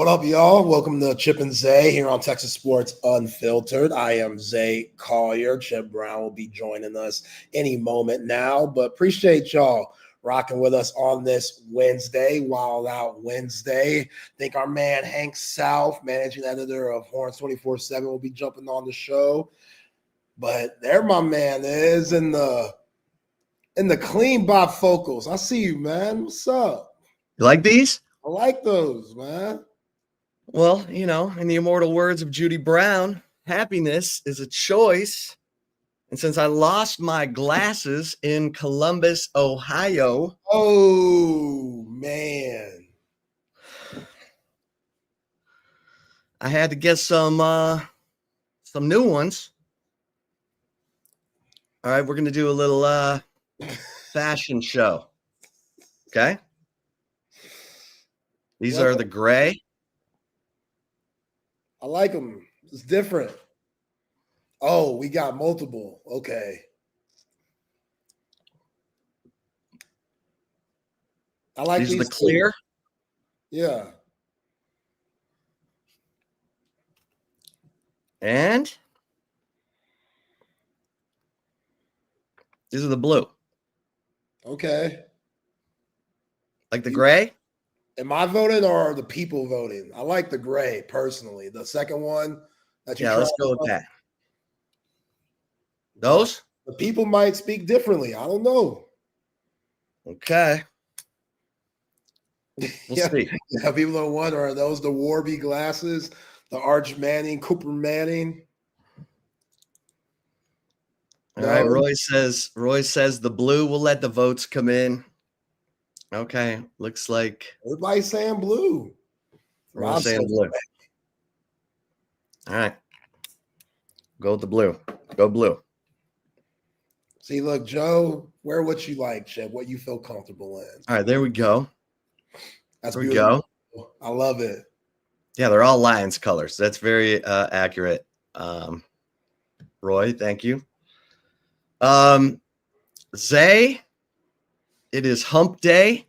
What up, y'all? Welcome to Chip and Zay here on Texas Sports Unfiltered. I am Zay Collier. Chip Brown will be joining us any moment now, but appreciate y'all rocking with us on this Wednesday, Wild Out Wednesday. I think our man Hank South, managing editor of Horns 24/7, will be jumping on the show. But there my man is in the clean bifocals. I see you, man. What's up? You like these? I like those, man. Well, you know, in the immortal words of Judy Brown, happiness is a choice. And since I lost my glasses in Columbus, Ohio. Oh, man. I had to get some new ones. All right, we're going to do a little fashion show. Okay? These are the gray. I like them. It's different. Oh, we got multiple. Okay. I like these are the clear. Yeah. And these are the blue. Okay. Like the gray? Am I voting or are the people voting? I like the gray personally. The second one that you let's go with that. Those? The people might speak differently. I don't know. Okay. We'll see. Yeah, people don't wonder, are those the Warby glasses? The Arch Manning, Cooper Manning? All right. Roy says the blue will let the votes come in. Okay. Looks like everybody's saying blue. Rob's saying blue. All right. Go with the blue. Go blue. See, look, Joe, wear what you like, Chip, what you feel comfortable in. All right, there we go. That's there we go. I love it. Yeah, they're all Lions colors. That's very accurate. Roy, thank you. Zay, it is hump day.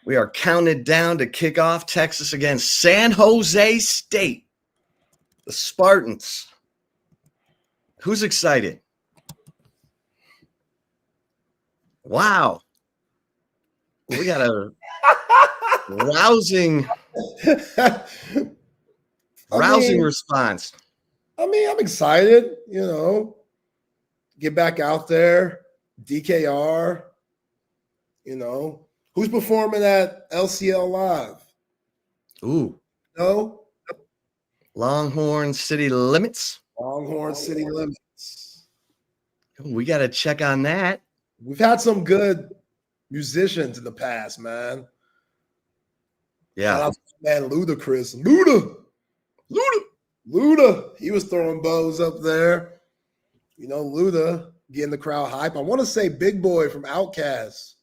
We are counted down to kick off Texas against San Jose State. The Spartans. Who's excited? Wow. We got a rousing response. I mean, I'm excited, get back out there, DKR, who's performing at LCL Live? Ooh. No? Longhorn City Limits. Longhorn City Limits. We got to check on that. We've had some good musicians in the past, man. Yeah. Shout out to man Ludacris. Luda. He was throwing bows up there. Luda getting the crowd hype. I want to say Big Boy from Outkast.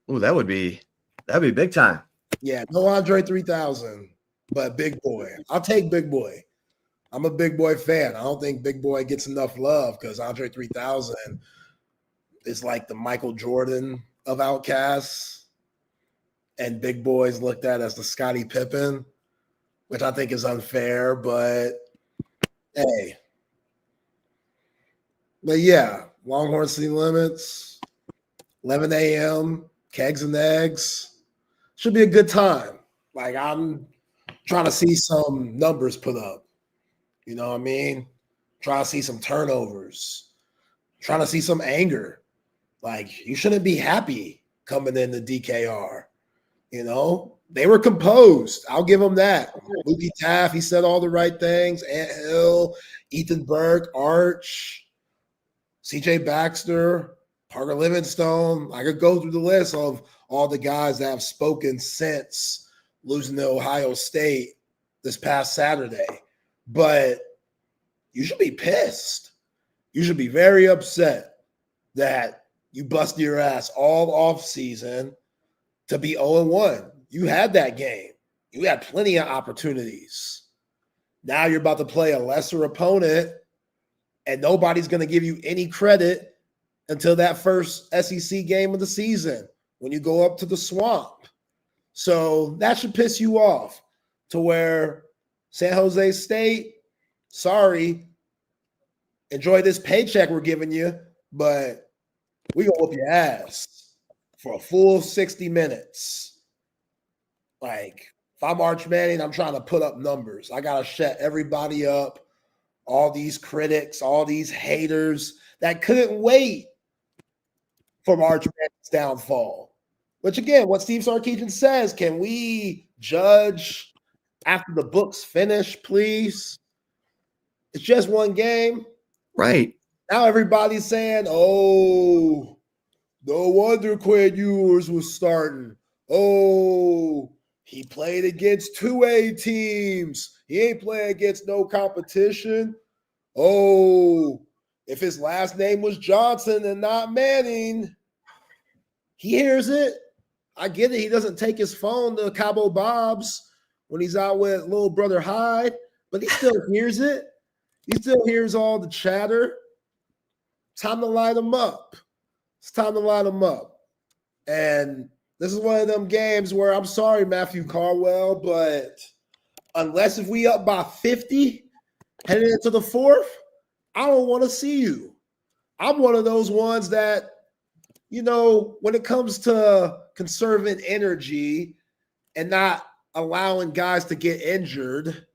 Oh, that'd be big time. Yeah, no Andre 3000, but Big Boy. I'll take Big Boy. I'm a Big Boy fan. I don't think Big Boy gets enough love because Andre 3000 is like the Michael Jordan of Outkast, and Big Boy's looked at as the Scottie Pippen, which I think is unfair, but hey. But yeah, Longhorn City Limits, 11 a.m., kegs and eggs. Should be a good time. Like, I'm trying to see some numbers put up. You know what I mean? Trying to see some turnovers. Trying to see some anger. Like, you shouldn't be happy coming in the DKR. They were composed. I'll give them that. Luke Taff, he said all the right things. Ant Hill, Ethan Burke, Arch, CJ Baxter, Parker Livingstone. I could go through the list of all the guys that have spoken since losing to Ohio State this past Saturday. But you should be pissed. You should be very upset that you busted your ass all off season to be 0-1. You had that game. You had plenty of opportunities. Now you're about to play a lesser opponent, and nobody's going to give you any credit until that first SEC game of the season when you go up to the Swamp. So that should piss you off to where San Jose State, sorry, enjoy this paycheck we're giving you, but we gonna whoop your ass for a full 60 minutes. Like, if I'm Arch Manning, I'm trying to put up numbers. I gotta shut everybody up, all these critics, all these haters that couldn't wait for Arch Manning's downfall. Which again, what Steve Sarkisian says, can we judge after the books finish, please? It's just one game. Right. Now everybody's saying, oh, no wonder Quinn Ewers was starting. Oh, he played against 2A teams. He ain't playing against no competition. Oh, if his last name was Johnson and not Manning, he hears it. I get it. He doesn't take his phone to Cabo Bob's when he's out with little brother Hyde, but he still hears it. He still hears all the chatter. Time to light him up. It's time to light him up. And this is one of them games where I'm sorry, Matthew Carwell, but unless if we up by 50 heading into the fourth, I don't want to see you. I'm one of those ones that, you know, when it comes to conserving energy and not allowing guys to get injured,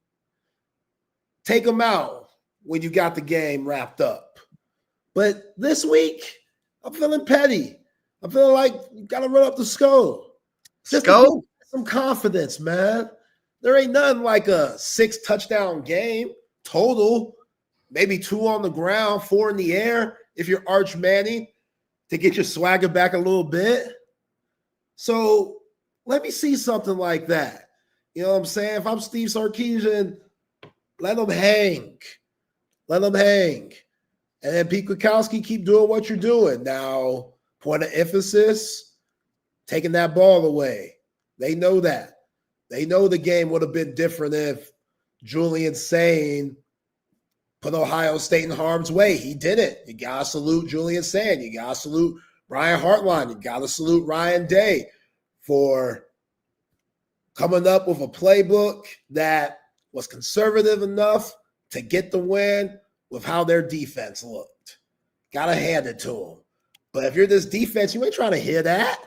take them out when you got the game wrapped up. But this week, I'm feeling petty. I'm feeling like you got to run up the score. Just to get some confidence, man. There ain't nothing like a 6-touchdown game total, maybe 2 on the ground, 4 in the air if you're Arch Manning, to get your swagger back a little bit. So let me see something like that. You know what I'm saying? If I'm Steve Sarkisian, let them hang. Let them hang. And then Pete Kwiatkowski, keep doing what you're doing. Now, point of emphasis, taking that ball away. They know that. They know the game would have been different if Julian Sain put Ohio State in harm's way. He didn't. You got to salute Julian Sain. You got to salute Brian Hartline. You got to salute Ryan Day for coming up with a playbook that was conservative enough to get the win with how their defense looked. Got to hand it to them. But if you're this defense, you ain't trying to hear that.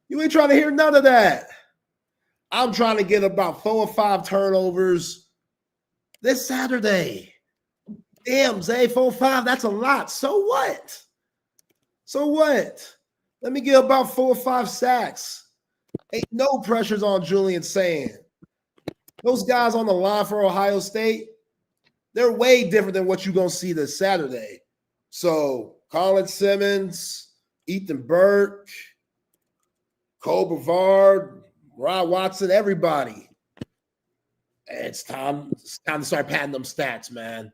You ain't trying to hear none of that. I'm trying to get about 4 or 5 turnovers this Saturday. Damn, Zay, 4 or 5, that's a lot. So what? So what? Let me get about 4 or 5 sacks. Ain't no pressures on Julian Sain. Those guys on the line for Ohio State, they're way different than what you're going to see this Saturday. So Colin Simmons, Ethan Burke, Cole Brevard, Rod Watson, everybody. It's time to start padding them stats, man.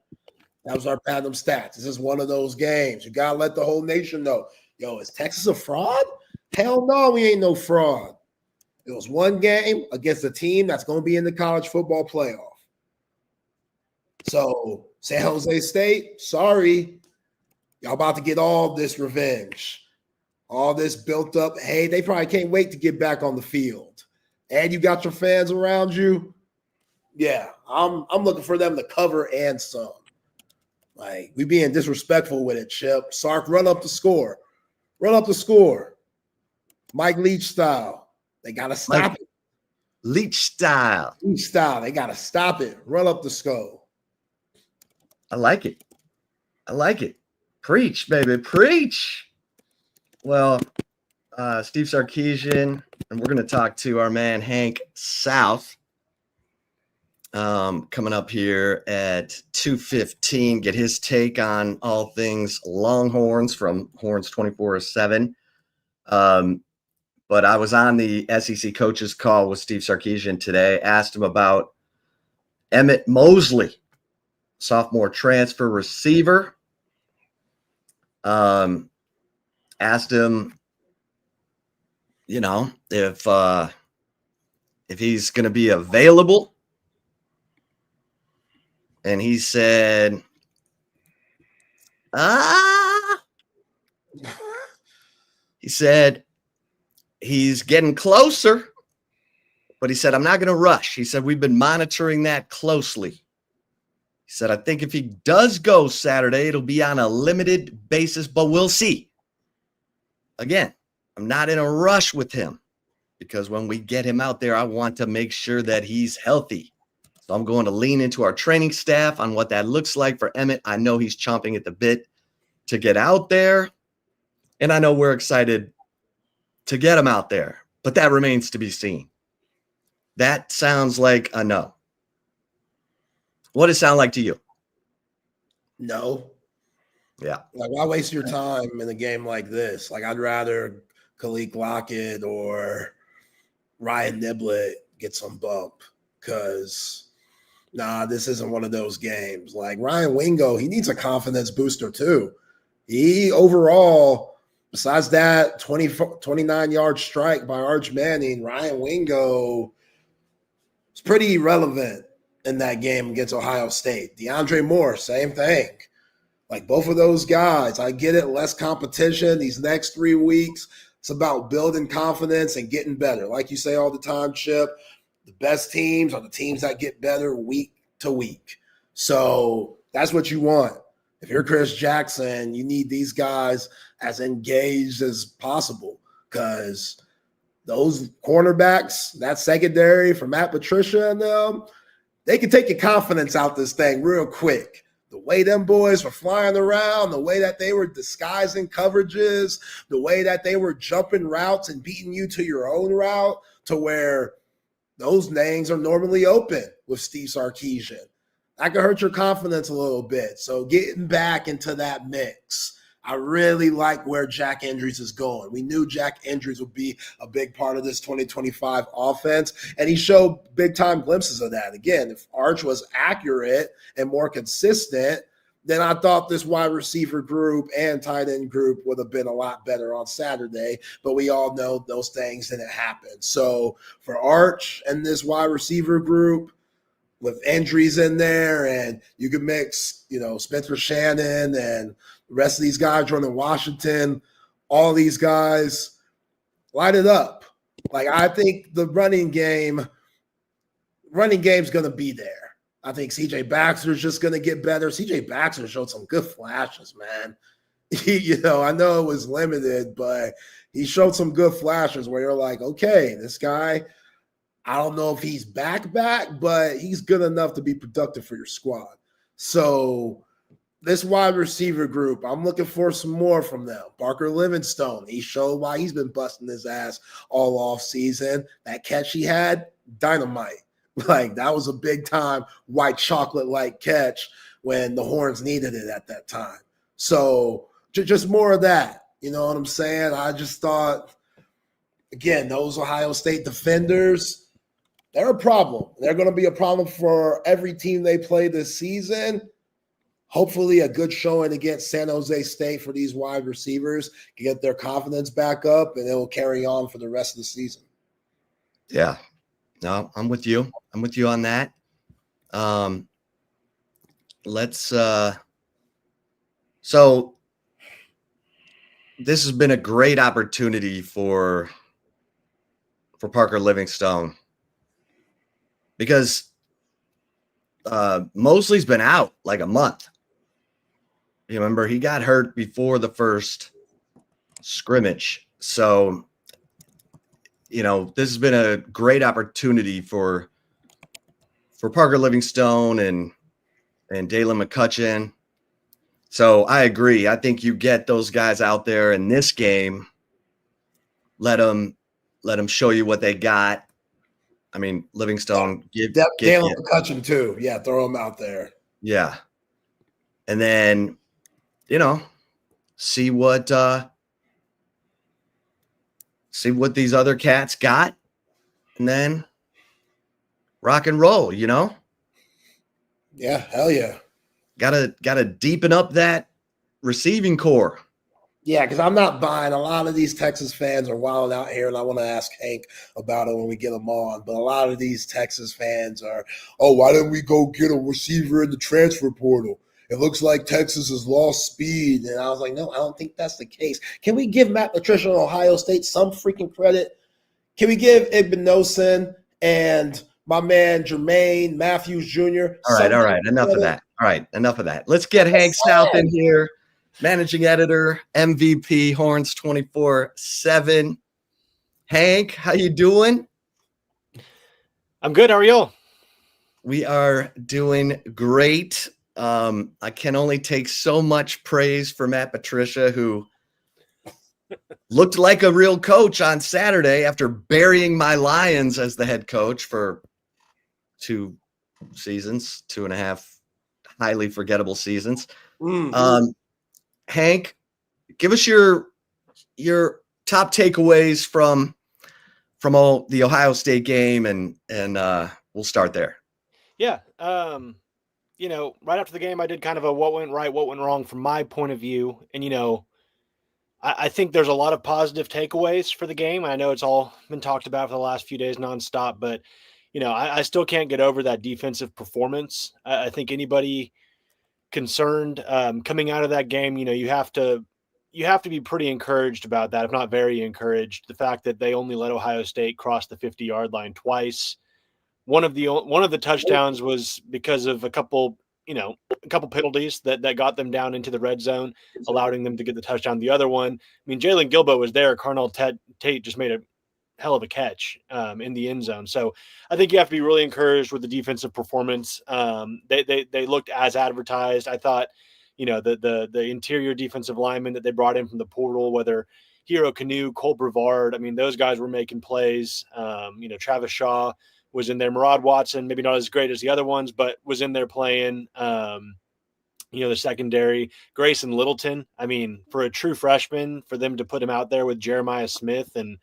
Time to start padding them stats. This is one of those games. You got to let the whole nation know, yo, is Texas a fraud? Hell no, we ain't no fraud. It was one game against a team that's going to be in the college football playoff. So San Jose State, sorry. Y'all about to get all this revenge. All this built up. Hey, they probably can't wait to get back on the field. And you got your fans around you. Yeah, I'm looking for them to cover and some. Like, we being disrespectful with it, Chip. Sark, run up the score. Run up the score. Mike Leach style. They got to stop it. Leach style. Leach style. They got to stop it. Run up the score. I like it. I like it. Preach, baby. Preach. Well, Steve Sarkisian, and we're going to talk to our man Hank South coming up here at 2:15. Get his take on all things Longhorns from Horns 24/7. But I was on the SEC coaches call with Steve Sarkisian today. Asked him about Emmett Mosley, sophomore transfer receiver. Asked him, you know, if he's going to be available. And he said, he said he's getting closer. But he said, I'm not going to rush. He said, we've been monitoring that closely. He said, I think if he does go Saturday, it'll be on a limited basis, but we'll see. Again, I'm not in a rush with him because when we get him out there, I want to make sure that he's healthy. So I'm going to lean into our training staff on what that looks like for Emmett. I know he's chomping at the bit to get out there, and I know we're excited to get him out there, but that remains to be seen. That sounds like a no. What does it sound like to you? No. Yeah. Like, why waste your time in a game like this? Like, I'd rather Khalid Lockett or Ryan Niblett get some bump because, this isn't one of those games. Like, Ryan Wingo, he needs a confidence booster too. He overall, besides that 29-yard strike by Arch Manning, Ryan Wingo is pretty irrelevant in that game against Ohio State. DeAndre Moore, same thing. Like, both of those guys, I get it, less competition. These next 3 weeks, it's about building confidence and getting better. Like you say all the time, Chip, the best teams are the teams that get better week to week. So that's what you want. If you're Chris Jackson, you need these guys as engaged as possible because those cornerbacks, that secondary for Matt Patricia and them, they can take your confidence out this thing real quick. The way them boys were flying around, the way that they were disguising coverages, the way that they were jumping routes and beating you to your own route to where those names are normally open with Steve Sarkisian. That could hurt your confidence a little bit. So getting back into that mix, I really like where Jack Andrews is going. We knew Jack Andrews would be a big part of this 2025 offense, and he showed big-time glimpses of that. Again, if Arch was accurate and more consistent, then I thought this wide receiver group and tight end group would have been a lot better on Saturday, but we all know those things didn't happen. So for Arch and this wide receiver group, with injuries in there, and you can mix, Spencer Shannon and the rest of these guys, Jordan Washington, all these guys, light it up. Like, I think the running game's going to be there. I think C.J. Baxter's just going to get better. C.J. Baxter showed some good flashes, man. I know it was limited, but he showed some good flashes where you're like, okay, this guy, I don't know if he's back, but he's good enough to be productive for your squad. So this wide receiver group, I'm looking for some more from them. Parker Livingstone, he showed why he's been busting his ass all off season. That catch he had, dynamite. Like, that was a big-time white chocolate-like catch when the Horns needed it at that time. So just more of that. You know what I'm saying? I just thought, again, those Ohio State defenders, they're a problem. They're going to be a problem for every team they play this season. Hopefully a good showing against San Jose State for these wide receivers can get their confidence back up, and it will carry on for the rest of the season. Yeah. No, I'm with you. I'm with you on that. So this has been a great opportunity for Parker Livingstone because Mosley's been out like a month. You remember he got hurt before the first scrimmage. So, this has been a great opportunity for Parker Livingstone and Dalen McCutcheon. So I agree. I think you get those guys out there in this game, let them show you what they got. I mean, Livingstone, Dalen McCutcheon too. Yeah, throw him out there. Yeah. And then, see what these other cats got, and then rock and roll, Yeah, hell yeah. Gotta deepen up that receiving core. Yeah, because I'm not buying. A lot of these Texas fans are wilding out here, and I want to ask Hank about it when we get them on. But a lot of these Texas fans are, why didn't we go get a receiver in the transfer portal? It looks like Texas has lost speed. And I was like, no, I don't think that's the case. Can we give Matt Patricia and Ohio State some freaking credit? Can we give Igbinosun and my man Jermaine Matthews Jr. All right. Enough of that. Let's get Hank South in here, managing editor, MVP, Horns 24/7. Hank, how you doing? I'm good. How are y'all? We are doing great. I can only take so much praise for Matt Patricia, who looked like a real coach on Saturday after burying my Lions as the head coach for 2 seasons, 2.5 highly forgettable seasons. Hank, give us your top takeaways from all the Ohio State game, and we'll start there. Yeah. Right after the game, I did kind of a what went right, what went wrong from my point of view. And, I think there's a lot of positive takeaways for the game. I know it's all been talked about for the last few days nonstop, but, I still can't get over that defensive performance. I think anybody concerned coming out of that game, you have to be pretty encouraged about that, if not very encouraged. The fact that they only let Ohio State cross the 50-yard line twice. One of the touchdowns was because of a couple penalties that got them down into the red zone, allowing them to get the touchdown. The other one, I mean, Jalen Gilbo was there. Carnell Tate just made a hell of a catch in the end zone. So I think you have to be really encouraged with the defensive performance. They looked as advertised. I thought, the interior defensive linemen that they brought in from the portal, whether Hero Canoe, Cole Brevard, I mean, those guys were making plays. Travis Shaw was in there. Murad Watson, maybe not as great as the other ones, but was in there playing. The secondary, Grayson Littleton. I mean, for a true freshman, for them to put him out there with Jeremiah Smith and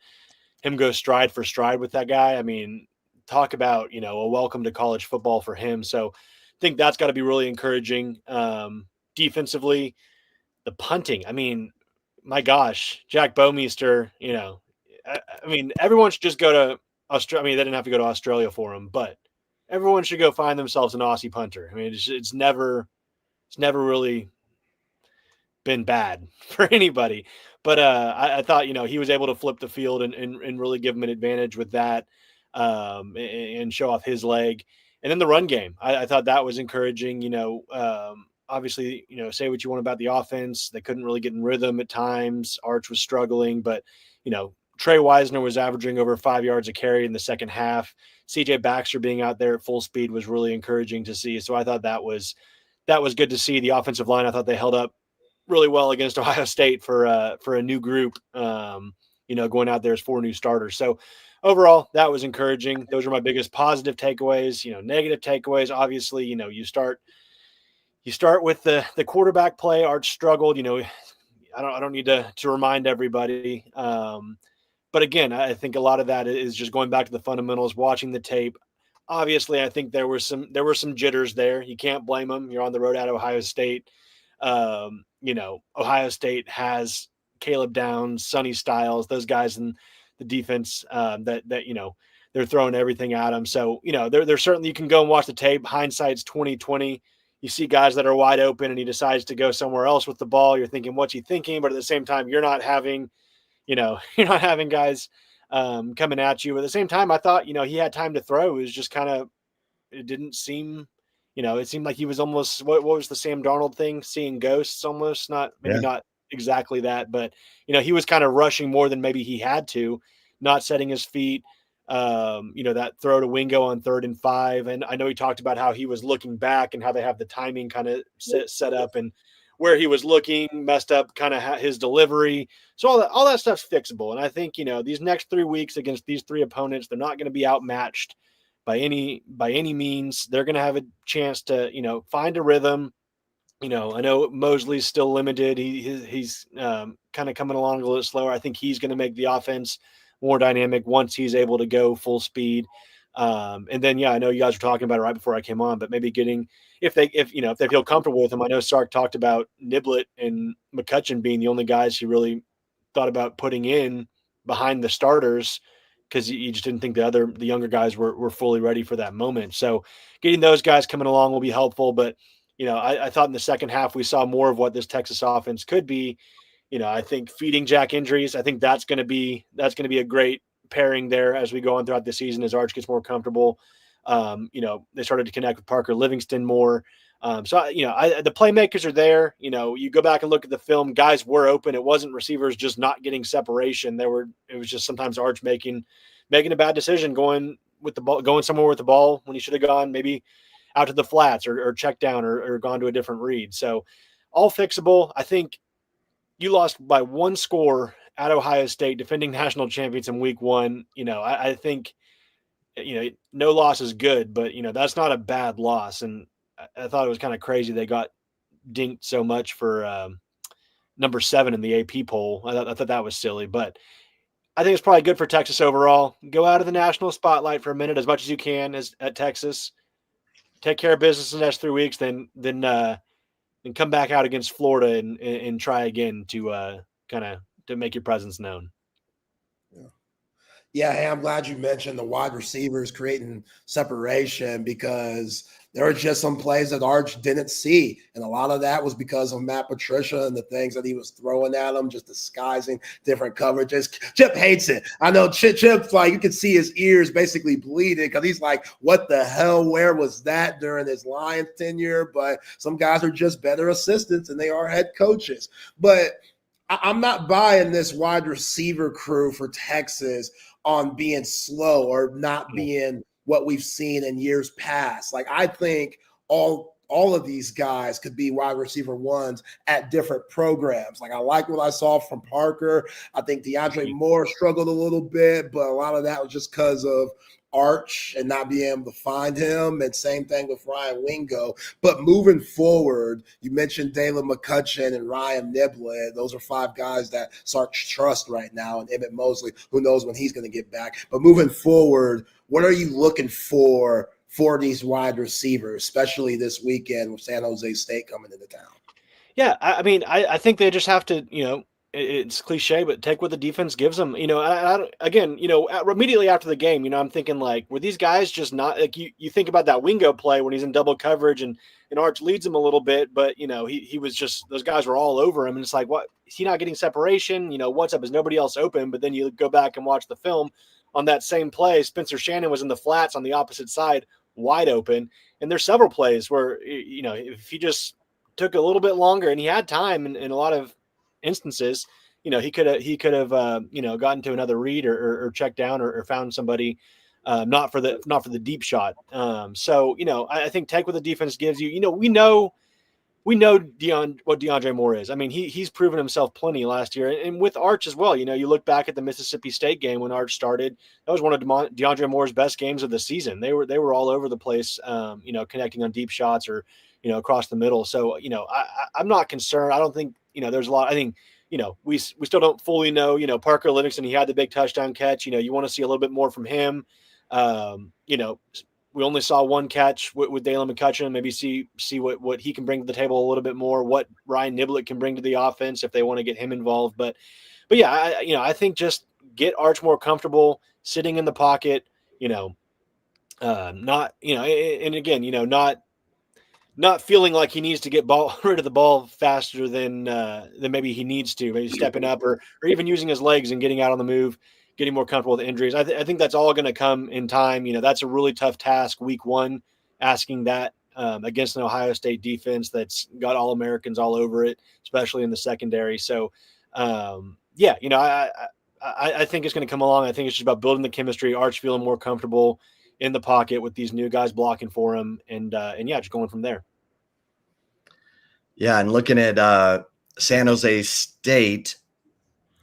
him go stride for stride with that guy, I mean, talk about, a welcome to college football for him. So I think that's got to be really encouraging. Defensively, the punting, I mean, my gosh, Jack Bowmeister, I mean, everyone should just go to Australia. I mean, they didn't have to go to Australia for him, but everyone should go find themselves an Aussie punter. I mean, it's never really been bad for anybody. But I thought, he was able to flip the field and really give him an advantage with that and show off his leg. And then the run game, I thought that was encouraging. Obviously, say what you want about the offense. They couldn't really get in rhythm at times. Arch was struggling, but, Trey Wisner was averaging over 5 yards a carry in the second half. CJ Baxter being out there at full speed was really encouraging to see. So I thought that was good to see. The offensive line, I thought they held up really well against Ohio State for a new group, going out there as 4 new starters. So overall, that was encouraging. Those are my biggest positive takeaways. Negative takeaways, obviously, you start with the quarterback play. Arch struggled. I don't need to remind everybody. But again, I think a lot of that is just going back to the fundamentals, watching the tape. Obviously, I think there were some jitters there. You can't blame them. You're on the road at Ohio State. Ohio State has Caleb Downs, Sonny Styles, those guys in the defense that they're throwing everything at them. So they're certainly, you can go and watch the tape. Hindsight's 20/20. You see guys that are wide open and he decides to go somewhere else with the ball. You're thinking, what's he thinking? But at the same time, you're not having guys coming at you. At the same time, I thought, he had time to throw. It was just it didn't seem, it seemed like he was almost, what was the Sam Darnold thing? Seeing ghosts almost, not exactly that, but, he was kind of rushing more than maybe he had to, not setting his feet. That throw to Wingo on 3rd and 5. And I know he talked about how he was looking back and how they have the timing kind of set up, and where he was looking messed up kind of his delivery. So all that stuff's fixable. And I think, these next 3 weeks against these 3 opponents, they're not going to be outmatched by any means. They're going to have a chance to, find a rhythm. I know Mosley's still limited. He's kind of coming along a little slower. I think he's going to make the offense more dynamic once he's able to go full speed. And then, I know you guys were talking about it right before I came on, but maybe getting, if they feel comfortable with him. I know Sark talked about Niblett and McCutcheon being the only guys he really thought about putting in behind the starters, because you just didn't think the younger guys were fully ready for that moment. So getting those guys coming along will be helpful. But, I thought in the second half we saw more of what this Texas offense could be. I think feeding Jack injuries, I think that's going to be a great pairing there as we go on throughout the season as Arch gets more comfortable. They started to connect with Parker Livingston more. The playmakers are there. You go back and look at the film, guys were open. It wasn't receivers just not getting separation. It was just sometimes Arch making a bad decision going somewhere with the ball when he should have gone maybe out to the flats or checked down or gone to a different read. So all fixable. I think you lost by one score at Ohio State, defending national champions in week 1. I think, no loss is good, but that's not a bad loss. And I thought it was kind of crazy they got dinked so much for number 7 in the AP poll. I thought that was silly, but I think it's probably good for Texas overall. Go out of the national spotlight for a minute as much as you can at Texas. Take care of business in the next 3 weeks, then come back out against Florida and try again to to make your presence known. Yeah, hey, I'm glad you mentioned the wide receivers creating separation, because there were just some plays that Arch didn't see. And a lot of that was because of Matt Patricia and the things that he was throwing at him, just disguising different coverages. Chip hates it. I know Chip's like, you can see his ears basically bleeding because he's like, what the hell? Where was that during his Lions tenure? But some guys are just better assistants than they are head coaches. But I'm not buying this wide receiver crew for Texas on being slow or not being what we've seen in years past. Like, I think all of these guys could be wide receiver ones at different programs. Like, I like what I saw from Parker. I think DeAndre Moore struggled a little bit, but a lot of that was just because of Arch and not being able to find him, and same thing with Ryan Wingo. But moving forward, you mentioned Dalen McCutcheon and Ryan Niblett. Those are 5 guys that Sarge trust right now, and Emmett Mosley, who knows when he's going to get back. But moving forward, what are you looking for these wide receivers, especially this weekend with San Jose State coming into town? Yeah, I think they just have to, it's cliche, but take what the defense gives them. Immediately after the game, I'm thinking, like, were these guys just not, like, you think about that Wingo play when he's in double coverage and Arch leads him a little bit, but he was just, those guys were all over him, and it's like, what, is he not getting separation? What's up? Is nobody else open? But then you go back and watch the film on that same play. Spencer Shannon was in the flats on the opposite side, wide open, and there's several plays where if he just took a little bit longer, and he had time in a lot of instances, he could have gotten to another read or checked down or found somebody, not for the deep shot. I think take what the defense gives you. We know what DeAndre Moore is. I mean, he's proven himself plenty last year, and with Arch as well. You look back at the Mississippi State game when Arch started. That was one of DeAndre Moore's best games of the season. They were all over the place, connecting on deep shots or across the middle. So I'm not concerned. I don't think there's a lot. I think we still don't fully know. Parker Livingston, he had the big touchdown catch. You want to see a little bit more from him. We only saw one catch with Dalen McCutcheon. Maybe see what he can bring to the table a little bit more. What Ryan Niblett can bring to the offense if they want to get him involved. But yeah, I think just get Arch more comfortable sitting in the pocket. Not feeling like he needs to get rid of the ball faster than maybe he needs to. Maybe stepping up or even using his legs and getting out on the move, getting more comfortable with injuries. I think that's all going to come in time. That's a really tough task week 1, asking that against an Ohio State defense that's got All-Americans all over it, especially in the secondary. So, I think it's going to come along. I think it's just about building the chemistry, Arch feeling more comfortable in the pocket with these new guys blocking for him, and just going from there. Yeah, and looking at San Jose State,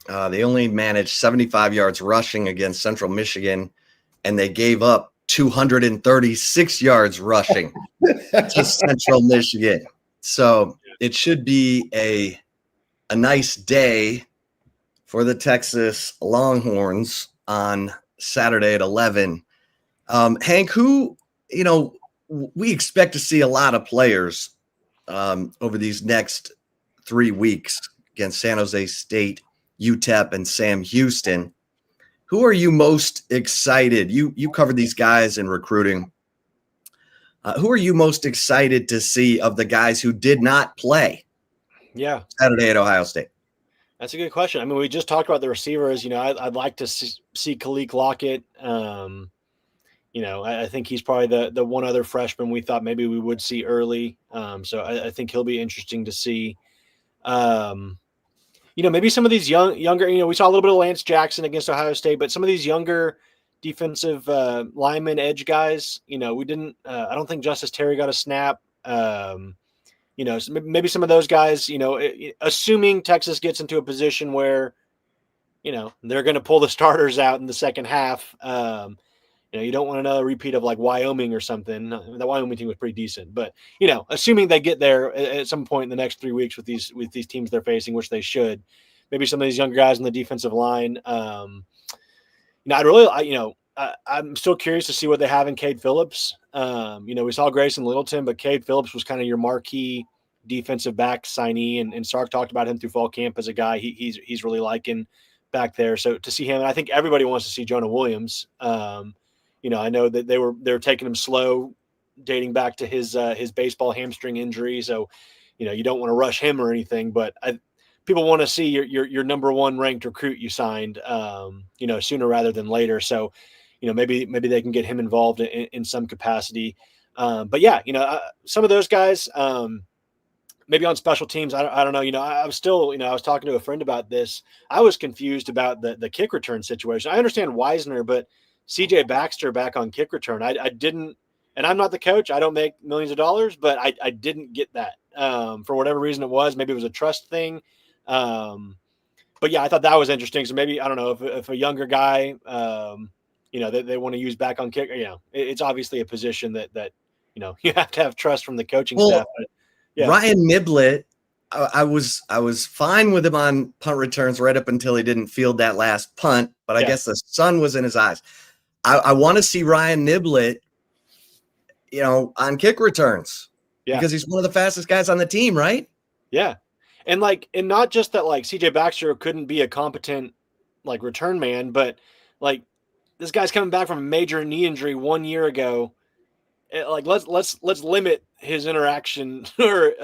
they only managed 75 yards rushing against Central Michigan, and they gave up 236 yards rushing to Central Michigan. So it should be a nice day for the Texas Longhorns on Saturday at 11. Hank, who, we expect to see a lot of players over these next 3 weeks against San Jose State, UTEP, and Sam Houston. Who are you most excited? You covered these guys in recruiting. Who are you most excited to see of the guys who did not play? Yeah, Saturday at Ohio State? That's a good question. I mean, we just talked about the receivers. You know, I'd like to see Khalil Lockett. You know, I think he's probably the one other freshman we thought maybe we would see early. So I think he'll be interesting to see. You know, maybe some of these younger, you know, we saw a little bit of Lance Jackson against Ohio State, but some of these younger defensive lineman edge guys, you know, we didn't, I don't think Justice Terry got a snap. You know, so maybe some of those guys, you know, assuming Texas gets into a position where, you know, they're going to pull the starters out in the second half. You know, you don't want another repeat of like Wyoming or something. The Wyoming team was pretty decent, but you know, assuming they get there at some point in the next 3 weeks with these teams they're facing, which they should, maybe some of these younger guys on the defensive line. You know, I'm still curious to see what they have in Cade Phillips. You know, we saw Grayson Littleton, but Cade Phillips was kind of your marquee defensive back signee, and Sark talked about him through fall camp as a guy he's really liking back there. So to see him, and I think everybody wants to see Jonah Williams. You know, I know that they were taking him slow, dating back to his baseball hamstring injury. So, you know, you don't want to rush him or anything, but people want to see your number one ranked recruit you signed, you know, sooner rather than later. So, you know, maybe they can get him involved in some capacity. But yeah, you know, some of those guys, maybe on special teams, I don't know. You know, I was still, you know, I was talking to a friend about this. I was confused about the kick return situation. I understand Wisner, but CJ Baxter back on kick return, I didn't, and I'm not the coach. I don't make millions of dollars, but I didn't get that for whatever reason it was. Maybe it was a trust thing. But yeah, I thought that was interesting. So maybe, I don't know, if a younger guy, you know, they want to use back on kick, you know, it's obviously a position that, you know, you have to have trust from the coaching staff. But yeah. Ryan Niblett, I was fine with him on punt returns right up until he didn't field that last punt, but I guess the sun was in his eyes. I want to see Ryan Niblett, you know, on kick returns because he's one of the fastest guys on the team, right? Yeah. And not just that, like, CJ Baxter couldn't be a competent, like, return man, but like this guy's coming back from a major knee injury 1 year ago. Like, let's limit his interaction or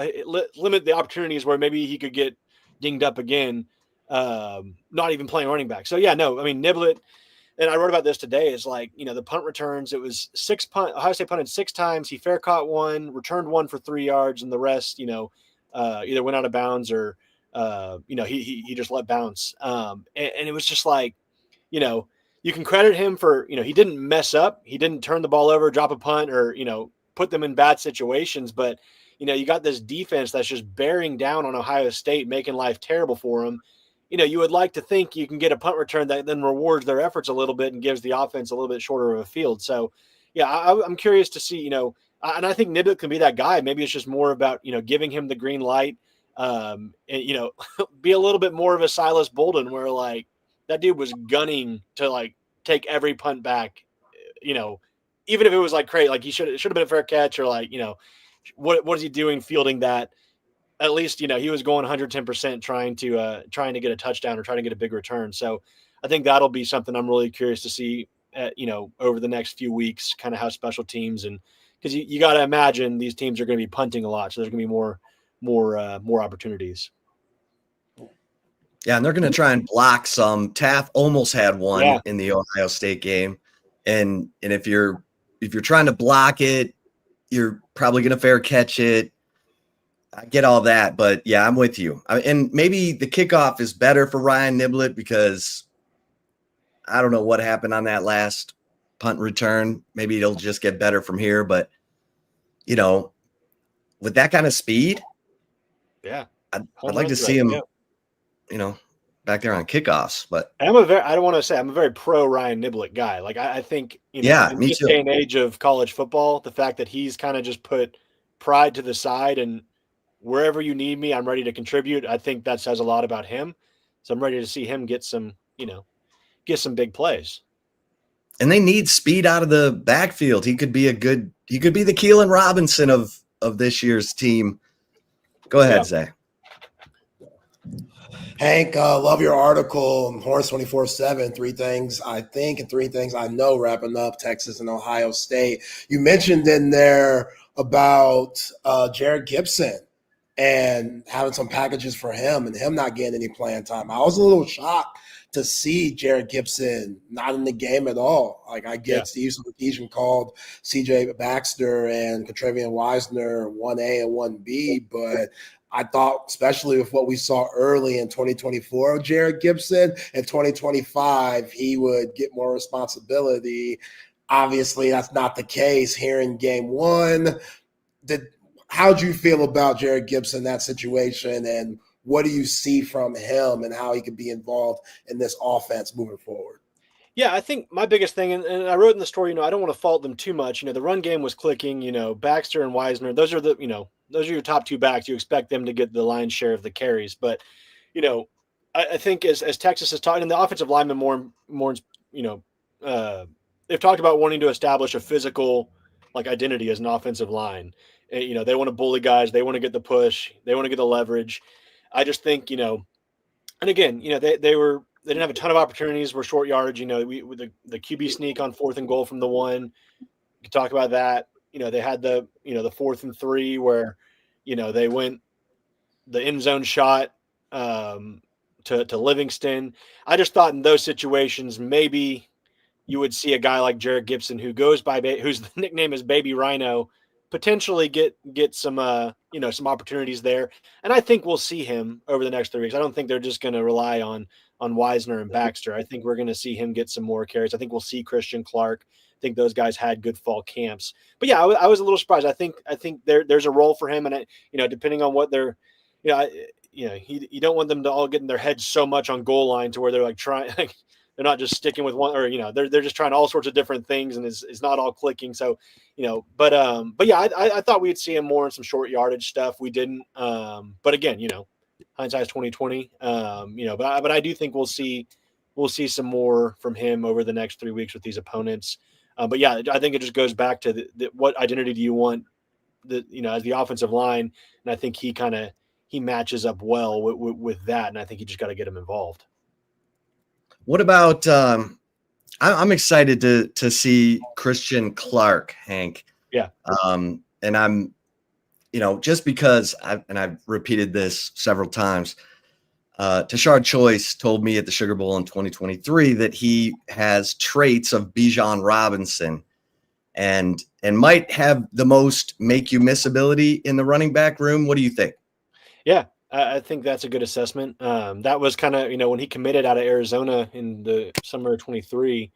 limit the opportunities where maybe he could get dinged up again. Not even playing running back. So yeah, no, I mean, Niblett, and I wrote about this today, is like, you know, the punt returns, it was Ohio State punted 6 times. He fair caught 1, returned 1 for 3 yards, and the rest, you know, either went out of bounds or, you know, he just let bounce. And it was just like, you know, you can credit him for, you know, he didn't mess up. He didn't turn the ball over, drop a punt, or, you know, put them in bad situations. But, you know, you got this defense that's just bearing down on Ohio State, making life terrible for them. You know, you would like to think you can get a punt return that then rewards their efforts a little bit and gives the offense a little bit shorter of a field. So, yeah, I'm curious to see, you know, and I think Niblett can be that guy. Maybe it's just more about, you know, giving him the green light, and, you know, be a little bit more of a Silas Bolden, where like that dude was gunning to like take every punt back, you know, even if it was like crazy, like it should have been a fair catch, or like, you know, what is he doing fielding that? At least, you know, he was going 110% trying to get a touchdown or trying to get a big return. So I think that'll be something I'm really curious to see, you know, over the next few weeks, kind of how special teams, and because you got to imagine these teams are going to be punting a lot. So there's going to be more opportunities. Yeah. And they're going to try and block some. Taff almost had one in the Ohio State game. And if you're trying to block it, you're probably going to fair catch it. I get all that, but yeah, I'm with you. And maybe the kickoff is better for Ryan Niblett because I don't know what happened on that last punt return. Maybe it'll just get better from here, but you know, with that kind of speed, yeah, I'd like to see him, you know, back there on kickoffs. But I don't want to say I'm a very pro Ryan Niblett guy. Like I think, you know, in this day and age of college football, the fact that he's kind of just put pride to the side and wherever you need me, I'm ready to contribute. I think that says a lot about him. So I'm ready to see him get some big plays. And they need speed out of the backfield. He could be the Keelan Robinson of this year's team. Go ahead, Zay. Hank, love your article, Horse 24/7, 3 things I think and 3 things I know, wrapping up Texas and Ohio State. You mentioned in there about Jared Gibson and having some packages for him and him not getting any playing time. I was a little shocked to see Jared Gibson not in the game at all. Like, I get Steve Sarkisian called CJ Baxter and Contravian Wisner 1A and 1B, but I thought, especially with what we saw early in 2024 of Jared Gibson, in 2025, he would get more responsibility. Obviously, that's not the case here in game one. How'd you feel about Jared Gibson in that situation, and what do you see from him and how he could be involved in this offense moving forward? Yeah, I think my biggest thing, and I wrote in the story, I don't want to fault them too much. The run game was clicking. Baxter and Wisner, those are your top two backs. You expect them to get the lion's share of the carries, but I think as Texas has talked, and the offensive linemen more, they've talked about wanting to establish a physical identity as an offensive line. They want to bully guys. They want to get the push. They want to get the leverage. I just think, and again, they didn't have a ton of opportunities. We're short yardage. With the QB sneak on 4th and goal from the 1. You can talk about that. They had the 4th and 3 where, they went the end zone shot to Livingston. I just thought in those situations, maybe you would see a guy like Jared Gibson whose nickname is Baby Rhino, potentially get some some opportunities there. And I think we'll see him over the next 3 weeks. I don't think they're just going to rely on Wisner and Baxter. I think we're going to see him get some more carries. I think we'll see Christian Clark. I think those guys had good fall camps. But yeah, I was a little surprised. I think there's a role for him, and depending on what they're, you don't want them to all get in their heads so much on goal line to where they're trying. They're not just sticking with one, or they're just trying all sorts of different things, and it's not all clicking. So but yeah, I thought we'd see him more in some short yardage stuff. We didn't. But again, hindsight's 2020. But I do think we'll see some more from him over the next 3 weeks with these opponents. But yeah, I think it just goes back to what identity do you want, as the offensive line, and I think he matches up well with that, and I think you just got to get him involved. What about I'm excited to see Christian Clark, Hank. Yeah. And I'm, just because I've repeated this several times. Tashard Choice told me at the Sugar Bowl in 2023 that he has traits of Bijan Robinson and might have the most make you miss ability in the running back room. What do you think? Yeah. I think that's a good assessment. That was kind of, when he committed out of Arizona in the summer of 23,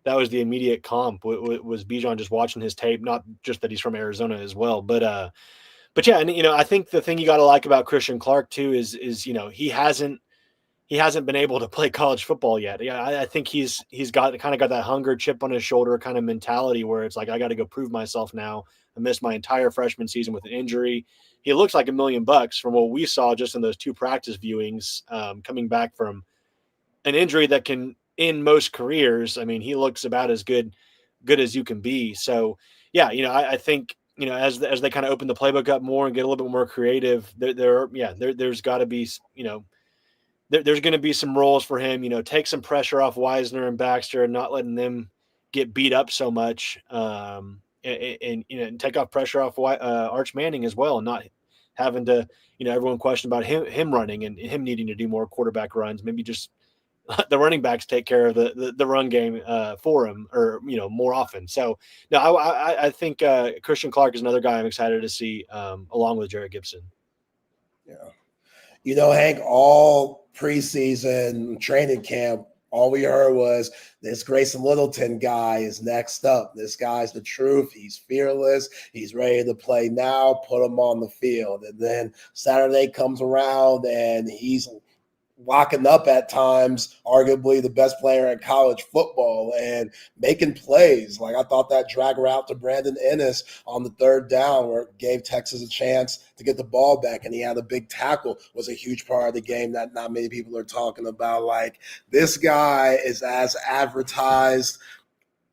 that was the immediate comp. Was Bijan just watching his tape, not just that he's from Arizona as well. But yeah, and I think the thing you got to like about Christian Clark too is he hasn't been able to play college football yet. Yeah, I think he's got that hunger, chip on his shoulder kind of mentality where it's like, I got to go prove myself now. I missed my entire freshman season with an injury. He looks like $1 million from what we saw just in those 2 practice viewings, coming back from an injury that can end most careers. I mean, he looks about as good as you can be. So yeah, I think, as they kind of open the playbook up more and get a little bit more creative, there's got to be, there's going to be some roles for him, take some pressure off Wisner and Baxter and not letting them get beat up so much. And take off pressure off Arch Manning as well, and not having to, everyone question about him running and him needing to do more quarterback runs. Maybe just the running backs take care of the run game for him, or more often. So no, I think Christian Clark is another guy I'm excited to see along with Jared Gibson. Yeah, Hank, all preseason training camp, all we heard was this Grayson Littleton guy is next up. This guy's the truth. He's fearless. He's ready to play now. Put him on the field. And then Saturday comes around and he's locking up at times, arguably the best player in college football and making plays. Like, I thought that drag route to Brandon Ennis on the 3rd down where it gave Texas a chance to get the ball back, and he had a big tackle, was a huge part of the game that not many people are talking about. Like, this guy is as advertised.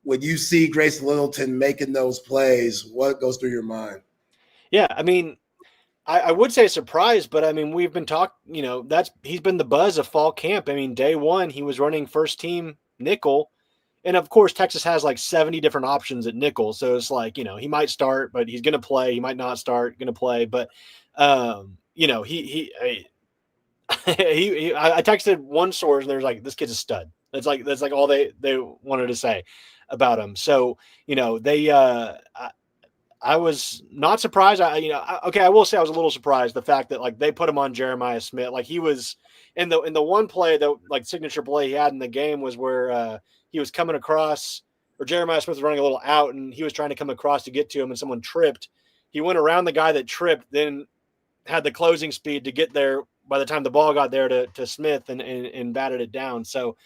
When you see Grayson Littleton making those plays, what goes through your mind? Yeah, I mean, I would say surprised, but I mean, we've been talking, he's been the buzz of fall camp. I mean, day one, he was running first team nickel. And of course, Texas has like 70 different options at nickel. So it's like, he might start, but he's going to play. He might not start, going to play. But, I texted one source and there's like, this kid's a stud. That's like all they wanted to say about him. So, I was not surprised. I will say I was a little surprised the fact that like they put him on Jeremiah Smith. Like he was in the one play that like signature play he had in the game was where he was coming across, or Jeremiah Smith was running a little out and he was trying to come across to get to him and someone tripped. He went around the guy that tripped, then had the closing speed to get there by the time the ball got there to Smith and batted it down. So,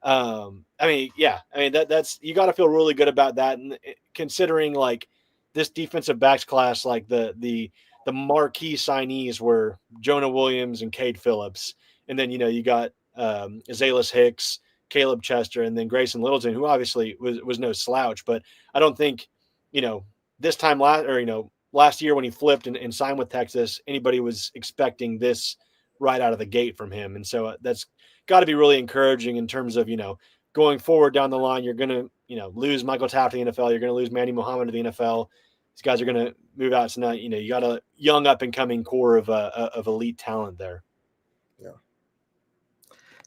that's, you got to feel really good about that. And considering like this defensive backs class, like the marquee signees were Jonah Williams and Cade Phillips. And then, you got Azalis Hicks, Caleb Chester, and then Grayson Littleton, who obviously was no slouch, but I don't think, this time last year when he flipped and signed with Texas, anybody was expecting this right out of the gate from him. And so that's got to be really encouraging in terms of, going forward down the line. You're going to, lose Michael Taft to the NFL. You're going to lose Manny Muhammad to the NFL. These guys are going to move out tonight. You got a young up and coming core of elite talent there. Yeah.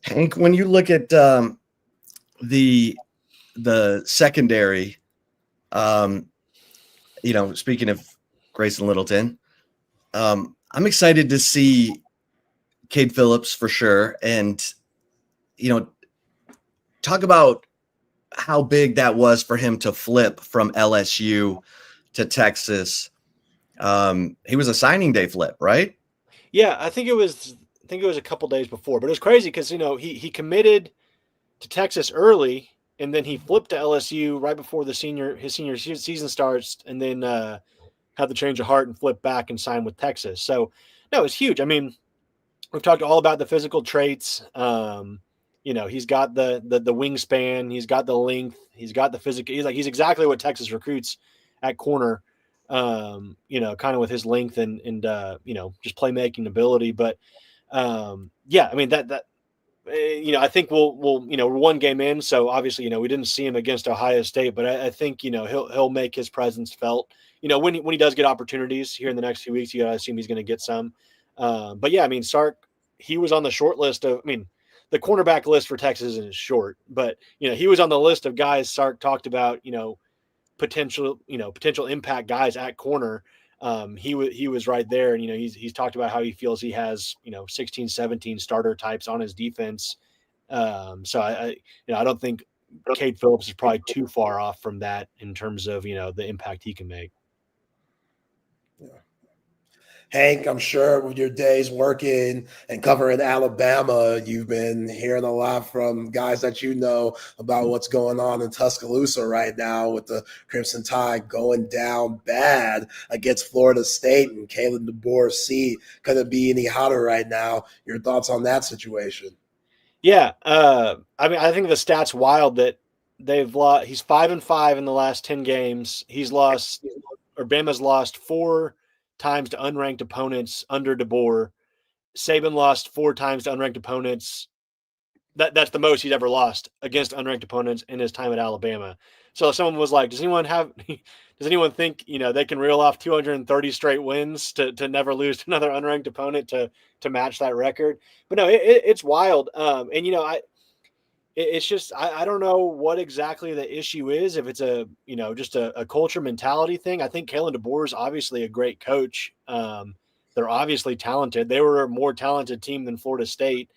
Hank, when you look at the secondary, speaking of Grayson Littleton, I'm excited to see Cade Phillips for sure. And, talk about how big that was for him to flip from LSU to Texas. He was a signing day flip, right? Yeah, I think it was a couple days before, but it was crazy because, he committed to Texas early and then he flipped to LSU right before his senior season starts, and then had the change of heart and flip back and sign with Texas. So no, it's huge. I mean, we've talked all about the physical traits. He's got the wingspan, he's got the length, he's got the physical. He's exactly what Texas recruits at corner. Kind of with his length and just playmaking ability. But I think we're one game in, so obviously we didn't see him against Ohio State, but I think he'll make his presence felt. When he does get opportunities here in the next few weeks, you gotta assume he's going to get some. But yeah, Sark, he was on the short list of. The cornerback list for Texas isn't short, but he was on the list of guys Sark talked about. Potential impact guys at corner. He was right there, and he's talked about how he feels he has 16, 17 starter types on his defense. So I don't think Cade Phillips is probably too far off from that in terms of the impact he can make. Yeah. Hank, I'm sure with your days working and covering Alabama, you've been hearing a lot from guys that about what's going on in Tuscaloosa right now with the Crimson Tide going down bad against Florida State, and Kalen DeBoer's seat couldn't be any hotter right now. Your thoughts on that situation? Yeah, I think the stat's wild that they've lost. He's 5-5 in the last 10 games. Bama's lost 4 times to unranked opponents under DeBoer. Saban lost 4 times to unranked opponents. That's the most he's ever lost against unranked opponents in his time at Alabama. So someone was like, does anyone think, they can reel off 230 straight wins to never lose to another unranked opponent to match that record? But no, it's wild. It's just, I don't know what exactly the issue is. If it's just a culture mentality thing. I think Kalen DeBoer is obviously a great coach. They're obviously talented. They were a more talented team than Florida State.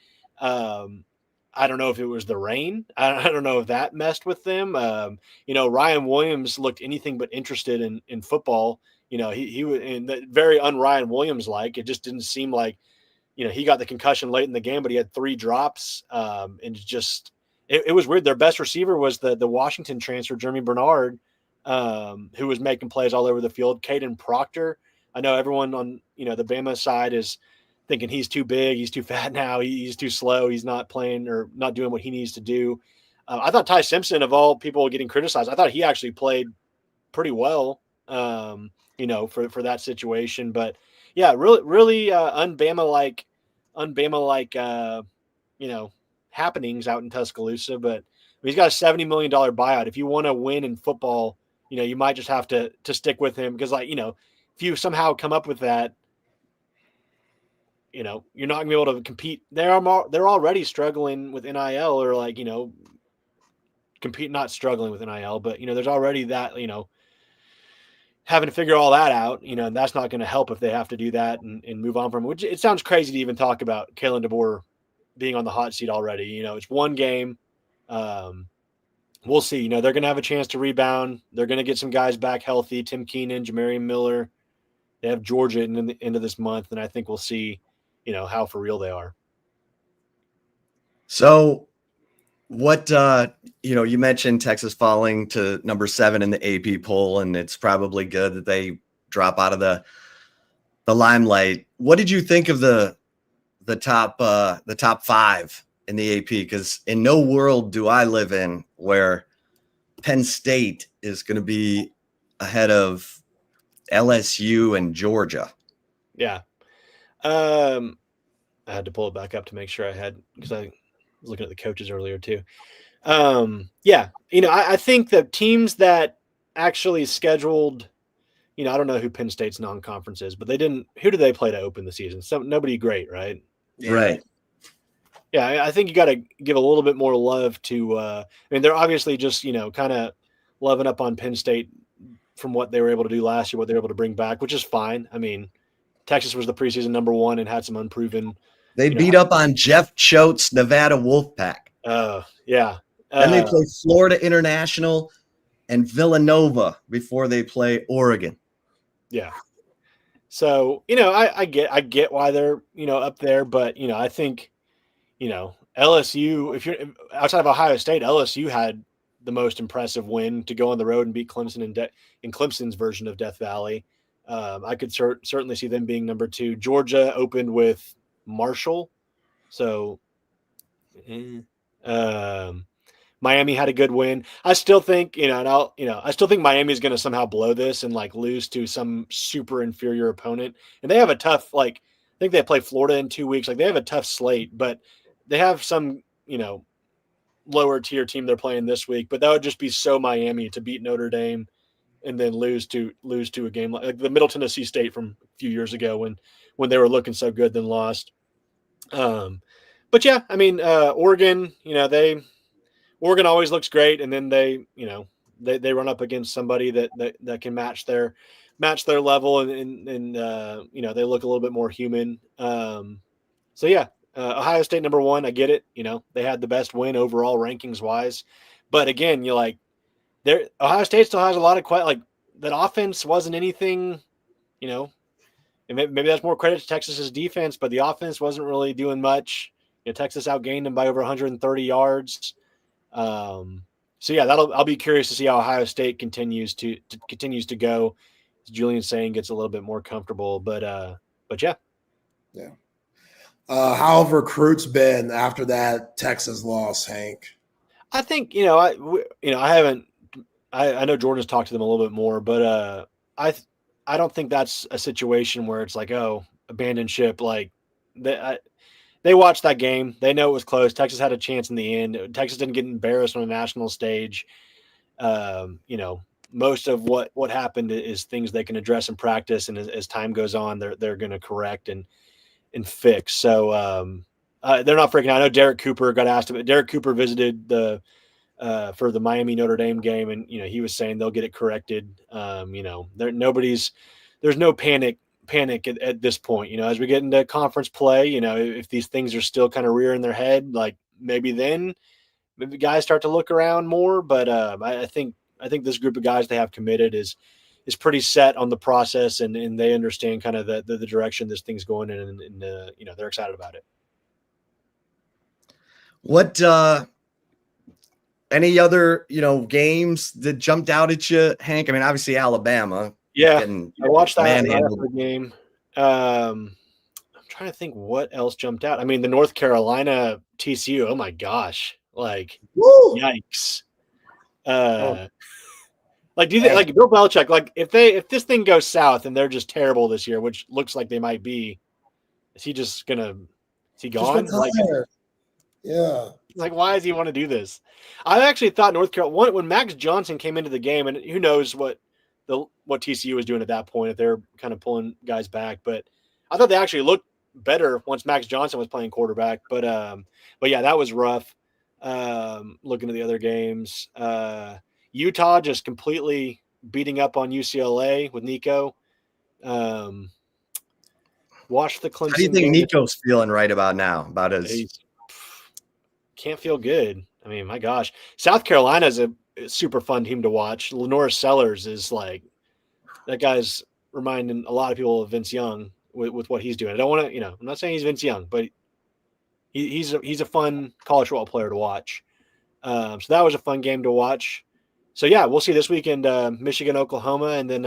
I don't know if it was the rain. I don't know if that messed with them. Ryan Williams looked anything but interested in football. He was in the very un-Ryan Williams like. It just didn't seem like, he got the concussion late in the game, but he had 3 drops. And just it was weird. Their best receiver was the Washington transfer, Jeremy Bernard, who was making plays all over the field. Caden Proctor. I know everyone on the Bama side is thinking he's too big, he's too fat now, he's too slow, he's not playing or not doing what he needs to do. I thought Ty Simpson, of all people getting criticized, I thought he actually played pretty well, for that situation. But yeah, really un-Bama-like, happenings out in Tuscaloosa. But he's got a $70 million buyout. If you want to win in football, you might just have to stick with him because, if you somehow come up with that, you're not going to be able to compete. They're already struggling with NIL or like, not struggling with NIL, but, there's already that, having to figure all that out, and that's not going to help if they have to do that and move on from it, which it sounds crazy to even talk about Kalen DeBoer being on the hot seat already. It's one game. We'll see. They're going to have a chance to rebound. They're going to get some guys back healthy. Tim Keenan, Jamarian Miller. They have Georgia in the end of this month, and I think we'll see, how for real they are. So what, you mentioned Texas falling to number 7 in the AP poll, and it's probably good that they drop out of the limelight. What did you think of the top 5 in the AP? Because in no world do I live in where Penn State is going to be ahead of LSU and Georgia. Yeah. I had to pull it back up to make sure because I was looking at the coaches earlier too. Yeah. I think the teams that actually scheduled, I don't know who Penn State's non-conference is, but who did they play to open the season? Nobody great, right? Yeah. Right. Yeah. I think you got to give a little bit more love to, they're obviously just, kind of loving up on Penn State from what they were able to do last year, what they were able to bring back, which is fine. Texas was the preseason number 1 and had some unproven. They beat up on Jeff Choate's Nevada Wolfpack. Yeah. Then they play Florida International and Villanova before they play Oregon. Yeah. So, I get why they're, up there, but, I think, LSU, if you're outside of Ohio State, LSU had the most impressive win to go on the road and beat Clemson in Clemson's version of Death Valley. I could certainly see them being number 2. Georgia opened with Marshall. So, Miami had a good win. I still think, I still think Miami is going to somehow blow this and like lose to some super inferior opponent. And they have a tough, I think they play Florida in 2 weeks. Like they have a tough slate, but they have some, lower tier team they're playing this week, but that would just be so Miami to beat Notre Dame and then lose to a game like the Middle Tennessee State from a few years ago when they were looking so good, then lost. But yeah, Oregon, Oregon always looks great. And then they run up against somebody that can match their level and they look a little bit more human. So yeah, Ohio State number 1, I get it. They had the best win overall rankings wise, but again, Ohio State still has a lot of that offense wasn't anything, and maybe that's more credit to Texas's defense, but the offense wasn't really doing much. Texas outgained them by over 130 yards. So yeah, I'll be curious to see how Ohio State continues to go. As Julian's saying, gets a little bit more comfortable, but yeah. Yeah. How have recruits been after that Texas loss, Hank? I think, I haven't, I know Jordan's talked to them a little bit more, but I don't think that's a situation where it's like, oh, abandoned ship. Like they watched that game. They know it was close. Texas had a chance in the end. Texas didn't get embarrassed on a national stage. Most of what happened is things they can address in practice. And as time goes on, they're going to correct and fix. So they're not freaking out. I know Derek Cooper got asked about. Derek Cooper visited for the Miami Notre Dame game, and he was saying they'll get it corrected. There's no panic at this point. As we get into conference play, if these things are still kind of rearing their head, like maybe guys start to look around more. But I think this group of guys they have committed is pretty set on the process, and they understand kind of the direction this thing's going in, and they're excited about it. What any other games that jumped out at you, Hank? Obviously Alabama. Yeah, I watched that after the game. I'm trying to think what else jumped out. The North Carolina TCU. Oh my gosh! Woo! Yikes! Do you think, like Bill Belichick, if this thing goes south and they're just terrible this year, which looks like they might be, is he gone? Yeah. Why does he want to do this? I actually thought North Carolina, when Max Johnson came into the game, and who knows what TCU was doing at that point, if they're kind of pulling guys back, but I thought they actually looked better once Max Johnson was playing quarterback. But yeah, that was rough. Looking at the other games, Utah just completely beating up on UCLA with Nico. Watch the Clemson. How do you think game. Nico's feeling right about now? About his He can't feel good. I mean, my gosh, South Carolina is a super fun team to watch. Lenore Sellers is like, that guy's reminding a lot of people of Vince Young with what he's doing. I don't want to, I'm not saying he's Vince Young, but he's a fun college football player to watch. So that was a fun game to watch. So yeah, we'll see this weekend, Michigan, Oklahoma, and then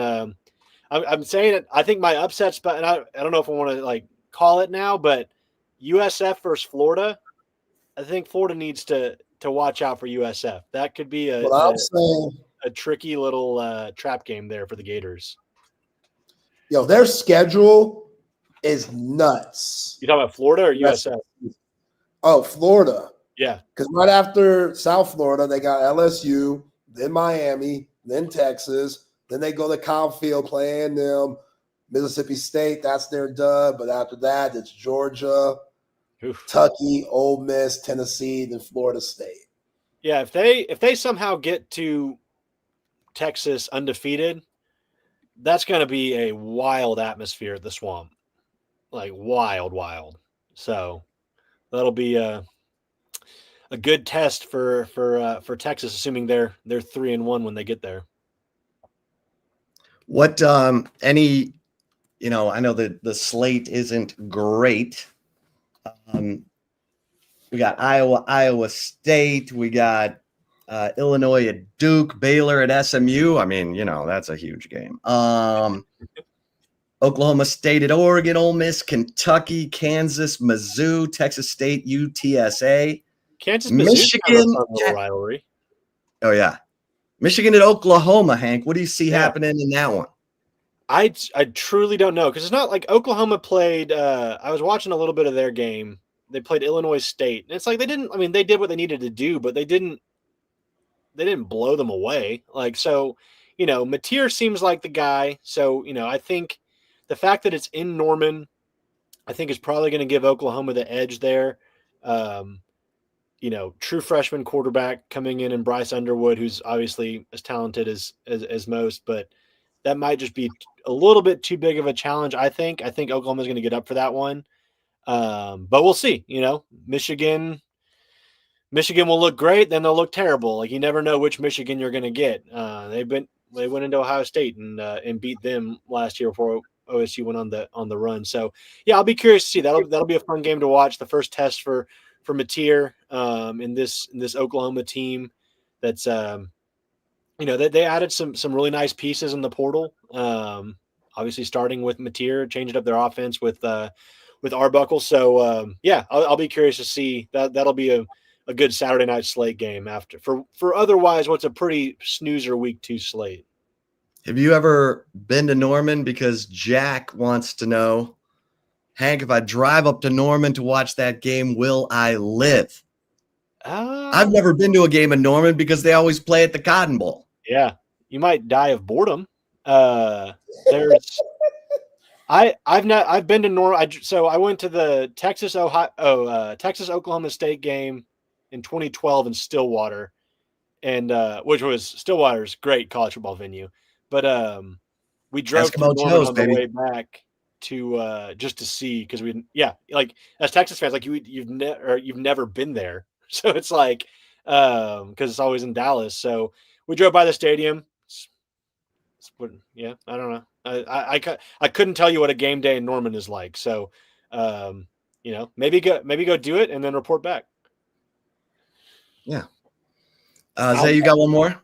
I'm saying it. I think my upset spot, and I don't know if I want to like call it now, but USF versus Florida. I think Florida needs to watch out for USF. That could be a tricky little trap game there for the Gators. Their schedule is nuts. You talking about Florida or USF? Oh, Florida. Yeah. Because right after South Florida, they got LSU, then Miami, then Texas. Then they go to Caulfield playing them. Mississippi State, that's their dub. But after that, it's Georgia, Kentucky, Ole Miss, Tennessee, then Florida State. Yeah, if they somehow get to Texas undefeated, that's going to be a wild atmosphere at the Swamp. Like wild. So that'll be a good test for Texas, assuming they're 3-1 when they get there. What I know that the slate isn't great. We got Iowa State, we got Illinois at Duke, Baylor at SMU. I mean, that's a huge game. Oklahoma State at Oregon, Ole Miss, Kentucky, Kansas, Mizzou, Texas State, UTSA. Kansas, Michigan, rivalry. Oh yeah, Michigan at Oklahoma. Hank, what do you see happening in that one? I truly don't know, because it's not like Oklahoma played. I was watching a little bit of their game. They played Illinois State, and it's like they did what they needed to do, but they didn't blow them away. Like, so, Mateer seems like the guy. So, I think the fact that it's in Norman, I think is probably going to give Oklahoma the edge there. True freshman quarterback coming in Bryce Underwood, who's obviously as talented as most, but that might just be a little bit too big of a challenge. I think Oklahoma's going to get up for that one. But we'll see. Michigan will look great, then they'll look terrible. Like, you never know which Michigan you're going to get. They went into Ohio State and beat them last year before OSU went on the run. So yeah, I'll be curious to see. That'll be a fun game to watch. The first test for Mateer in this Oklahoma team. That's they added some really nice pieces in the portal. Obviously starting with Mateer, changing up their offense with Arbuckle. So yeah, I'll be curious to see that. That'll be a good Saturday night slate game after for otherwise what's a pretty snoozer week 2 slate. Have you ever been to Norman? Because Jack wants to know, Hank, if I drive up to Norman to watch that game, will I live? I've never been to a game in Norman because they always play at the Cotton Bowl. Yeah, you might die of boredom. I've been to Norman. So I went to the Texas Oklahoma State game in 2012 in Stillwater, and which was Stillwater's great college football venue. But we drove to Norman on the way back to just to see, because like as Texas fans, like you've never been there, so it's like because it's always in Dallas. So we drove by the stadium. Yeah, I don't know. I couldn't tell you what a game day in Norman is like. So maybe go do it and then report back. Yeah. Zay, you got one more?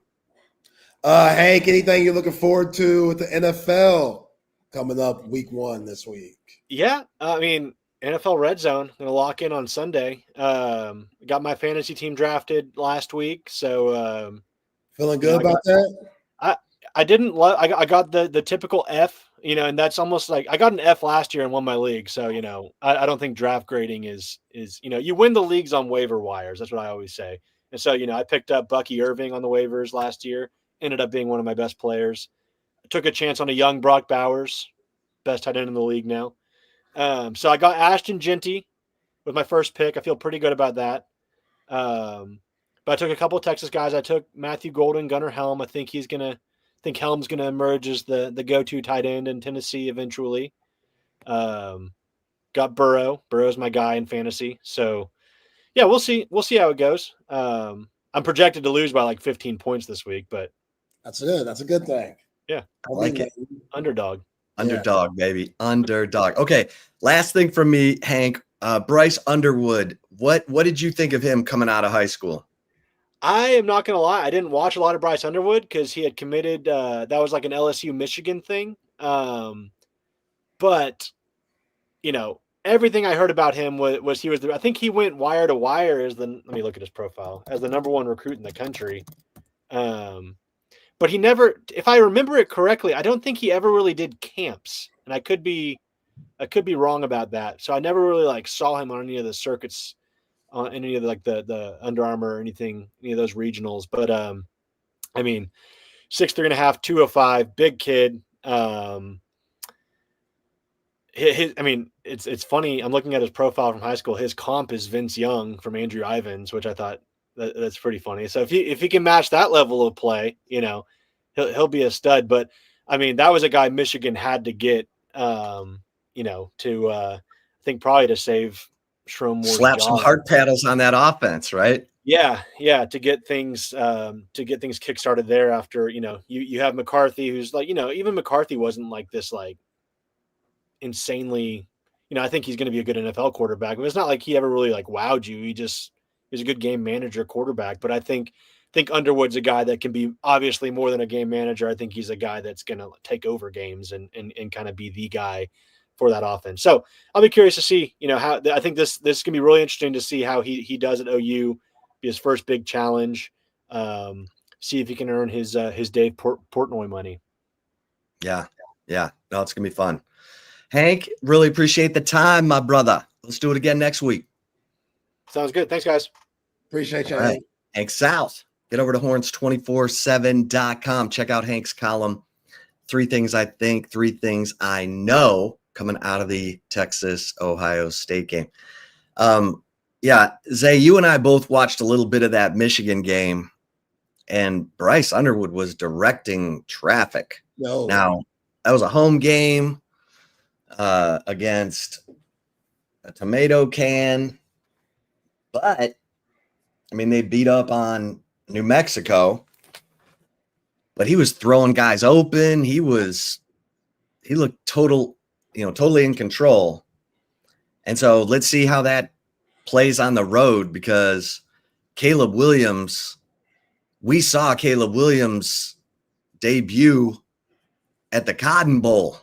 Hank, anything you're looking forward to with the NFL coming up week 1 this week? Yeah, I mean, NFL Red Zone, I'm going to lock in on Sunday. Got my fantasy team drafted last week, so feeling good about that? I didn't love. I got the typical F, and that's almost like I got an F last year and won my league. So I don't think draft grading is you win the leagues on waiver wires. That's what I always say. And so I picked up Bucky Irving on the waivers last year. Ended up being one of my best players. I took a chance on a young Brock Bowers, best tight end in the league now. So I got Ashton Genty with my first pick. I feel pretty good about that. But I took a couple of Texas guys. I took Matthew Golden, Gunnar Helm. I think Helm's gonna emerge as the go-to tight end in Tennessee eventually. Got Burrow. Burrow's my guy in fantasy. So yeah, we'll see. We'll see how it goes. I'm projected to lose by like 15 points this week, but That's good. That's a good thing. Yeah, I like it. Underdog. Underdog, baby. Underdog. Okay. Last thing from me, Hank. Bryce Underwood. What did you think of him coming out of high school? I am not going to lie. I didn't watch a lot of Bryce Underwood because he had committed. That was like an LSU Michigan thing. But, everything I heard about him was he was. I think he went wire to wire let me look at his profile, as the number one recruit in the country. But he never, if I remember it correctly, I don't think he ever really did camps. And I could be wrong about that. So I never really saw him on any of the circuits, on any of the Under Armour or anything, any of those regionals. But 6'3.5", 205, big kid. It's funny. I'm looking at his profile from high school. His comp is Vince Young from Andrew Ivins, which I thought that's pretty funny. So if he can match that level of play, he'll be a stud. But that was a guy Michigan had to get, I think probably to save Schromore's slap job. Some heart paddles on that offense, right? Yeah, to get things kickstarted there after, you have McCarthy, who's even McCarthy wasn't like this insanely, I think he's going to be a good NFL quarterback, but it's not like he ever really wowed you. He's a good game manager quarterback, but I think Underwood's a guy that can be obviously more than a game manager. I think he's a guy that's going to take over games and kind of be the guy for that offense. So I'll be curious to see, how I think this is going to be really interesting to see how he does at OU, be his first big challenge. See if he can earn his Dave Portnoy money. Yeah. No, it's going to be fun. Hank, really appreciate the time, my brother. Let's do it again next week. Sounds good. Thanks, guys. Appreciate you, All right. Hank. Hank South. Get over to horns247.com. Check out Hank's column. 3 things I think, 3 things I know coming out of the Texas-Ohio State game. Zay, you and I both watched a little bit of that Michigan game, and Bryce Underwood was directing traffic. No. Now, that was a home game against a tomato can, but they beat up on New Mexico, but he was throwing guys open. He looked totally in control. And so let's see how that plays on the road, because we saw Caleb Williams debut at the Cotton Bowl.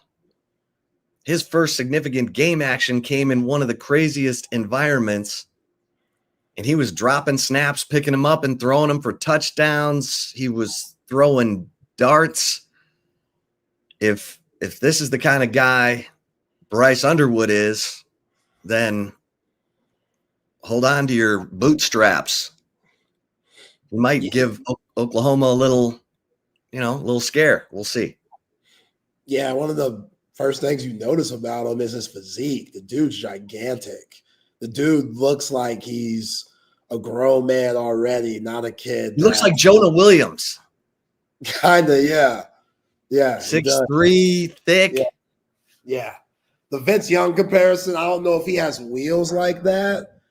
His first significant game action came in one of the craziest environments, and he was dropping snaps, picking them up and throwing them for touchdowns. He was throwing darts. If this is the kind of guy Bryce Underwood is, then hold on to your bootstraps. You might give Oklahoma a little scare. We'll see. Yeah, one of the first things you notice about him is his physique. The dude's gigantic. The dude looks like he's a grown man already, not a kid. He looks like Jonah Williams. Kinda, yeah. Yeah. 6'3", thick. Yeah. The Vince Young comparison, I don't know if he has wheels like that.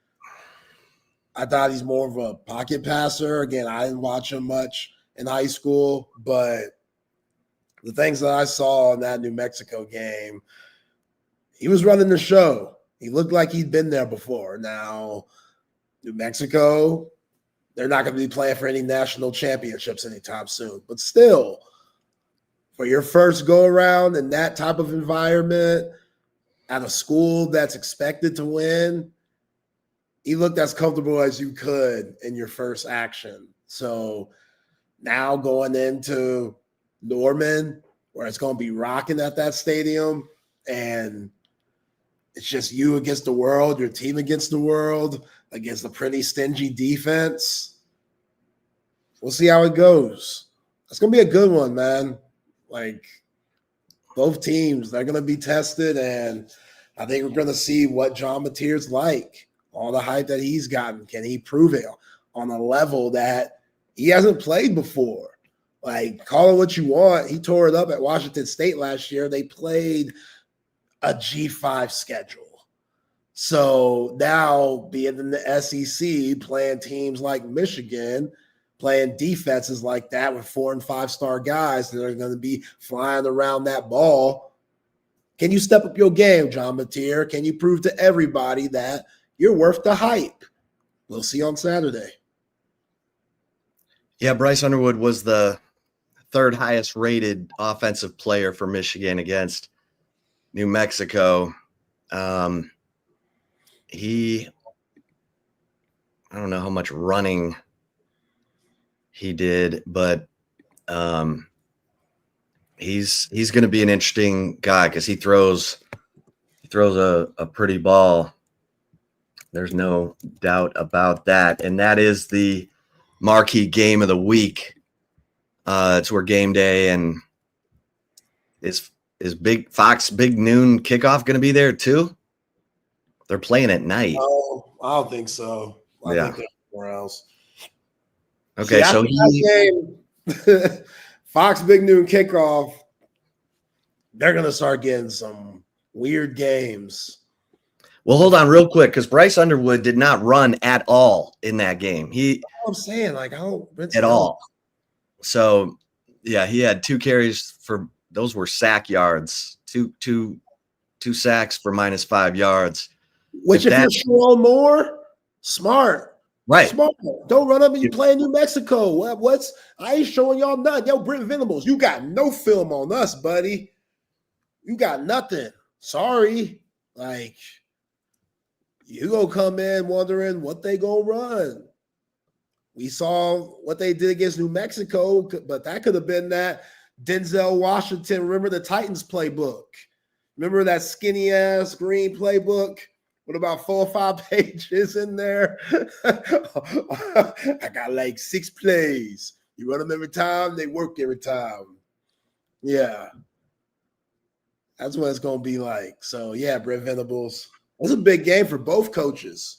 I thought he's more of a pocket passer. Again, I didn't watch him much in high school, but the things that I saw in that New Mexico game, he was running the show. He looked like he'd been there before. Now, New Mexico, they're not going to be playing for any national championships anytime soon. But still, for your first go-around in that type of environment at a school that's expected to win, he looked as comfortable as you could in your first action. So now going into Norman, where it's going to be rocking at that stadium, and it's just you against the world, your team against the world, against a pretty stingy defense. We'll see how it goes. It's going to be a good one, man. Both teams, they're going to be tested, and I think we're going to see what John Mateer's like. All the hype that he's gotten, can he prove it on a level that he hasn't played before? Like, call it what you want. He tore it up at Washington State last year. They played a G5 schedule. So now being in the SEC, playing teams like Michigan, playing defenses like that with 4- and 5-star guys that are going to be flying around that ball. Can you step up your game, John Mateer? Can you prove to everybody that you're worth the hype? We'll see on Saturday. Yeah, Bryce Underwood was the third highest rated offensive player for Michigan against New Mexico. I don't know how much running he did, but he's going to be an interesting guy because he throws a pretty ball. There's no doubt about that. And that is the marquee game of the week. It's where game day, and is Big Fox Big Noon kickoff going to be there too? They're playing at night. Oh, I don't think so. I Yeah. think they're somewhere else. Okay, so game, Fox Big Noon kickoff, they're going to start getting some weird games. Well, hold on real quick, because Bryce Underwood did not run at all in that game. I'm saying, like, I don't at all. So, yeah, he had 2 carries for those were sack yards, two sacks for -5 yards. Which if you're showing more, smart. Right. Smart. Don't run up and you play in New Mexico. I ain't showing y'all nothing. Yo, Brent Venables, you got no film on us, buddy. You got nothing. Sorry. Like, you gonna come in wondering what they gonna run. We saw what they did against New Mexico, but that could have been that Denzel Washington, remember the Titans playbook. Remember that skinny ass green playbook with about 4 or 5 pages in there? I got like 6 plays. You run them every time, they work every time. Yeah. That's what it's going to be like. So, yeah, Brent Venables. It's a big game for both coaches.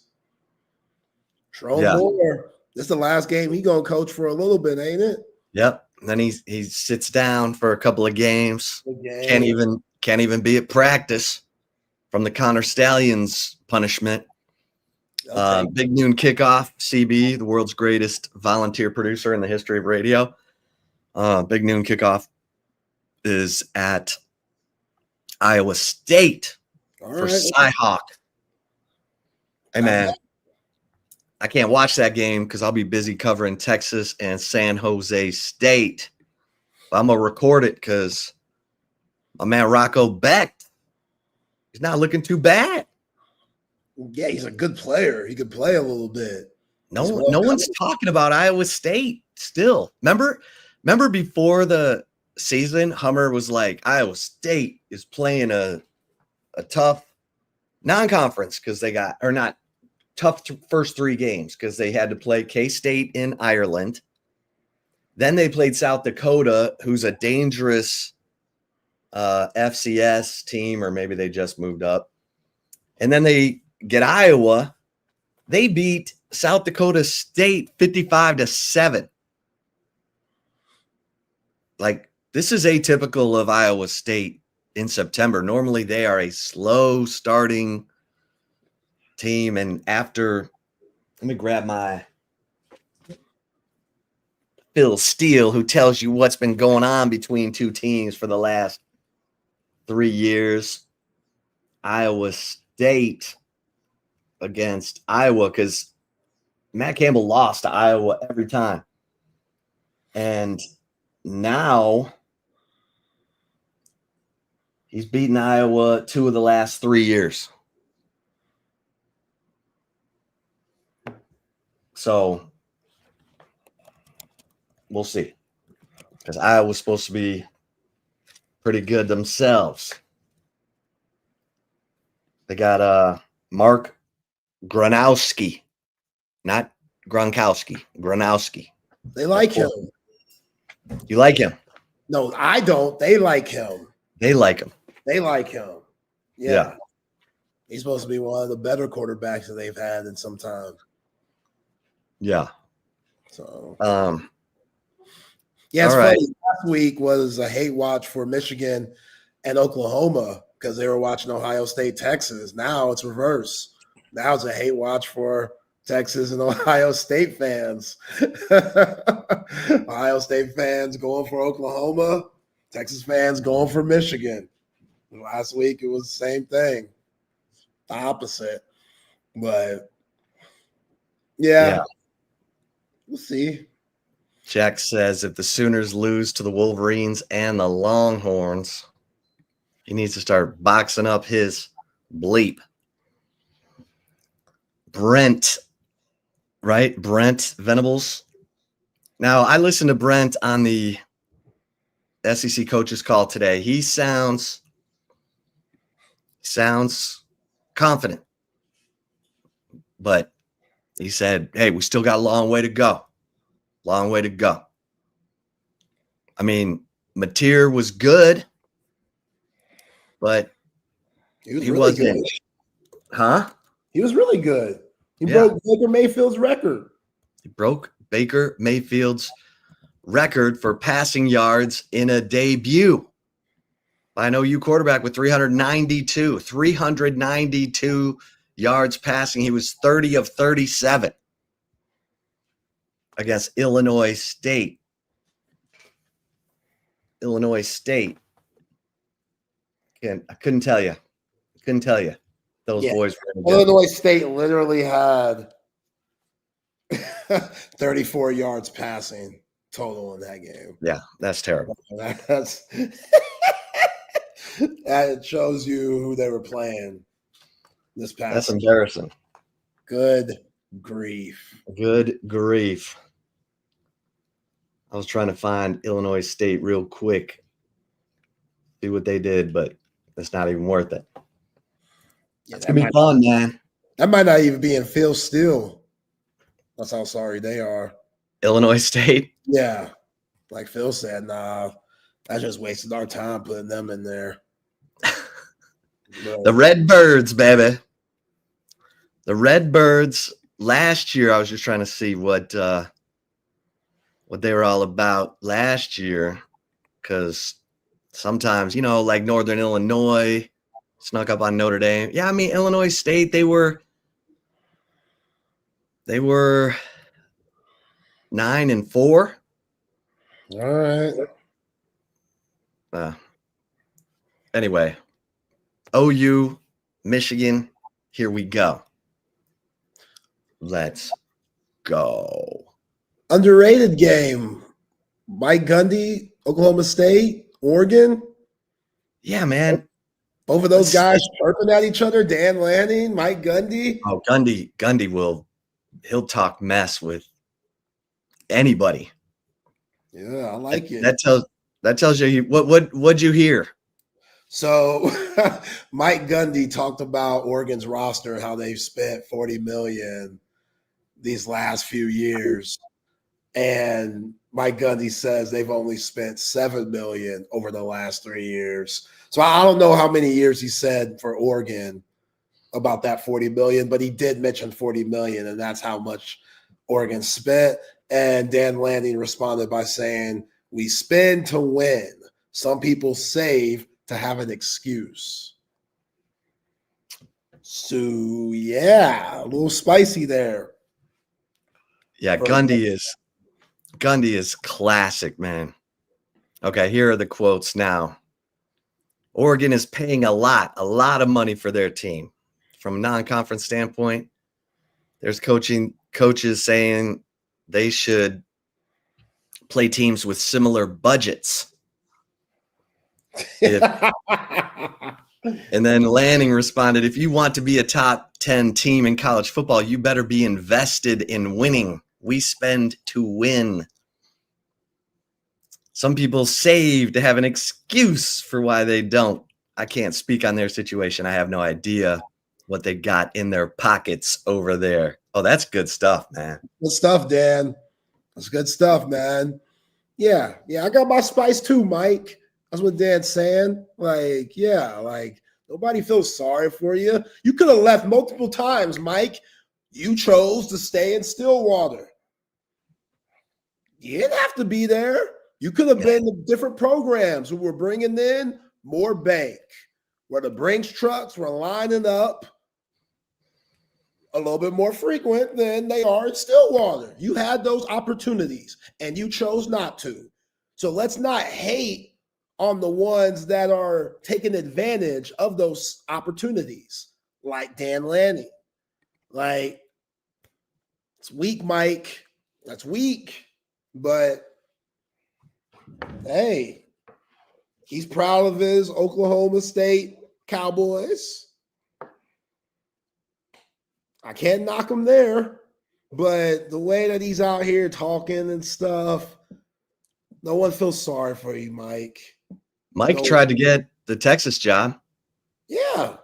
Moore, this is the last game he's going to coach for a little bit, ain't it? Yep. And then he sits down for a couple of games. Can't even be at practice from the Connor Stallions punishment. Okay. Big Noon kickoff, CB, the world's greatest volunteer producer in the history of radio. Big Noon kickoff is at Iowa State for Cyhawk. Hey, man, I can't watch that game because I'll be busy covering Texas and San Jose State. But I'm going to record it because my man Rocco Beck, he's not looking too bad. Yeah, he's a good player. He could play a little bit. No one's talking about Iowa State still. Remember before the season, Hummer was like, Iowa State is playing a tough non-conference because they got – or not tough first 3 games because they had to play K-State in Ireland. Then they played South Dakota, who's a dangerous FCS team, or maybe they just moved up. And then they get Iowa. They beat South Dakota State 55-7. Like, this is atypical of Iowa State in September. Normally they are a slow starting team. And after, let me grab my Phil Steele, who tells you what's been going on between 2 teams for the last 3 years. Iowa State against Iowa, because Matt Campbell lost to Iowa every time. And now he's beaten Iowa 2 of the last 3 years. So we'll see. Because Iowa's supposed to be pretty good themselves. They got Mark Gronowski, not Gronkowski, Gronowski. They like him. You like him? No, I don't. They like him. They like him. They like him. Yeah. He's supposed to be one of the better quarterbacks that they've had in some time. Yeah. So, yeah, it's funny. Last week was a hate watch for Michigan and Oklahoma because they were watching Ohio State, Texas. Now it's reverse. Now it's a hate watch for Texas and Ohio State fans. Ohio State fans going for Oklahoma, Texas fans going for Michigan. Last week it was the same thing, the opposite. But yeah. We'll see. Jack says if the Sooners lose to the Wolverines and the Longhorns, he needs to start boxing up his bleep. Brent, right? Brent Venables. Now, I listened to Brent on the SEC coaches call today. He sounds confident, but he said, hey, we still got a long way to go. Long way to go. I mean, Mateer was good, but he was really good. Huh? He was really good. He broke Baker Mayfield's record. He broke Baker Mayfield's record for passing yards in a debut by an OU quarterback with 392 yards passing. He was 30 of 37 against Illinois State. I couldn't tell you. Those boys were Illinois State literally had 34 yards passing total in that game. Yeah, that's terrible. That shows you who they were playing this past. That's embarrassing. Good grief. I was trying to find Illinois State real quick, see what they did, but it's not even worth it. Yeah, it's going to be fun, man. That might not even be in Phil Steele. That's how sorry they are. Illinois State? Yeah. Like Phil said, nah, I just wasted our time putting them in there. The Redbirds, baby. The Redbirds last year, I was just trying to see what they were all about last year, because sometimes, like Northern Illinois snuck up on Notre Dame. Yeah, I mean, Illinois State, they were 9-4. All right. Anyway, OU, Michigan, here we go. Let's go. Underrated game. Mike Gundy, Oklahoma State, Oregon. Yeah, man. Both of those guys chirping at each other. Dan Lanning, Mike Gundy. Oh, Gundy he'll talk mess with anybody. Yeah, I like it. That tells you what'd you hear? So Mike Gundy talked about Oregon's roster and how they've spent $40 million these last few years. And Mike Gundy says they've only spent $7 million over the last 3 years. So I don't know how many years he said for Oregon about that $40 million, but he did mention $40 million, and that's how much Oregon spent. And Dan Lanning responded by saying, we spend to win. Some people save to have an excuse. So, yeah, a little spicy there. Yeah, Gundy is classic, man. Okay, here are the quotes now. Oregon is paying a lot of money for their team. From a non-conference standpoint, there's coaches saying they should play teams with similar budgets. And then Lanning responded, if you want to be a top 10 team in college football, you better be invested in winning. We spend to win. Some people save to have an excuse for why they don't. I can't speak on their situation. I have no idea what they got in their pockets over there. Oh, that's good stuff, man. Good stuff, Dan. That's good stuff, man. Yeah, I got my spice too, Mike. That's what Dan's saying. Like Nobody feels sorry for you. You could have left multiple times, Mike. You chose to stay in Stillwater. You didn't have to be there. You could have been the different programs who were bringing in more bank, where the Brinks trucks were lining up a little bit more frequent than they are in Stillwater. You had those opportunities, and you chose not to. So let's not hate on the ones that are taking advantage of those opportunities, like Dan Lanning. Like, it's weak, Mike. That's weak. But, hey, he's proud of his Oklahoma State Cowboys. I can't knock him there. But the way that he's out here talking and stuff, no one feels sorry for you, Mike. Mike tried to get the Texas job. Yeah.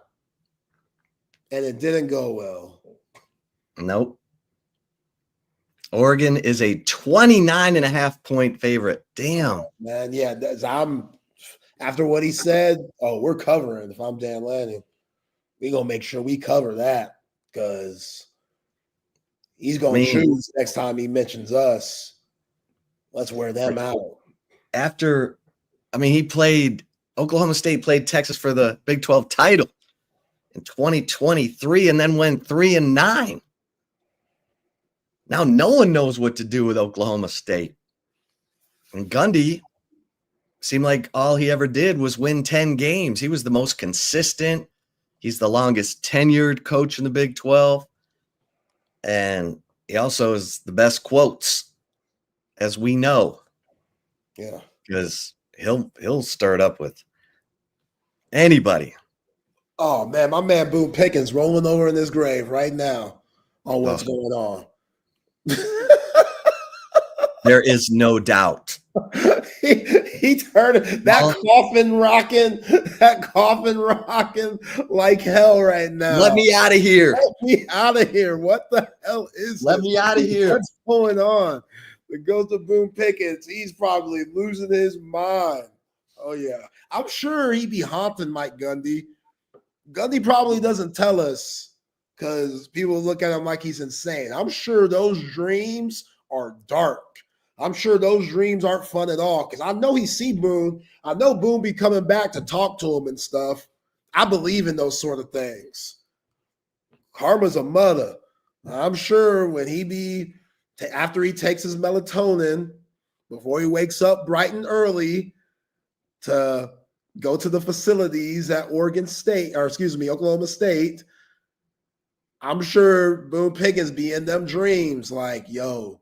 And it didn't go well. Nope. Oregon is a 29.5-point favorite. Damn. Man, yeah. I'm after what he said, we're covering. If I'm Dan Lanning, we're going to make sure we cover that because he's going to choose next time he mentions us. Let's wear them out. Oklahoma State played Texas for the Big 12 title in 2023 and then went 3-9. Now no one knows what to do with Oklahoma State. And Gundy seemed like all he ever did was win 10 games. He was the most consistent. He's the longest tenured coach in the Big 12. And he also is the best quotes, as we know. Yeah. Because he'll stir it up with anybody. Oh, man, my man Boone Pickens rolling over in his grave right now on what's going on. There is no doubt. he turned that coffin rocking like hell right now. Let me out of here. Let me out of here. What the hell is Let me out of here. What's going on? It goes to Boone Pickens. He's probably losing his mind. Oh, yeah. I'm sure he'd be haunting Mike Gundy. Gundy probably doesn't tell us because people look at him like he's insane. I'm sure those dreams are dark. I'm sure those dreams aren't fun at all because I know he see Boone. I know Boone be coming back to talk to him and stuff. I believe in those sort of things. Karma's a mother. I'm sure when after he takes his melatonin, before he wakes up bright and early to go to the facilities at Oklahoma State, I'm sure Boone Pickens be in them dreams like, yo,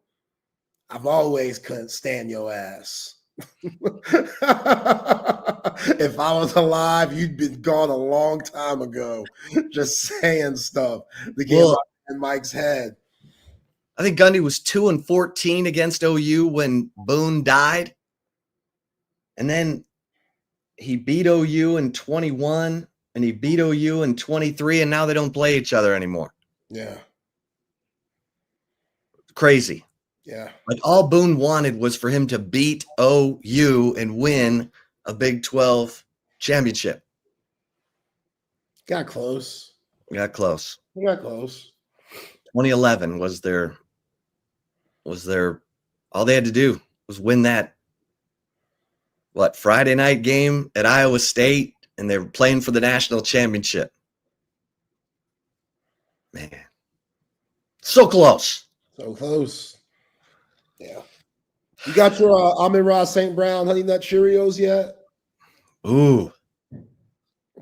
I've always couldn't stand your ass. If I was alive, you'd been gone a long time ago. Just saying stuff to get in Mike's head. I think Gundy was 2-14 against OU when Boone died. And then he beat OU in 21 and he beat OU in 23, and now they don't play each other anymore. Yeah. Crazy. Yeah. Like all Boone wanted was for him to beat OU and win a Big 12 championship. Got close. We got close. 2011 was their all they had to do was win that Friday night game at Iowa State, and they were playing for the national championship. Man. So close. Yeah. You got your Amon-Ra St. Brown Honey Nut Cheerios yet? Ooh.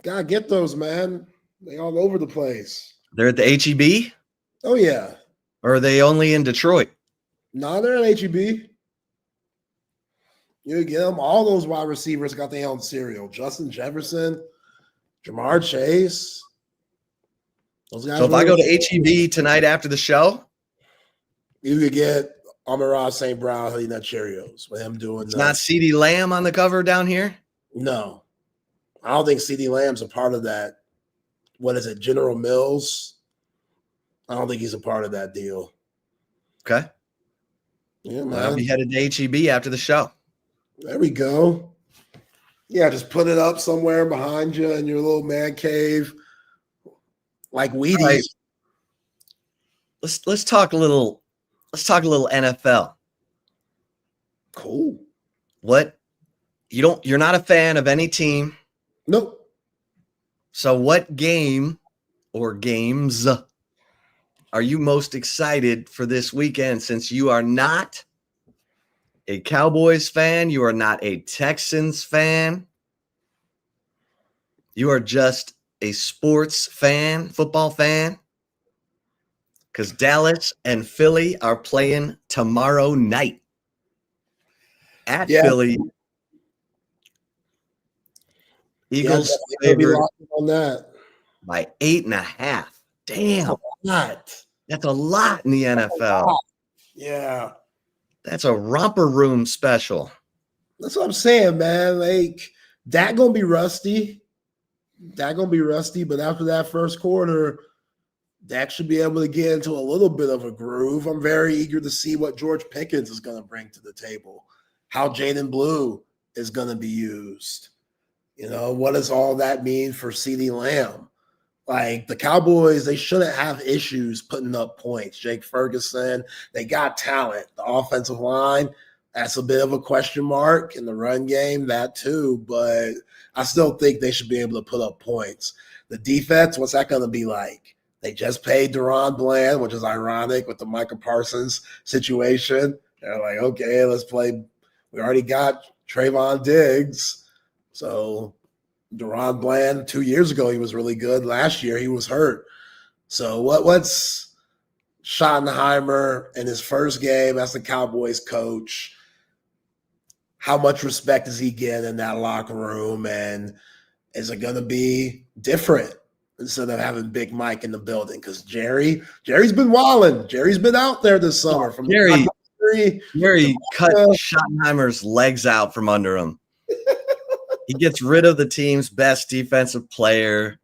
Gotta get those, man. They all over the place. They're at the HEB? Oh, yeah. Or are they only in Detroit? No, they're at HEB. You get them. All those wide receivers got their own cereal. Justin Jefferson, Jamar Chase. Those guys. So if I go to HEB tonight after the show, you could get Amon-Ra St. Brown Honey Nut Cheerios with him doing. It's not CeeDee Lamb on the cover down here? No. I don't think CeeDee Lamb's a part of that. What is it, General Mills? I don't think he's a part of that deal. Okay. Yeah, man. I'll be headed to HEB after the show. There we go. Yeah, just put it up somewhere behind you in your little man cave, like Wheaties. Right. Let's talk a little. Let's talk a little NFL. Cool. What you're not a fan of any team. Nope. So what game or games are you most excited for this weekend, since you are not a Cowboys fan, you are not a Texans fan, you are just a sports fan, football fan? Because Dallas and Philly are playing tomorrow night at Philly. Eagles favored on that by 8.5. Damn. That's a lot in the NFL. Yeah. That's a romper room special. That's what I'm saying, man. Like, that gonna be rusty. But after that first quarter, Dak should be able to get into a little bit of a groove. I'm very eager to see what George Pickens is going to bring to the table, how Jaden Blue is going to be used. What does all that mean for CeeDee Lamb? Like, the Cowboys, they shouldn't have issues putting up points. Jake Ferguson, they got talent. The offensive line, that's a bit of a question mark. In the run game, that too. But I still think they should be able to put up points. The defense, what's that going to be like? They just paid Deron Bland, which is ironic with the Micah Parsons situation. They're like, okay, let's play. We already got Trayvon Diggs. So Deron Bland, 2 years ago, he was really good. Last year, he was hurt. So what's Schottenheimer in his first game as the Cowboys coach? How much respect does he get in that locker room? And is it going to be different instead of having Big Mike in the building? Because Jerry's been wilding. Jerry's been out there this summer. Jerry cut Schottenheimer's legs out from under him. He gets rid of the team's best defensive player,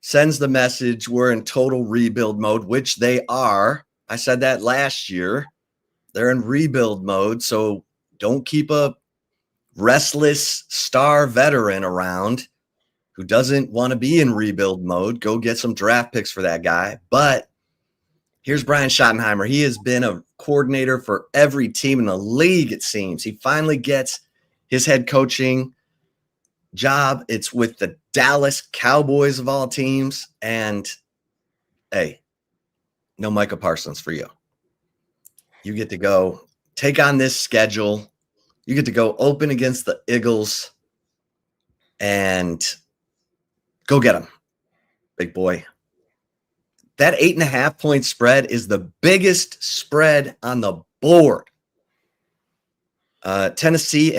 sends the message, we're in total rebuild mode, which they are. I said that last year. They're in rebuild mode, so don't keep a restless star veteran around who doesn't want to be in rebuild mode. Go get some draft picks for that guy. But here's Brian Schottenheimer. He has been a coordinator for every team in the league, it seems. He finally gets his head coaching job. It's with the Dallas Cowboys of all teams. And hey, no Micah Parsons for you. You get to go take on this schedule. You get to go open against the Eagles and go get them, big boy. That 8.5 point spread is the biggest spread on the board. Tennessee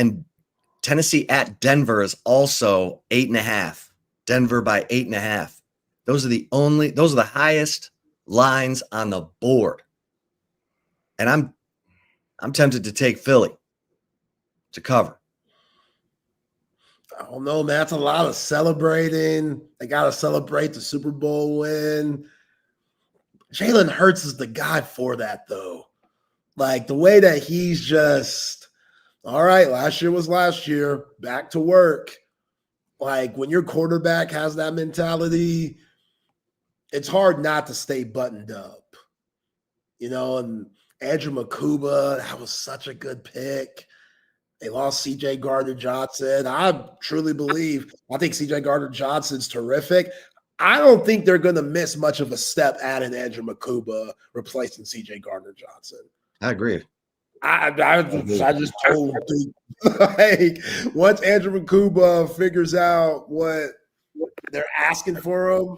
at Denver is also 8.5. Denver by 8.5. Those are the highest lines on the board. And I'm tempted to take Philly to cover. I don't know, man. That's a lot of celebrating. They got to celebrate the Super Bowl win. Jalen Hurts is the guy for that, though. Like, the way that he's just, all right, last year was last year, back to work. Like, when your quarterback has that mentality, it's hard not to stay buttoned up. And Andrew Makuba, that was such a good pick. They lost C.J. Gardner-Johnson. I think C.J. Gardner-Johnson's terrific. I don't think they're going to miss much of a step adding Andrew Makuba replacing C.J. Gardner-Johnson. I agree. I just told you, like, once Andrew Makuba figures out what they're asking for him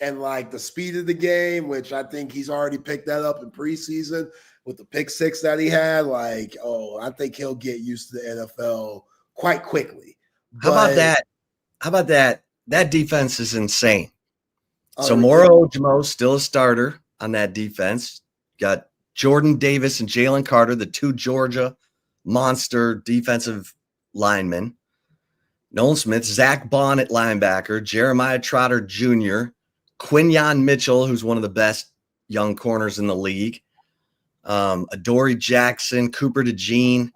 and, like, the speed of the game, which I think he's already picked that up in preseason with the pick six that he had, like, I think he'll get used to the NFL quite quickly. How about that? That defense is insane. So yeah. Moro Ojimo still a starter on that defense. Got Jordan Davis and Jalen Carter, the two Georgia monster defensive linemen. Nolan Smith, Zach Bond at linebacker, Jeremiah Trotter Jr., Quinyon Mitchell, who's one of the best young corners in the league, Adoree Jackson, Cooper DeJean,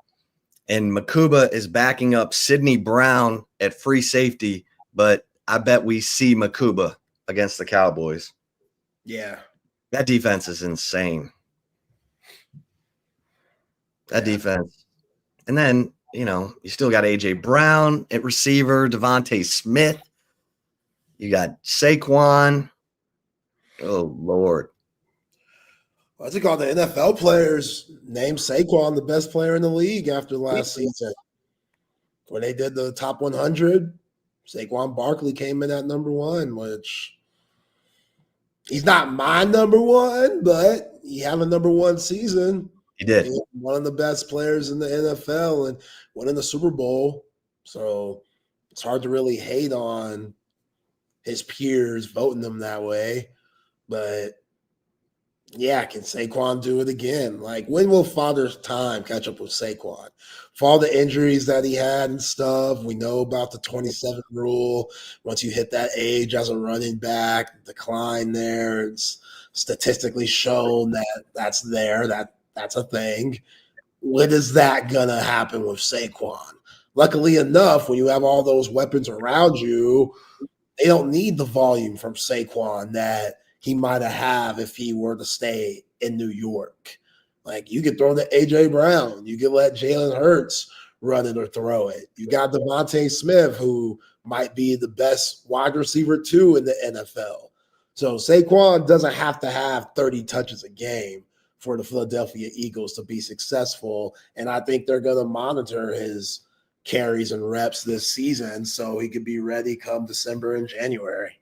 And Makuba is backing up Sidney Brown at free safety, but I bet we see Makuba against the Cowboys. Yeah. That defense is insane. That defense. And then, you still got A.J. Brown at receiver, Devontae Smith. You got Saquon. Oh, Lord. I think all the NFL players named Saquon the best player in the league after last season. When they did the top 100, Saquon Barkley came in at number 1, which he's not my number 1, but he had a number 1 season. He did. He one of the best players in the NFL and winning the Super Bowl. So it's hard to really hate on his peers voting them that way. But yeah, can Saquon do it again? Like, when will Father's Time catch up with Saquon? For all the injuries that he had and stuff, we know about the 27 rule. Once you hit that age as a running back, decline there. It's statistically shown that that's there. That's a thing. When is that going to happen with Saquon? Luckily enough, when you have all those weapons around you, they don't need the volume from Saquon that he might have if he were to stay in New York. Like, you could throw to A.J. Brown. You could let Jalen Hurts run it or throw it. You got Devontae Smith, who might be the best wide receiver too in the NFL. So Saquon doesn't have to have 30 touches a game for the Philadelphia Eagles to be successful. And I think they're going to monitor his carries and reps this season so he could be ready come December and January.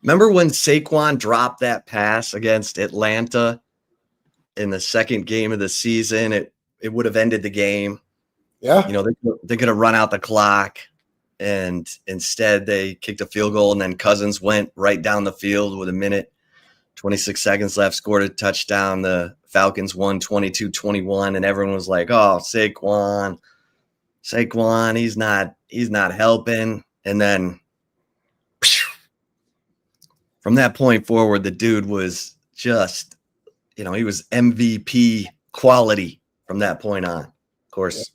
Remember when Saquon dropped that pass against Atlanta in the second game of the season? It would have ended the game. Yeah. They could have run out the clock, and instead they kicked a field goal, and then Cousins went right down the field with 1:26 seconds left, scored a touchdown. The Falcons won 22-21, and everyone was like, oh, Saquon, he's not helping. And then from that point forward, the dude was just, he was MVP quality from that point on. Of course,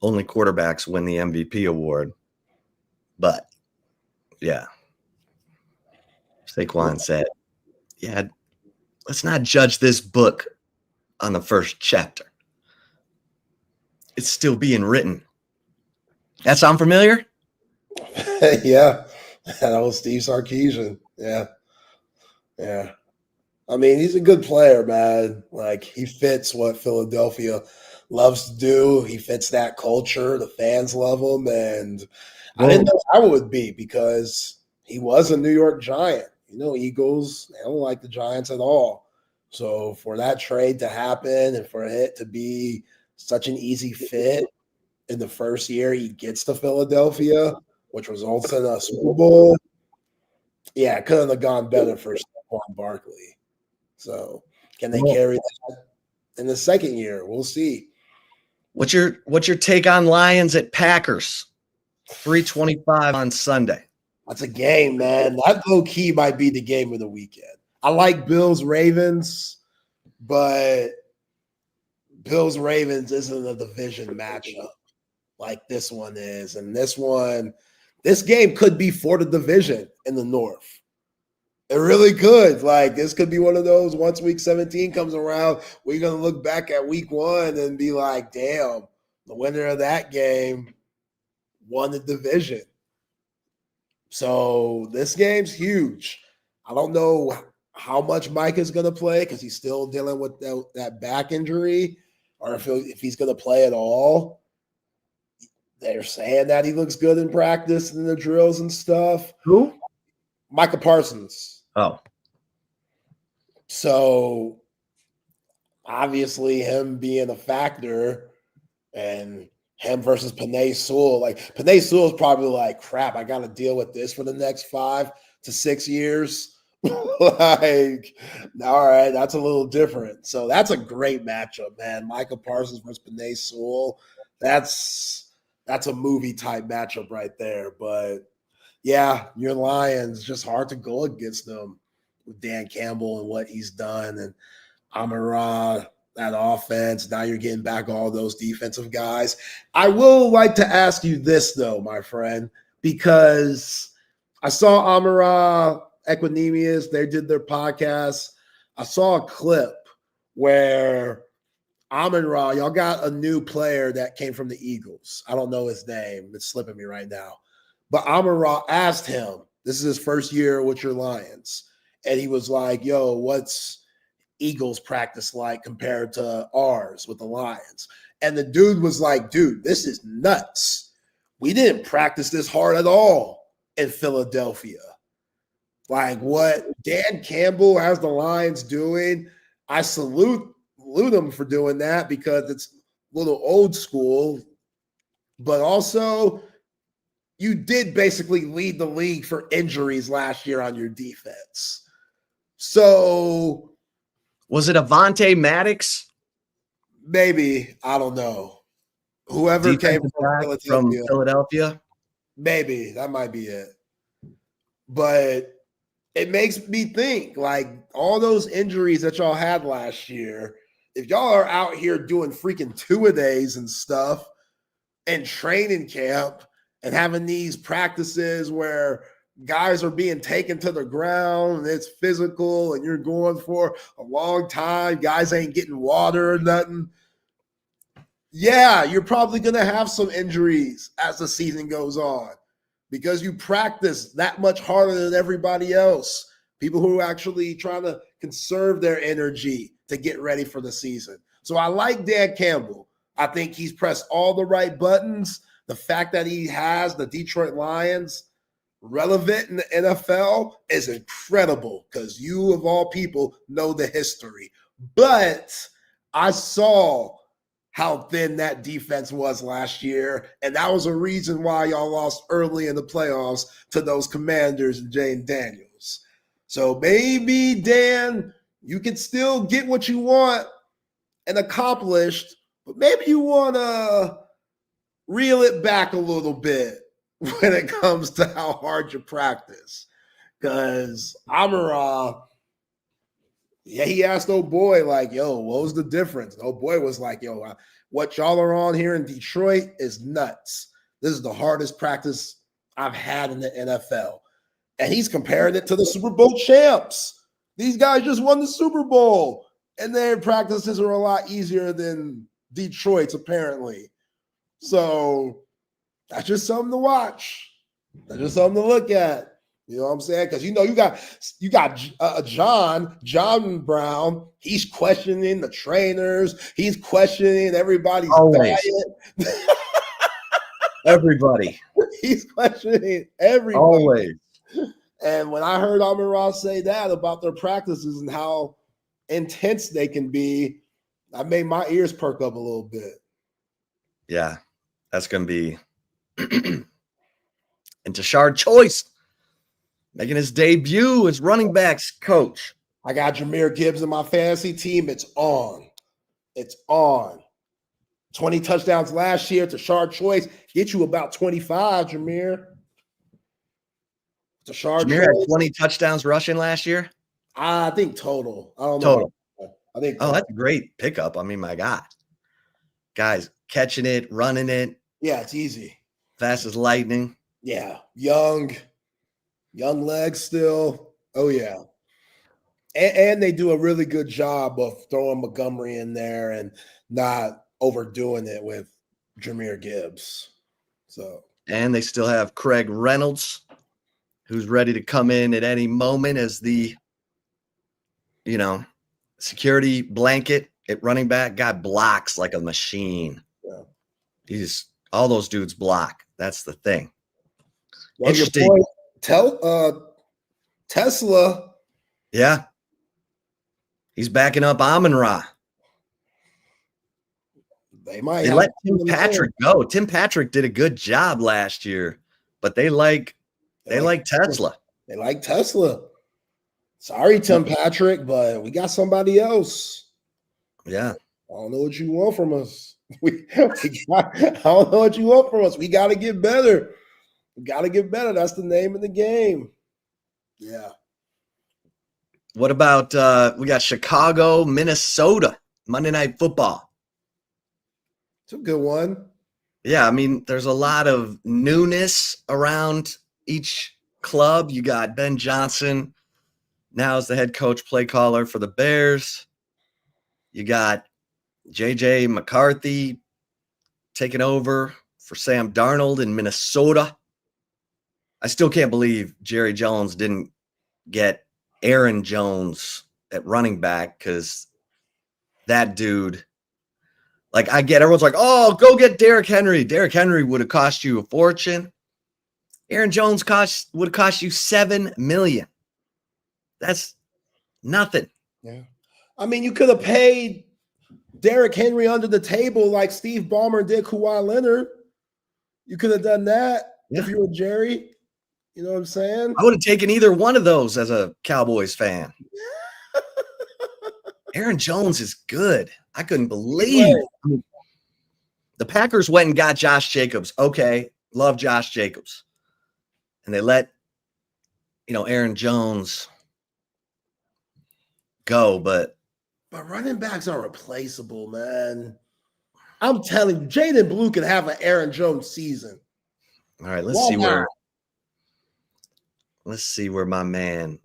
only quarterbacks win the MVP award. But, yeah. Saquon said, yeah, let's not judge this book on the first chapter. It's still being written. That sound familiar? Yeah. That was Steve Sarkisian. Yeah. Yeah. I mean, he's a good player, man. Like, he fits what Philadelphia loves to do. He fits that culture. The fans love him. And I didn't know how it would be because he was a New York Giant. Eagles, they don't like the Giants at all. So for that trade to happen and for it to be such an easy fit in the first year he gets to Philadelphia, which results in a Super Bowl, yeah, it couldn't have gone better for Saquon Barkley. So can they carry that in the second year? We'll see. What's your take on Lions at Packers? 3:25 on Sunday. That's a game, man. That low key might be the game of the weekend. I like Bills Ravens, but Bills Ravens isn't a division matchup like this one is. And this game could be for the division in the North. It really could. Like, this could be one of those, once week 17 comes around, we're going to look back at week 1 and be like, damn, the winner of that game won the division. So this game's huge. I don't know how much Mike is going to play because he's still dealing with that back injury, or if he's going to play at all. They're saying that he looks good in practice and the drills and stuff. Who? Micah Parsons. Oh. So obviously him being a factor, and him versus Penei Sewell. Like, Penei Sewell is probably like, crap, I got to deal with this for the next 5 to 6 years. Like, all right, that's a little different. So that's a great matchup, man. Micah Parsons versus Penei Sewell. That's a movie type matchup right there. But yeah, your Lions, just hard to go against them with Dan Campbell and what he's done. And Amon-Ra, that offense. Now you're getting back all those defensive guys. I will like to ask you this, though, my friend, because I saw Amara Equinemius. They did their podcast. I saw a clip where Amon-Ra, y'all got a new player that came from the Eagles. I don't know his name. It's slipping me right now. But Amon-Ra asked him, this is his first year with your Lions. And he was like, yo, what's Eagles practice like compared to ours with the Lions? And the dude was like, dude, this is nuts. We didn't practice this hard at all in Philadelphia. Like what Dan Campbell has the Lions doing, I salute him for doing that because it's a little old school. But also, you did basically lead the league for injuries last year on your defense. So was it Avonte Maddox? Maybe. I don't know. Whoever came from Philadelphia. Maybe. That might be it. But it makes me think, like, all those injuries that y'all had last year, if y'all are out here doing freaking two-a-days and stuff and training camp and having these practices where guys are being taken to the ground and it's physical and you're going for a long time, guys ain't getting water or nothing. Yeah, you're probably going to have some injuries as the season goes on because you practice that much harder than everybody else. People who are actually trying to conserve their energy to get ready for the season. So I like Dan Campbell. I think he's pressed all the right buttons. The fact that he has the Detroit Lions relevant in the NFL is incredible because you, of all people, know the history. But I saw how thin that defense was last year, and that was a reason why y'all lost early in the playoffs to those Commanders and Jane Daniels. So maybe, Dan, you can still get what you want and accomplished, but maybe you want to reel it back a little bit when it comes to how hard you practice. Because Amara, yeah, he asked old boy, like, yo, what was the difference? And old boy was like, yo, what y'all are on here in Detroit is nuts. This is the hardest practice I've had in the NFL. And he's comparing it to the Super Bowl champs. These guys just won the Super Bowl, and their practices are a lot easier than Detroit's, apparently. So that's just something to watch. That's just something to look at. You know what I'm saying? Because, you know, you got John Brown. He's questioning the trainers. He's questioning everybody's diet. Everybody. He's questioning everybody. Always. And when I heard Amon-Ra say that about their practices and how intense they can be, I made my ears perk up a little bit. Yeah, that's going to be – and Tashard Choice making his debut as running backs coach. I got Jahmyr Gibbs in my fantasy team. It's on. It's on. 20 touchdowns last year. Tashard Choice get you about 25, Jahmyr. Jahmyr had 20 touchdowns rushing last year? I think total. I don't know. Total. I think. Oh, that's a great pickup. I mean, my God. Guys, catching it, running it. Yeah, it's easy. Fast as lightning. Yeah. Young legs still. Oh, yeah. And they do a really good job of throwing Montgomery in there and not overdoing it with Jahmyr Gibbs. So. And they still have Craig Reynolds, who's ready to come in at any moment as the, security blanket at running back. Guy blocks like a machine. Yeah. All those dudes block. That's the thing. Well, interesting. Tesla. Yeah. He's backing up Amon-Ra. They let Tim Patrick go. Tim Patrick did a good job last year, but they like Tesla. They like Tesla. Sorry, Tim Patrick, but we got somebody else. Yeah. I don't know what you want from us. I don't know what you want from us. We got to get better. We got to get better. That's the name of the game. Yeah. What about we got Chicago, Minnesota Monday Night Football. It's a good one. Yeah, I mean, there's a lot of newness around each club. You got Ben Johnson now as the head coach, play caller for the Bears. You got J.J. McCarthy taking over for Sam Darnold in Minnesota. I still can't believe Jerry Jones didn't get Aaron Jones at running back, because that dude, like, I get everyone's like, oh, go get Derrick Henry. Derrick Henry would have cost you a fortune. Aaron Jones would have cost you $7 million. That's nothing. Yeah. I mean, you could have paid Derrick Henry under the table like Steve Ballmer did Kawhi Leonard. You could have done that if you were Jerry. You know what I'm saying? I would have taken either one of those as a Cowboys fan. Aaron Jones is good. I couldn't believe it. The Packers went and got Josh Jacobs. Okay, love Josh Jacobs. And they let, Aaron Jones go, but running backs are replaceable, man. I'm telling you, Jaden Blue could have an Aaron Jones season. All right, let's see where my man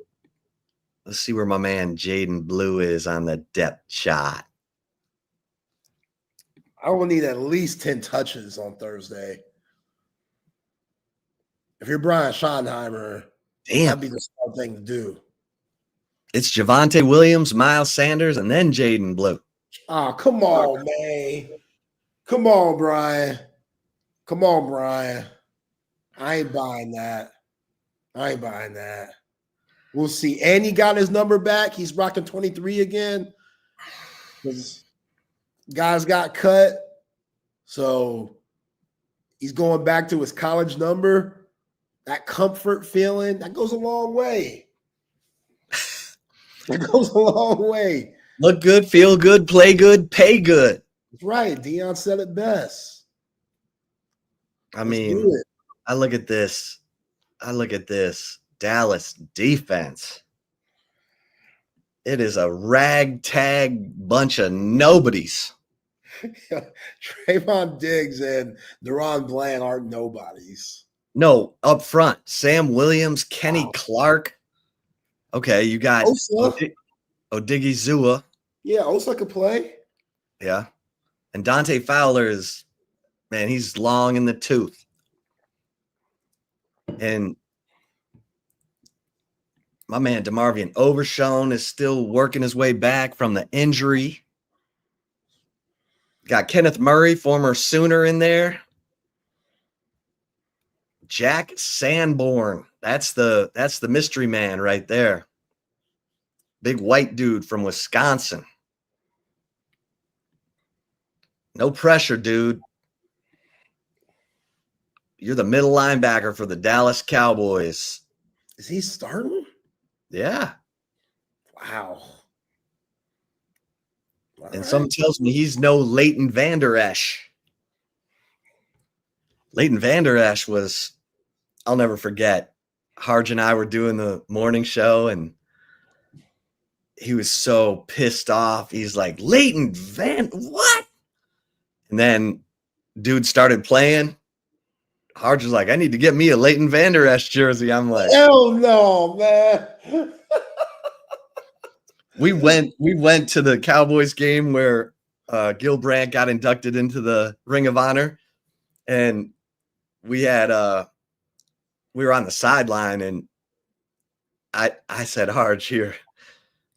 Jaden Blue is on the depth chart. I will need at least 10 touches on Thursday. If you're Brian Schottenheimer, that'd be the smart thing to do. It's Javonte Williams, Miles Sanders, and then Jaden Blue. Oh, come on, man. Come on, Brian. Come on, Brian. I ain't buying that. We'll see. And he got his number back. He's rocking 23 again. Because guys got cut. So he's going back to his college number. That comfort feeling, that goes a long way. That goes a long way. Look good, feel good, play good, pay good. That's right. Deion said it best. I mean, I look at this. Dallas defense. It is a ragtag bunch of nobodies. Trayvon Diggs and Deron Bland aren't nobodies. No, up front, Sam Williams, Kenny Clark. Okay, you got Odigizua. Yeah, Osa could play. Yeah. And Dante Fowler is, man, he's long in the tooth. And my man DeMarvion Overshown is still working his way back from the injury. Got Kenneth Murray, former Sooner, in there. Jack Sanborn. That's the mystery man right there. Big white dude from Wisconsin. No pressure, dude. You're the middle linebacker for the Dallas Cowboys. Is he starting? Yeah. Wow. And something tells me he's no Leighton Vander Esch. Leighton Vander Esch was, I'll never forget, Harge and I were doing the morning show, and he was so pissed off. He's like, Leighton what? And then dude started playing. Harge was like, I need to get me a Leighton Vander Esch jersey. I'm like, hell no, man. We went to the Cowboys game where Gil Brandt got inducted into the Ring of Honor, and we were on the sideline, and I said, Harge, here,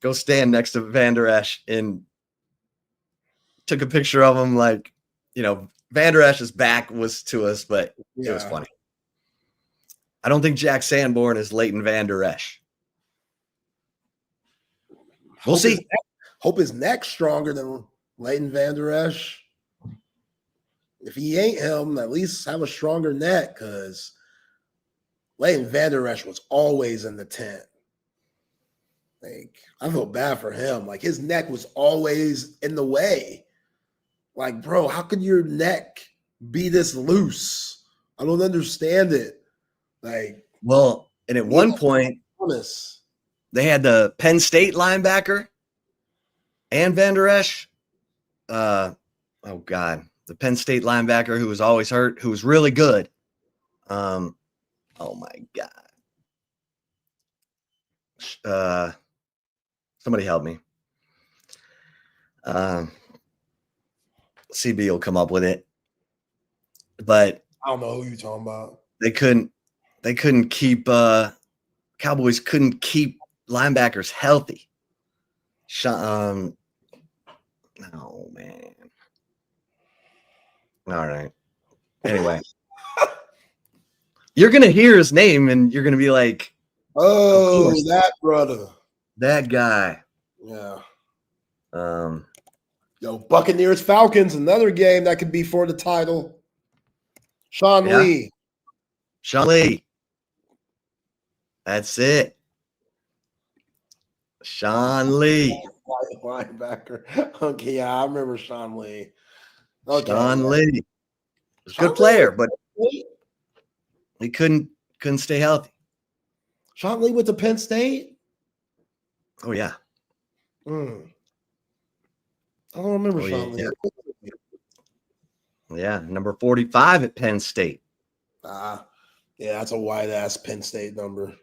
go stand next to Vander Esch, and took a picture of him. Like, Vander Esch's back was to us, but it was funny. I don't think Jack Sanborn is Leighton Vander Esch. We'll see. Hope his neck's stronger than Leighton Vander Esch. If he ain't him, at least have a stronger neck, because Leighton Vander Esch was always in the tent. Like, I feel bad for him. Like, his neck was always in the way. Like, bro, how could your neck be this loose? I don't understand it. Like, well, and at one point, they had the Penn State linebacker and Vander Esch oh God, the Penn State linebacker who was always hurt, who was really good. Oh my God. Somebody help me. CB will come up with it. But I don't know who you're talking about. they couldn't keep Cowboys couldn't keep linebackers healthy. Oh man. All right. Anyway. You're gonna hear his name and you're gonna be like, oh, that brother. That guy. Yeah. Yo, Buccaneers Falcons, another game that could be for the title. Sean Lee. Sean Lee. That's it. Sean Lee. Linebacker. Okay, yeah, I remember Sean Lee. Okay. Sean Lee. He's a good player, but he couldn't stay healthy. Sean Lee with the Penn State? Oh, yeah. I don't remember Sean Lee. Yeah, number 45 at Penn State. Yeah, that's a wide-ass Penn State number.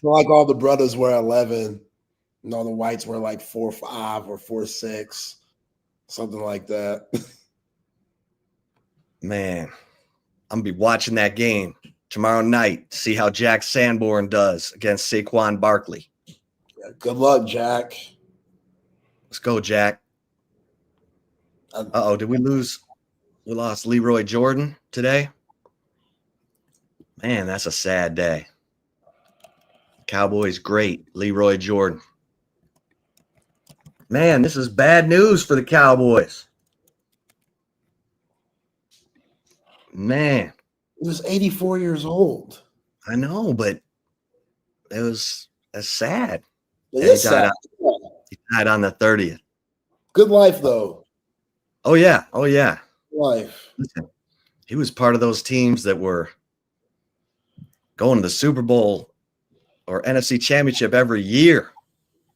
Like all the brothers were 11. And all the whites were like 4'5" or 4'6", something like that. Man, I'm going to be watching that game tomorrow night to see how Jack Sanborn does against Saquon Barkley. Yeah, good luck, Jack. Let's go, Jack. Uh-oh, did we lose? We lost Leroy Jordan today. Man, that's a sad day. Cowboys great, Leroy Jordan. Man, this is bad news for the Cowboys. Man. He was 84 years old. I know, but that's sad. It is sad. He died on the 30th. Good life, though. Oh, yeah. Oh, yeah. Life. Listen, he was part of those teams that were going to the Super Bowl or NFC Championship every year.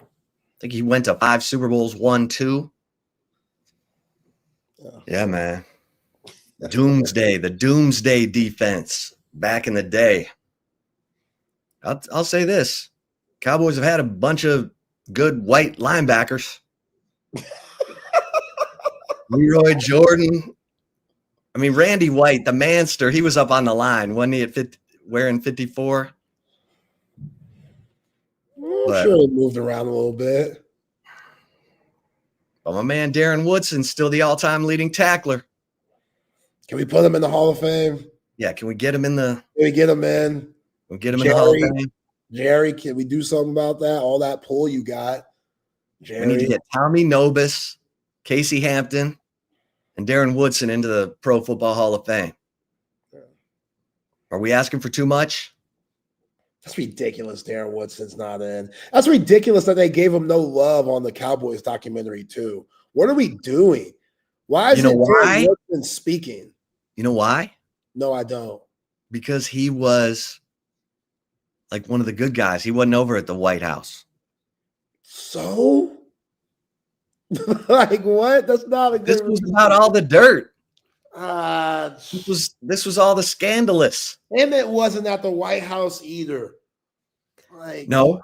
I think he went to 5 Super Bowls, 1, 2. Yeah, man. The Doomsday defense back in the day. I'll say this. Cowboys have had a bunch of good white linebackers. Leroy Jordan. I mean, Randy White, the manster, he was up on the line. Wasn't he wearing 54? I'm sure he moved around a little bit. But my man Darren Woodson's still the all-time leading tackler. Can we put him in the Hall of Fame? Yeah, can we get him in the? Can we get him in? We'll get him in the Hall of Fame. Jerry, can we do something about that? All that pull you got. Jerry. We need to get Tommy Nobis, Casey Hampton, and Darren Woodson into the Pro Football Hall of Fame. Are we asking for too much? That's ridiculous. Darren Woodson's not in. That's ridiculous that they gave him no love on the Cowboys documentary too. What are we doing? Why is Darren Woodson speaking? You know why? No, I don't. Because he was like one of the good guys. He wasn't over at the White House. So? Like what? That's not a good. This was about all the dirt. This was all the scandalous. And it wasn't at the White House either. Like no.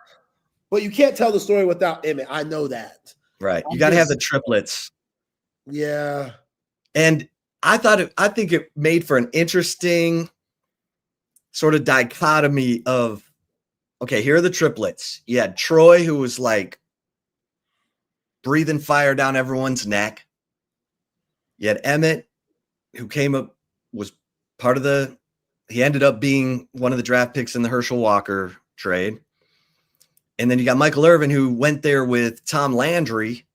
But you can't tell the story without Emmett. I know that. Right. You got to have the triplets. Yeah. And I think it made for an interesting sort of dichotomy of, okay, here are the triplets. You had Troy, who was like breathing fire down everyone's neck. You had Emmett, who was part of he ended up being one of the draft picks in the Herschel Walker trade. And then you got Michael Irvin, who went there with Tom Landry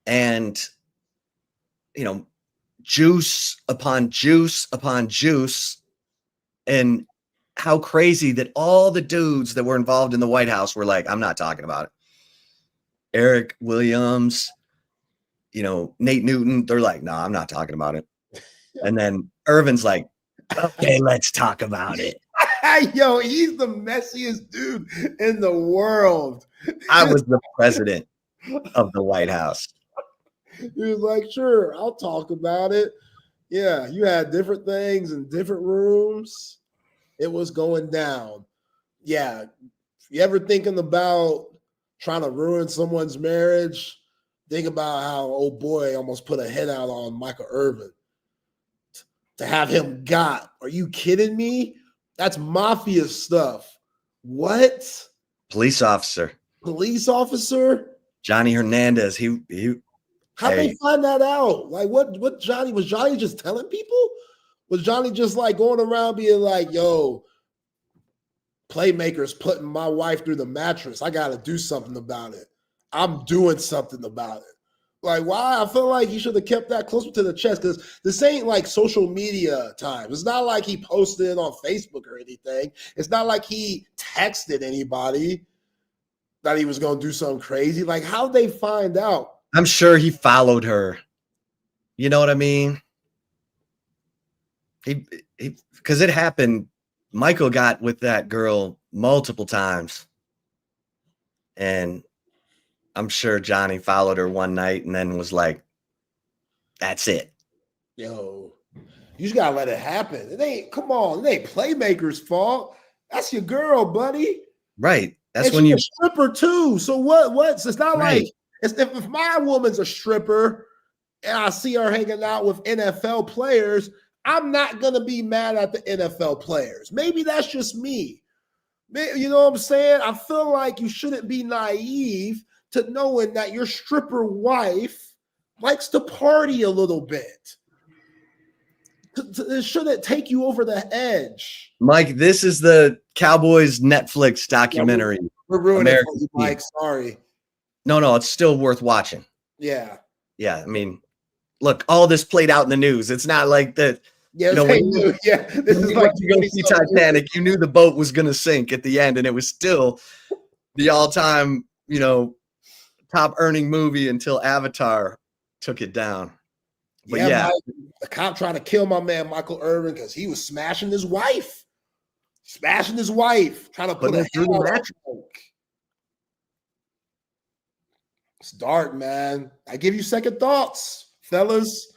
and, juice upon juice upon juice. And how crazy that all the dudes that were involved in the White House were like, I'm not talking about it. Eric Williams, Nate Newton, they're like, no, I'm not talking about it. And then Irvin's like, okay, let's talk about it. Yo, he's the messiest dude in the world. I was the president. of the White House. He was like, sure, I'll talk about it. Yeah, you had different things in different rooms. It was going down. Yeah. You ever thinking about trying to ruin someone's marriage? Think about how old boy almost put a head out on Michael Irvin. To have him got. Are you kidding me? That's mafia stuff. What? Police officer. Police officer? Johnny Hernandez. How'd they find that out? Like, what Johnny, was Johnny just telling people? Was Johnny just like going around being like, yo, playmakers putting my wife through the mattress. I got to do something about it. I'm doing something about it. Like, why? I feel like he should have kept that closer to the chest because this ain't like social media time. It's not like he posted on Facebook or anything. It's not like he texted anybody that he was going to do something crazy. Like, how'd they find out? I'm sure he followed her. You know what I mean? He because it happened. Michael got with that girl multiple times. And I'm sure Johnny followed her one night and then was like, that's it. Yo, you just gotta let it happen. It ain't playmakers' fault. That's your girl, buddy. Right. That's and when you a stripper too. So what? It's not right. like if my woman's a stripper and I see her hanging out with NFL players, I'm not gonna be mad at the NFL players. Maybe that's just me. You know what I'm saying? I feel like you shouldn't be naive to knowing that your stripper wife likes to party a little bit. It shouldn't take you over the edge. Mike, this is the Cowboys Netflix documentary. Yeah, we're ruining it for you, Mike. Sorry. No, it's still worth watching. Yeah. Yeah, I mean, look, all this played out in the news. It's not like that. Yeah, this is like you go see Titanic. You knew the boat was going to sink at the end, and it was still the all-time, top earning movie until Avatar took it down. But yeah, the cop trying to kill my man Michael Irvin because he was smashing his wife, trying to put her through the mattress. It's dark, man. I give you second thoughts, fellas.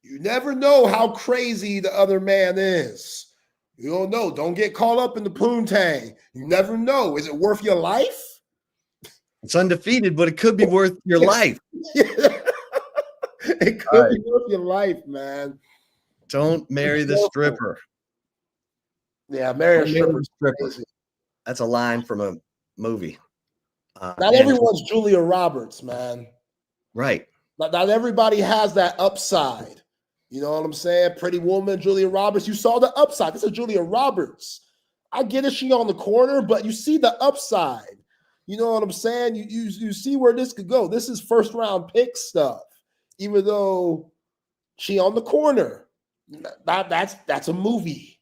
You never know how crazy the other man is. You don't know. Don't get caught up in the poontang. You never know. Is it worth your life? It's undefeated, but it could be worth your life. It could be worth your life, man. Don't marry the stripper. Yeah, marry a stripper. That's a line from a movie. Not everyone's Julia Roberts, man. Right. Not everybody has that upside. You know what I'm saying? Pretty Woman, Julia Roberts. You saw the upside. This is Julia Roberts. I get it, she on the corner, but you see the upside. You know what I'm saying? You see where this could go. This is first round pick stuff. Even though she on the corner, that's a movie.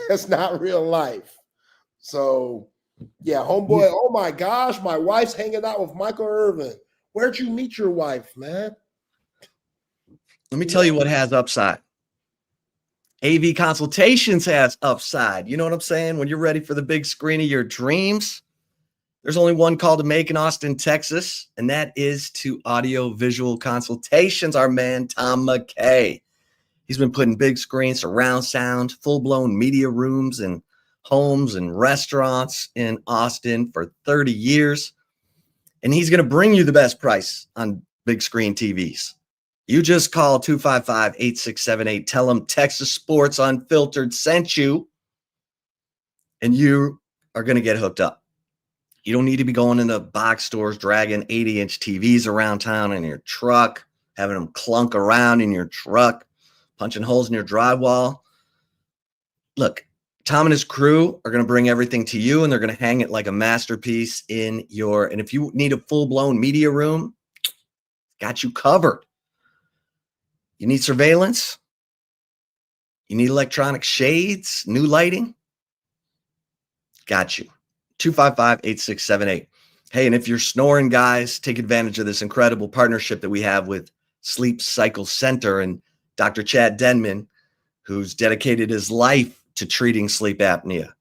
That's not real life. So yeah, homeboy. Oh my gosh, my wife's hanging out with Michael Irvin. Where'd you meet your wife, man? Let me tell you what has upside. AV Consultations has upside. You know what I'm saying? When you're ready for the big screen of your dreams, there's only one call to make in Austin, Texas, and that is to Audio Visual Consultations, our man, Tom McKay. He's been putting big screens, surround sound, full-blown media rooms and homes and restaurants in Austin for 30 years. And he's going to bring you the best price on big screen TVs. You just call 255-8678. Tell them Texas Sports Unfiltered sent you, and you are going to get hooked up. You don't need to be going into box stores, dragging 80-inch TVs around town in your truck, having them clunk around in your truck, punching holes in your drywall. Look, Tom and his crew are going to bring everything to you, and they're going to hang it like a masterpiece in your, and if you need a full-blown media room, got you covered. You need surveillance? You need electronic shades, new lighting? Got you. 255-8678. Hey, and if you're snoring, guys, take advantage of this incredible partnership that we have with Sleep Cycle Center and Dr. Chad Denman, who's dedicated his life to treating sleep apnea.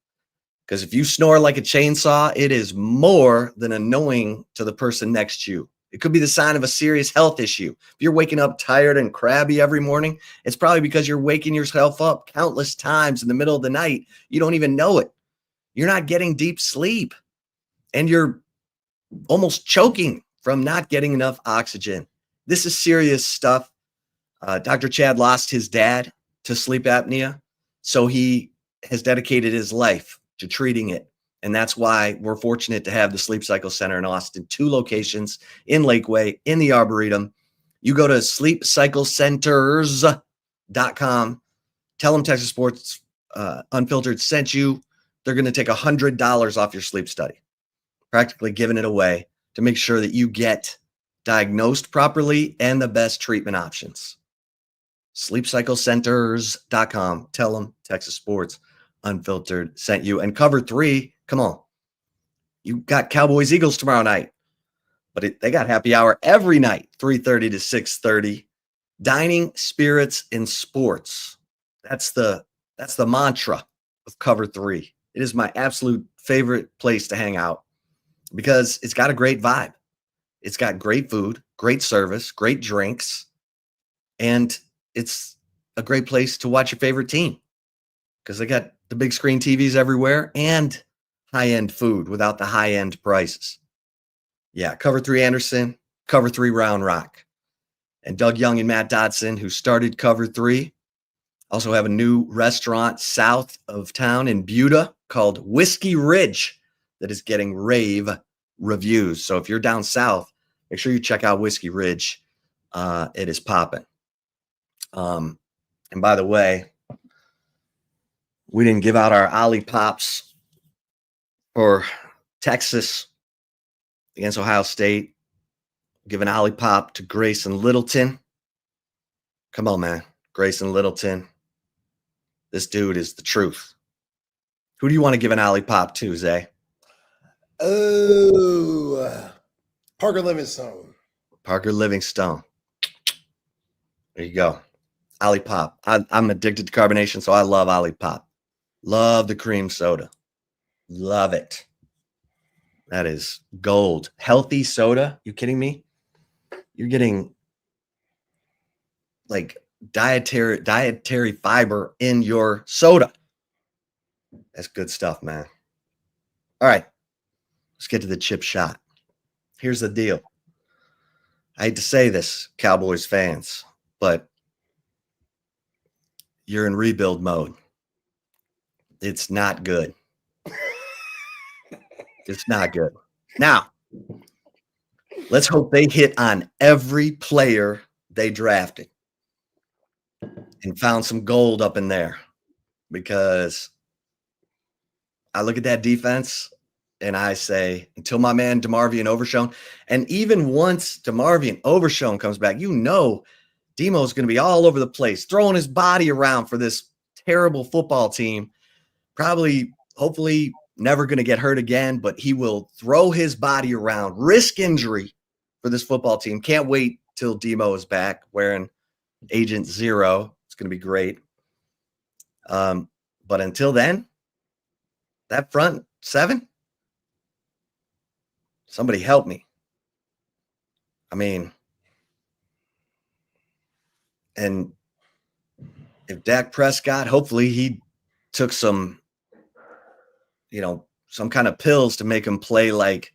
Because if you snore like a chainsaw, it is more than annoying to the person next to you. It could be the sign of a serious health issue. If you're waking up tired and crabby every morning, it's probably because you're waking yourself up countless times in the middle of the night. You don't even know it. You're not getting deep sleep, and you're almost choking from not getting enough oxygen. This is serious stuff. Dr. Chad lost his dad to sleep apnea, so he has dedicated his life to treating it. And that's why we're fortunate to have the Sleep Cycle Center in Austin, 2 locations in Lakeway, in the Arboretum. You go to sleepcyclecenters.com. Tell them Texas Sports Unfiltered sent you. They're going to take $100 off your sleep study, practically giving it away to make sure that you get diagnosed properly and the best treatment options. sleepcyclecenters.com. Tell them Texas Sports Unfiltered sent you. And cover 3, come on. You got Cowboys Eagles tomorrow night, but they got happy hour every night, 3:30 to 6:30. Dining, spirits, and sports. That's the mantra of cover 3. It is my absolute favorite place to hang out because it's got a great vibe. It's got great food, great service, great drinks, and it's a great place to watch your favorite team because they got the big screen TVs everywhere and high-end food without the high-end prices. Yeah, Cover 3 Anderson, Cover 3 Round Rock. And Doug Young and Matt Dodson, who started Cover 3, also have a new restaurant south of town in Buda called Whiskey Ridge that is getting rave reviews. So if you're down south, make sure you check out Whiskey Ridge. It is popping. And by the way, we didn't give out our OLIPOPs for Texas against Ohio State. Give an OLIPOP to Grayson Littleton. Come on, man. Grayson Littleton. This dude is the truth. Who do you want to give an OLIPOP to, Zay? Oh, Parker Livingstone. Parker Livingstone. There you go. OLIPOP. I'm addicted to carbonation, so I love OLIPOP. Love the cream soda. Love it. That is gold. Healthy soda? You kidding me? You're getting like dietary fiber in your soda. That's good stuff, man. All right. Let's get to the chip shot. Here's the deal. I hate to say this, Cowboys fans, but you're in rebuild mode. It's not good. It's not good. Now, let's hope they hit on every player they drafted and found some gold up in there, because I look at that defense and I say, until my man DeMarvion Overshown, and even once DeMarvion Overshown comes back, you know Demo's going to be all over the place, throwing his body around for this terrible football team. Probably, hopefully, never going to get hurt again, but he will throw his body around, risk injury for this football team. Can't wait till Demo is back wearing Agent Zero. It's going to be great. But until then, that front 7, somebody help me. I mean, and if Dak Prescott, hopefully he took some, some kind of pills to make him play like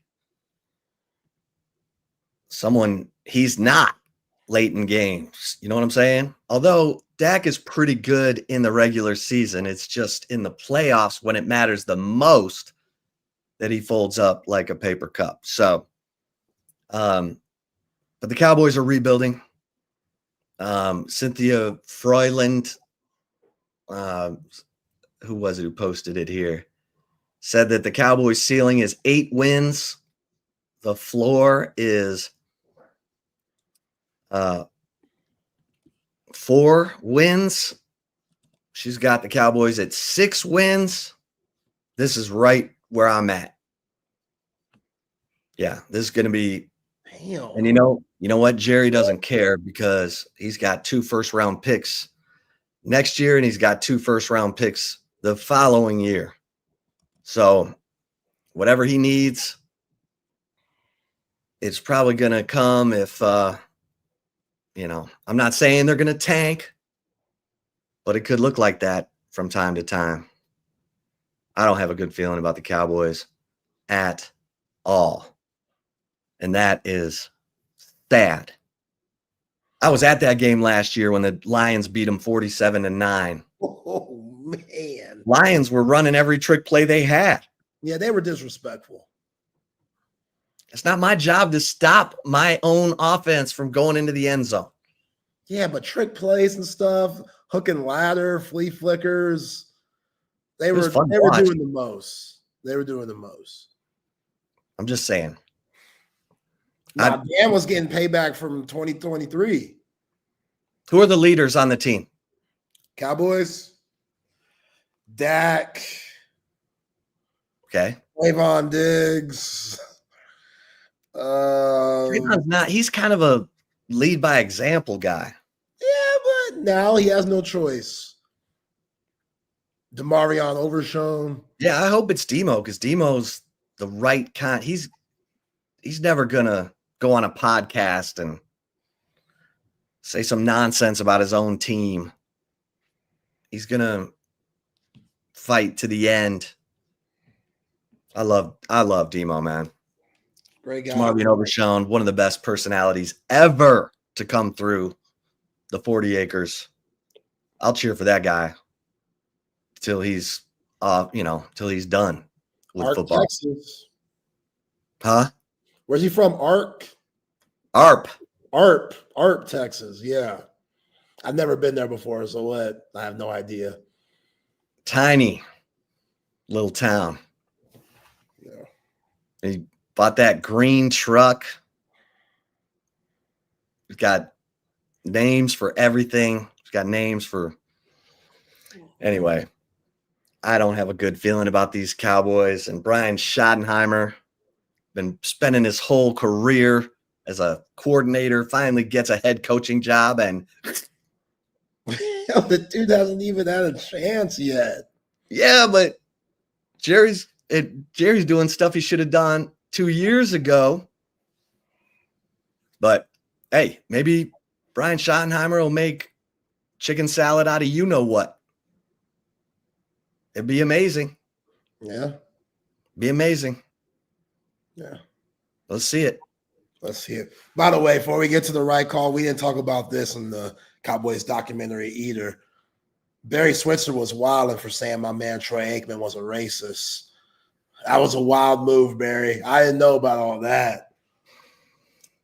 someone he's not late in games. You know what I'm saying? Although Dak is pretty good in the regular season, it's just in the playoffs when it matters the most that he folds up like a paper cup. So, but the Cowboys are rebuilding. Cynthia Froyland, who was it who posted it here, said that the Cowboys ceiling is 8 wins. The floor is 4 wins. She's got the Cowboys at 6 wins. This is right where I'm at. Yeah, this is going to be. Damn. And you know what? Jerry doesn't care because he's got 2 first-round picks next year, and he's got 2 first-round picks the following year. So whatever he needs, It's probably going to come if, you know, I'm not saying they're going to tank, but it could look like that from time to time. I don't have a good feeling about the Cowboys at all. And that is sad. I was at that game last year when the Lions beat them 47-9. Oh, man. Lions were running every trick play they had. Yeah, they were disrespectful. It's not my job to stop my own offense from going into the end zone. Yeah, but trick plays and stuff, hook and ladder, flea flickers, they were doing the most. They were doing the most. I'm just saying. Now, Dan was getting payback from 2023. Who are the leaders on the team? Cowboys, Dak, Okay. Trayvon Diggs. Trayvon's not. He's kind of a lead by example guy. Yeah, but now he has no choice. DeMarion Overshown. Yeah, I hope it's Demo because Demo's the right kind. He's never gonna go on a podcast and say some nonsense about his own team. He's gonna fight to the end. I love Demo, man. Great guy. DeMarion Overshown, one of the best personalities ever to come through the 40 acres. I'll cheer for that guy till he's till he's done with Ark, football. Texas. Huh? Where's he from? Arp. Arp, Texas. Yeah. I've never been there before, so what? I have no idea. Tiny little town. Yeah. He bought that green truck. He's got names for everything. He's got names for anyway. I don't have a good feeling about these Cowboys. And Brian Schottenheimer, been spending his whole career as a coordinator, finally gets a head coaching job, and the dude hasn't even had a chance yet. Yeah, but Jerry's doing stuff he should have done 2 years ago. But hey, maybe Brian Schottenheimer will make chicken salad out of you know what. It'd be amazing. Yeah. Be amazing. Yeah. Let's see it. Let's see it. By the way, before we get to the right call, we didn't talk about this in the Cowboys documentary either. Barry Switzer was wilding for saying my man Troy Aikman was a racist. That was a wild move, Barry. I didn't know about all that.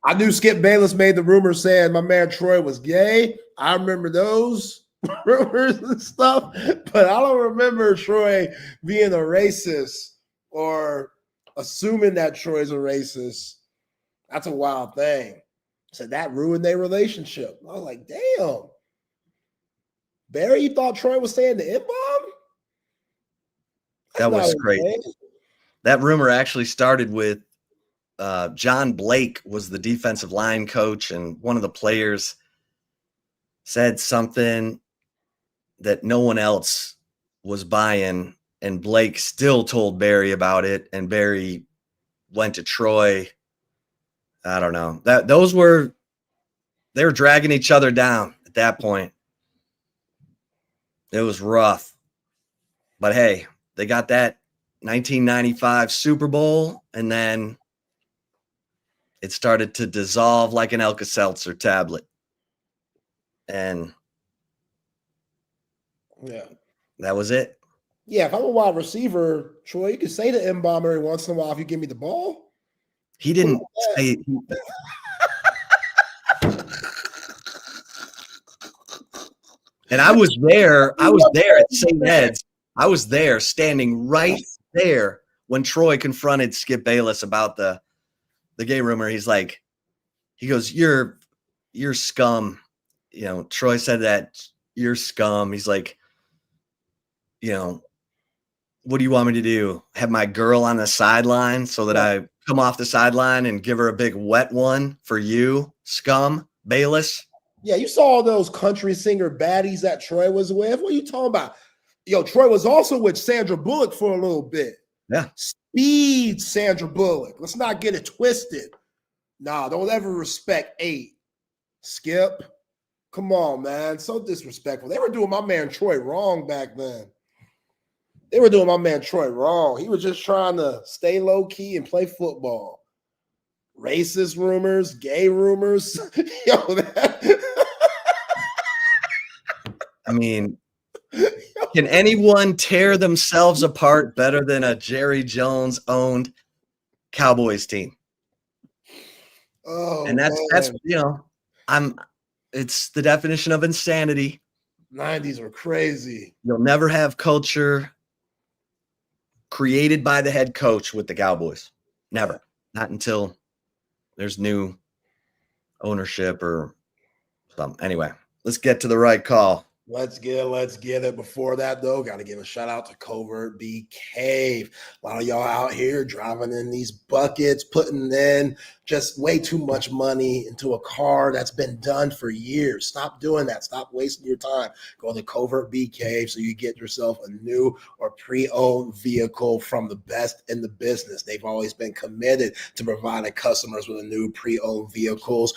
I knew Skip Bayless made the rumor saying my man Troy was gay. I remember those rumors and stuff, but I don't remember Troy being a racist or assuming that Troy's a racist. That's a wild thing. So that ruined their relationship. I was like, damn. Barry, you thought Troy was saying the N-bomb? That was great. That rumor actually started with John Blake was the defensive line coach, and one of the players said something that no one else was buying, and Blake still told Barry about it, and Barry went to Troy. I don't know. They were dragging each other down at that point. It was rough. But hey, they got that 1995 Super Bowl, and then it started to dissolve like an Alka-Seltzer tablet. And yeah, that was it. Yeah, if I'm a wide receiver, Troy, you can say the M-bomb every once in a while if you give me the ball. He didn't say. And I was there at St. Ed's. I was there, standing right there when Troy confronted Skip Bayless about the gay rumor. He goes, you're scum. You know, Troy said that, you're scum. He's like, you know, what do you want me to do? Have my girl on the sideline so that I come off the sideline and give her a big wet one for you, scum, Bayless? Yeah, you saw those country singer baddies that Troy was with. What are you talking about? Yo, Troy was also with Sandra Bullock for a little bit. Yeah. Speed Sandra Bullock. Let's not get it twisted. Nah, don't ever respect 8. Skip. Come on, man. So disrespectful. They were doing my man Troy wrong back then. He was just trying to stay low key and play football. Racist rumors, gay rumors. Yo, I mean, can anyone tear themselves apart better than a Jerry Jones owned Cowboys team? Oh, and that's it's the definition of insanity. 90s were crazy. You'll never have culture created by the head coach with the Cowboys. Never. Not until there's new ownership or something. Anyway, let's get to the right call. Let's get it. Before that, though, got to give a shout out to Covert Bee Cave. A lot of y'all out here driving in these buckets, putting in just way too much money into a car that's been done for years. Stop doing that. Stop wasting your time. Go to Covert Bee Cave so you get yourself a new or pre-owned vehicle from the best in the business. They've always been committed to providing customers with a new pre-owned vehicles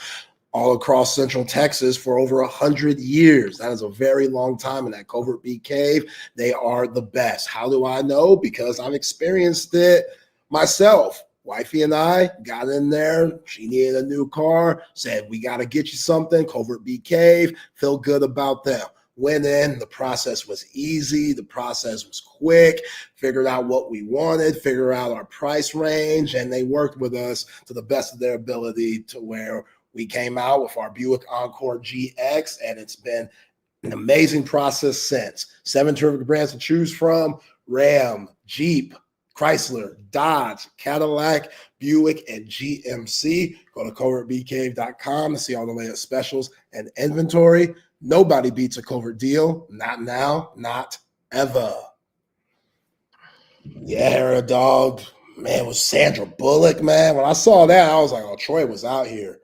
all across Central Texas for over 100 years. That is a very long time in that Covert Bee Cave. They are the best. How do I know? Because I've experienced it myself. Wifey and I got in there. She needed a new car. Said, we got to get you something. Covert Bee Cave. Feel good about them. Went in. The process was easy. The process was quick. Figured out what we wanted. Figured out our price range. And they worked with us to the best of their ability to where we came out with our Buick Encore GX, and it's been an amazing process since. 7 terrific brands to choose from: Ram, Jeep, Chrysler, Dodge, Cadillac, Buick, and GMC. Go to covertbcave.com to see all the latest specials and inventory. Nobody beats a Covert deal. Not now, not ever. Yeah, dog. Man, was Sandra Bullock, man. When I saw that, I was like, oh, Troy was out here.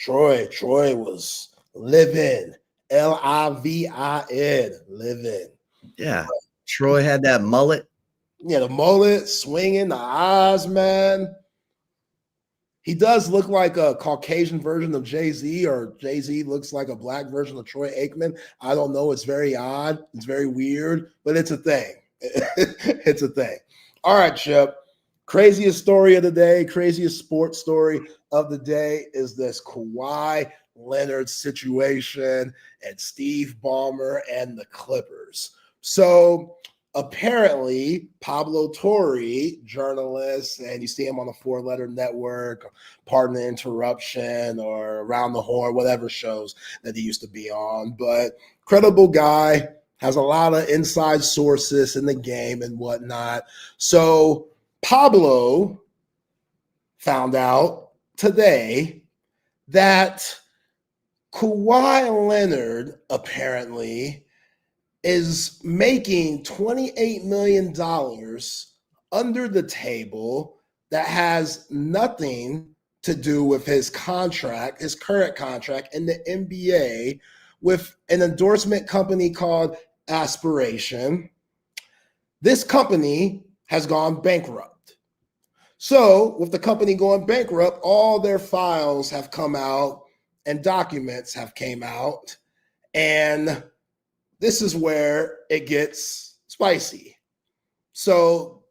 Troy was living, Livin, living. Yeah, Troy had that mullet. Yeah, the mullet, swinging, the eyes, man. He does look like a Caucasian version of Jay-Z, or Jay-Z looks like a black version of Troy Aikman. I don't know. It's very odd. It's very weird, but it's a thing. It's a thing. All right, Chip. Craziest story of the day, craziest sports story of the day is this Kawhi Leonard situation and Steve Ballmer and the Clippers. So apparently Pablo Torre, journalist, and you see him on the 4-Letter Network, Pardon the Interruption, or Around the Horn, whatever shows that he used to be on, but credible guy, has a lot of inside sources in the game and whatnot. So Pablo found out today that Kawhi Leonard apparently is making $28 million under the table that has nothing to do with his contract, his current contract in the NBA, with an endorsement company called Aspiration. This company has gone bankrupt. So with the company going bankrupt, all their files have come out and documents have came out. And this is where it gets spicy. So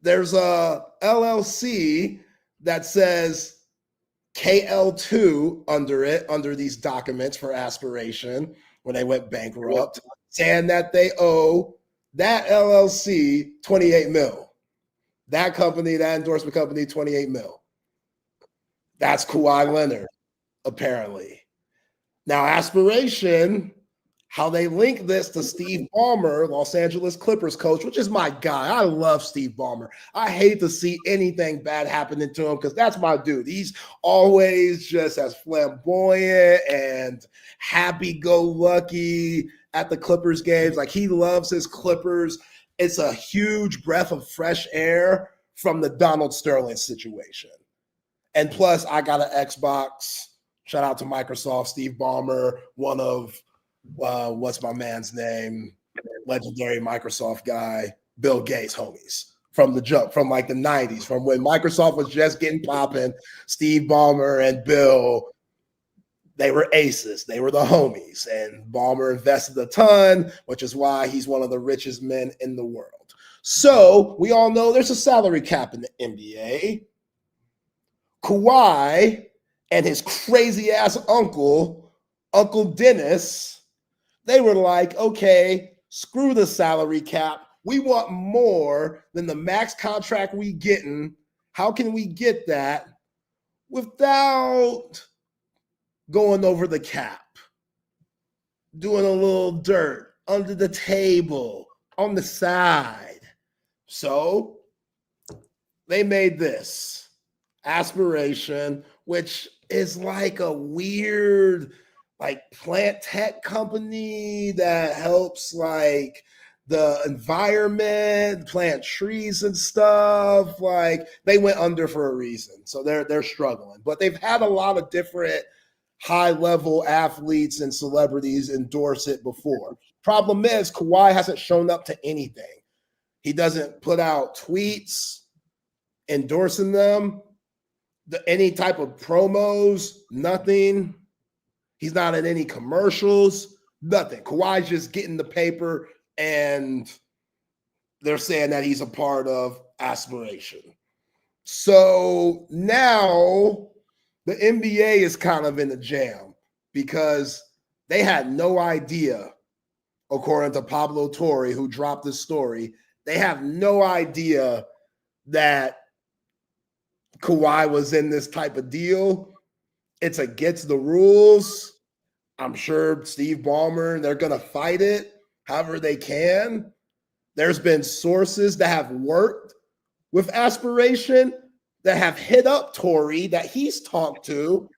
there's a LLC that says KL2 under it, under these documents for Aspiration when they went bankrupt, saying that they owe that LLC 28 mil. That company, that endorsement company, 28 mil. That's Kawhi Leonard, apparently. Now, Aspiration, how they link this to Steve Ballmer, Los Angeles Clippers coach, which is my guy. I love Steve Ballmer. I hate to see anything bad happening to him because that's my dude. He's always just as flamboyant and happy-go-lucky at the Clippers games. Like, he loves his Clippers. It's a huge breath of fresh air from the Donald Sterling situation. And plus, I got an Xbox. Shout out to Microsoft. Steve Ballmer, one of what's my man's name? Legendary Microsoft guy, Bill Gates, homies. from the jump, from like the 90s, from when Microsoft was just getting popping. Steve Ballmer and Bill, they were aces. They were the homies. And Ballmer invested a ton, which is why he's one of the richest men in the world. So we all know there's a salary cap in the NBA. Kawhi and his crazy ass uncle, Uncle Dennis, they were like, okay, screw the salary cap. We want more than the max contract we getting. How can we get that without going over the cap? Doing a little dirt under the table, on the side. So they made this Aspiration, which is like a weird like plant tech company that helps like the environment, plant trees and stuff. Like they went under for a reason. So they're struggling. But they've had a lot of different high-level athletes and celebrities endorse it before. Problem is, Kawhi hasn't shown up to anything. He doesn't put out tweets endorsing them, any type of promos, nothing. He's not in any commercials, nothing. Kawhi's just getting the paper, and they're saying that he's a part of Aspiration. So now the NBA is kind of in a jam because they had no idea, according to Pablo Torre, who dropped this story, they have no idea that Kawhi was in this type of deal. It's against the rules. I'm sure Steve Ballmer, they're going to fight it however they can. There's been sources that have worked with Aspiration that have hit up Torre that he's talked to.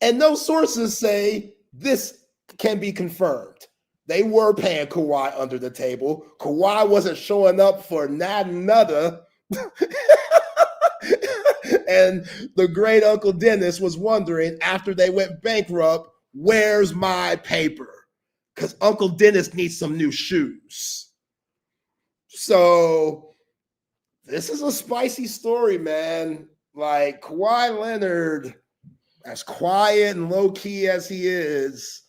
And those sources say this can be confirmed. They were paying Kawhi under the table. Kawhi wasn't showing up for not another. And the great Uncle Dennis was wondering after they went bankrupt, where's my paper? Because Uncle Dennis needs some new shoes. So this is a spicy story, man. Like Kawhi Leonard, as quiet and low-key as he is,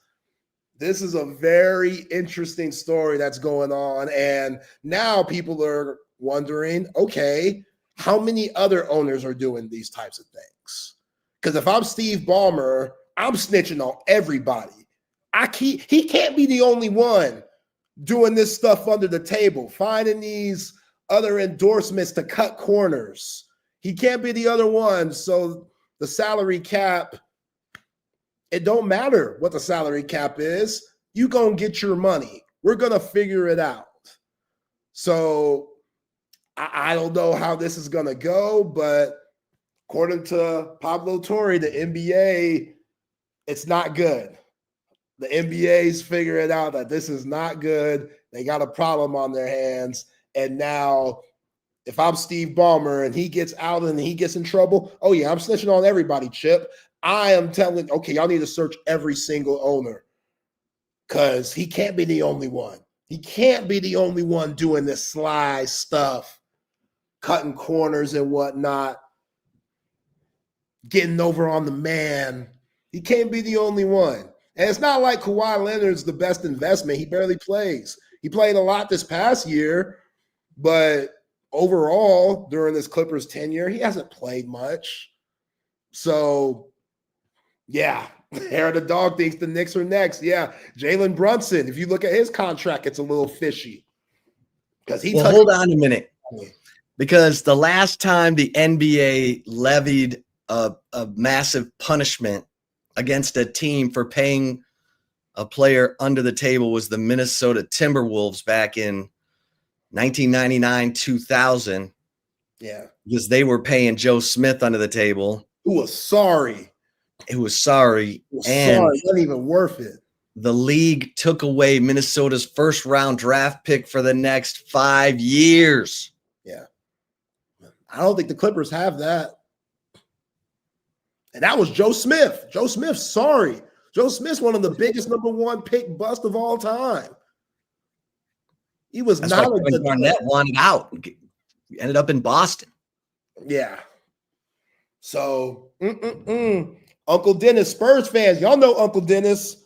this is a very interesting story that's going on. And now people are wondering, okay, how many other owners are doing these types of things? Because if I'm Steve Ballmer, I'm snitching on everybody. He can't be the only one doing this stuff under the table, finding these other endorsements to cut corners. He can't be the other one. So the salary cap, it don't matter what the salary cap is. You gonna get your money. We're gonna figure it out. So I don't know how this is gonna go, but according to Pablo Torre, the NBA, it's not good. The NBA's figuring out that this is not good. They got a problem on their hands. And now, if I'm Steve Ballmer and he gets out and he gets in trouble, oh yeah, I'm snitching on everybody, Chip. I am telling, okay, y'all need to search every single owner because he can't be the only one. He can't be the only one doing this sly stuff, cutting corners and whatnot, getting over on the man. He can't be the only one. And it's not like Kawhi Leonard's the best investment. He barely plays. He played a lot this past year, but overall, during this Clippers tenure, he hasn't played much. So, yeah, hair of the dog thinks the Knicks are next. Yeah, Jalen Brunson, if you look at his contract, it's a little fishy. Because hold on a minute. Because the last time the NBA levied a massive punishment against a team for paying a player under the table was the Minnesota Timberwolves back in 1999-2000. Yeah. Because they were paying Joe Smith under the table. Who was sorry. It was sorry. It wasn't even worth it. The league took away Minnesota's first-round draft pick for the next 5 years. Yeah. I don't think the Clippers have that. And that was Joe Smith. Joe Smith, sorry. Joe Smith's one of the biggest number one pick bust of all time. He was That's not why a good Garnett wanted out. We ended up in Boston. Yeah. So, Uncle Dennis, Spurs fans, y'all know Uncle Dennis.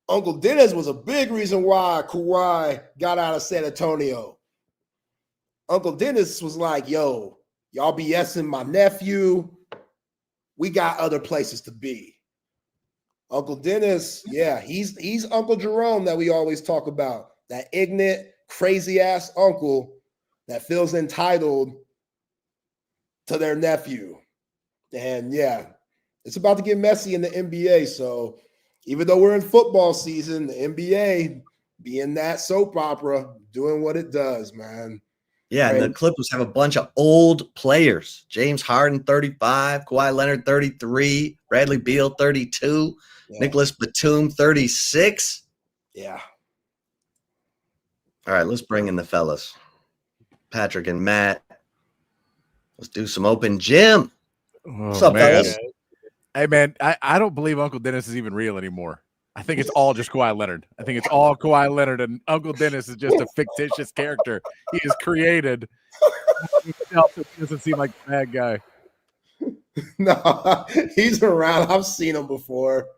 Uncle Dennis was a big reason why Kawhi got out of San Antonio. Uncle Dennis was like, yo, y'all BSing my nephew. We got other places to be. Uncle Dennis, yeah, he's Uncle Jerome that we always talk about. That ignorant, crazy-ass uncle that feels entitled to their nephew. And yeah, it's about to get messy in the NBA. So even though we're in football season, the NBA being that soap opera, doing what it does, man. Yeah, and the Clippers have a bunch of old players. James Harden, 35, Kawhi Leonard, 33, Bradley Beal, 32, Nicholas Batum, 36. Yeah. All right, let's bring in the fellas. Patrick and Matt. Let's do some open gym. What's up, fellas? Hey, man, I don't believe Uncle Dennis is even real anymore. I think it's all just Kawhi Leonard. I think it's all Kawhi Leonard, and Uncle Dennis is just a fictitious character he has created. It doesn't seem like a bad guy. No, he's around. I've seen him before.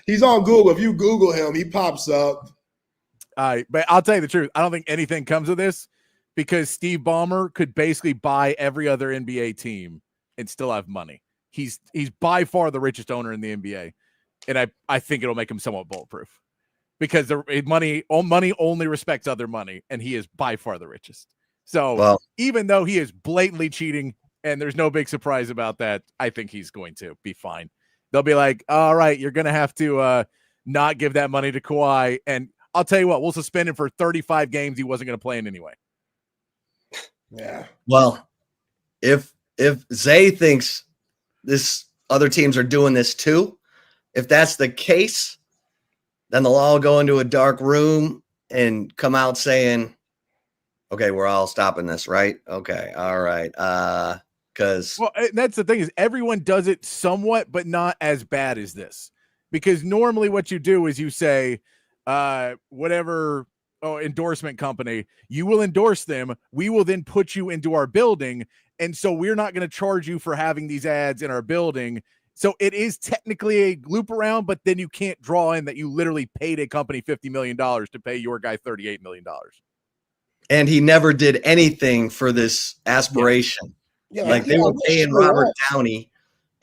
He's on Google. If you Google him, he pops up. But I'll tell you the truth. I don't think anything comes of this because Steve Ballmer could basically buy every other NBA team and still have money. He's by far the richest owner in the NBA. And I think it'll make him somewhat bulletproof because the money only respects other money, and he is by far the richest. So even though he is blatantly cheating and there's no big surprise about that, I think he's going to be fine. They'll be like, all right, you're going to have to not give that money to Kawhi. And I'll tell you what, we'll suspend him for 35 games he wasn't going to play in anyway. Yeah. Well, if Zay thinks this other teams are doing this too, if that's the case, then they'll all go into a dark room and come out saying, okay, we're all stopping this, right? Okay. All right. Because that's the thing is everyone does it somewhat, but not as bad as this. Because normally what you do is you say, whatever endorsement company, you will endorse them. We will then put you into our building. And so we're not going to charge you for having these ads in our building. So it is technically a loop around, but then you can't draw in that you literally paid a company $50 million to pay your guy $38 million. And he never did anything for this aspiration. Yeah. Like they were paying Robert Downey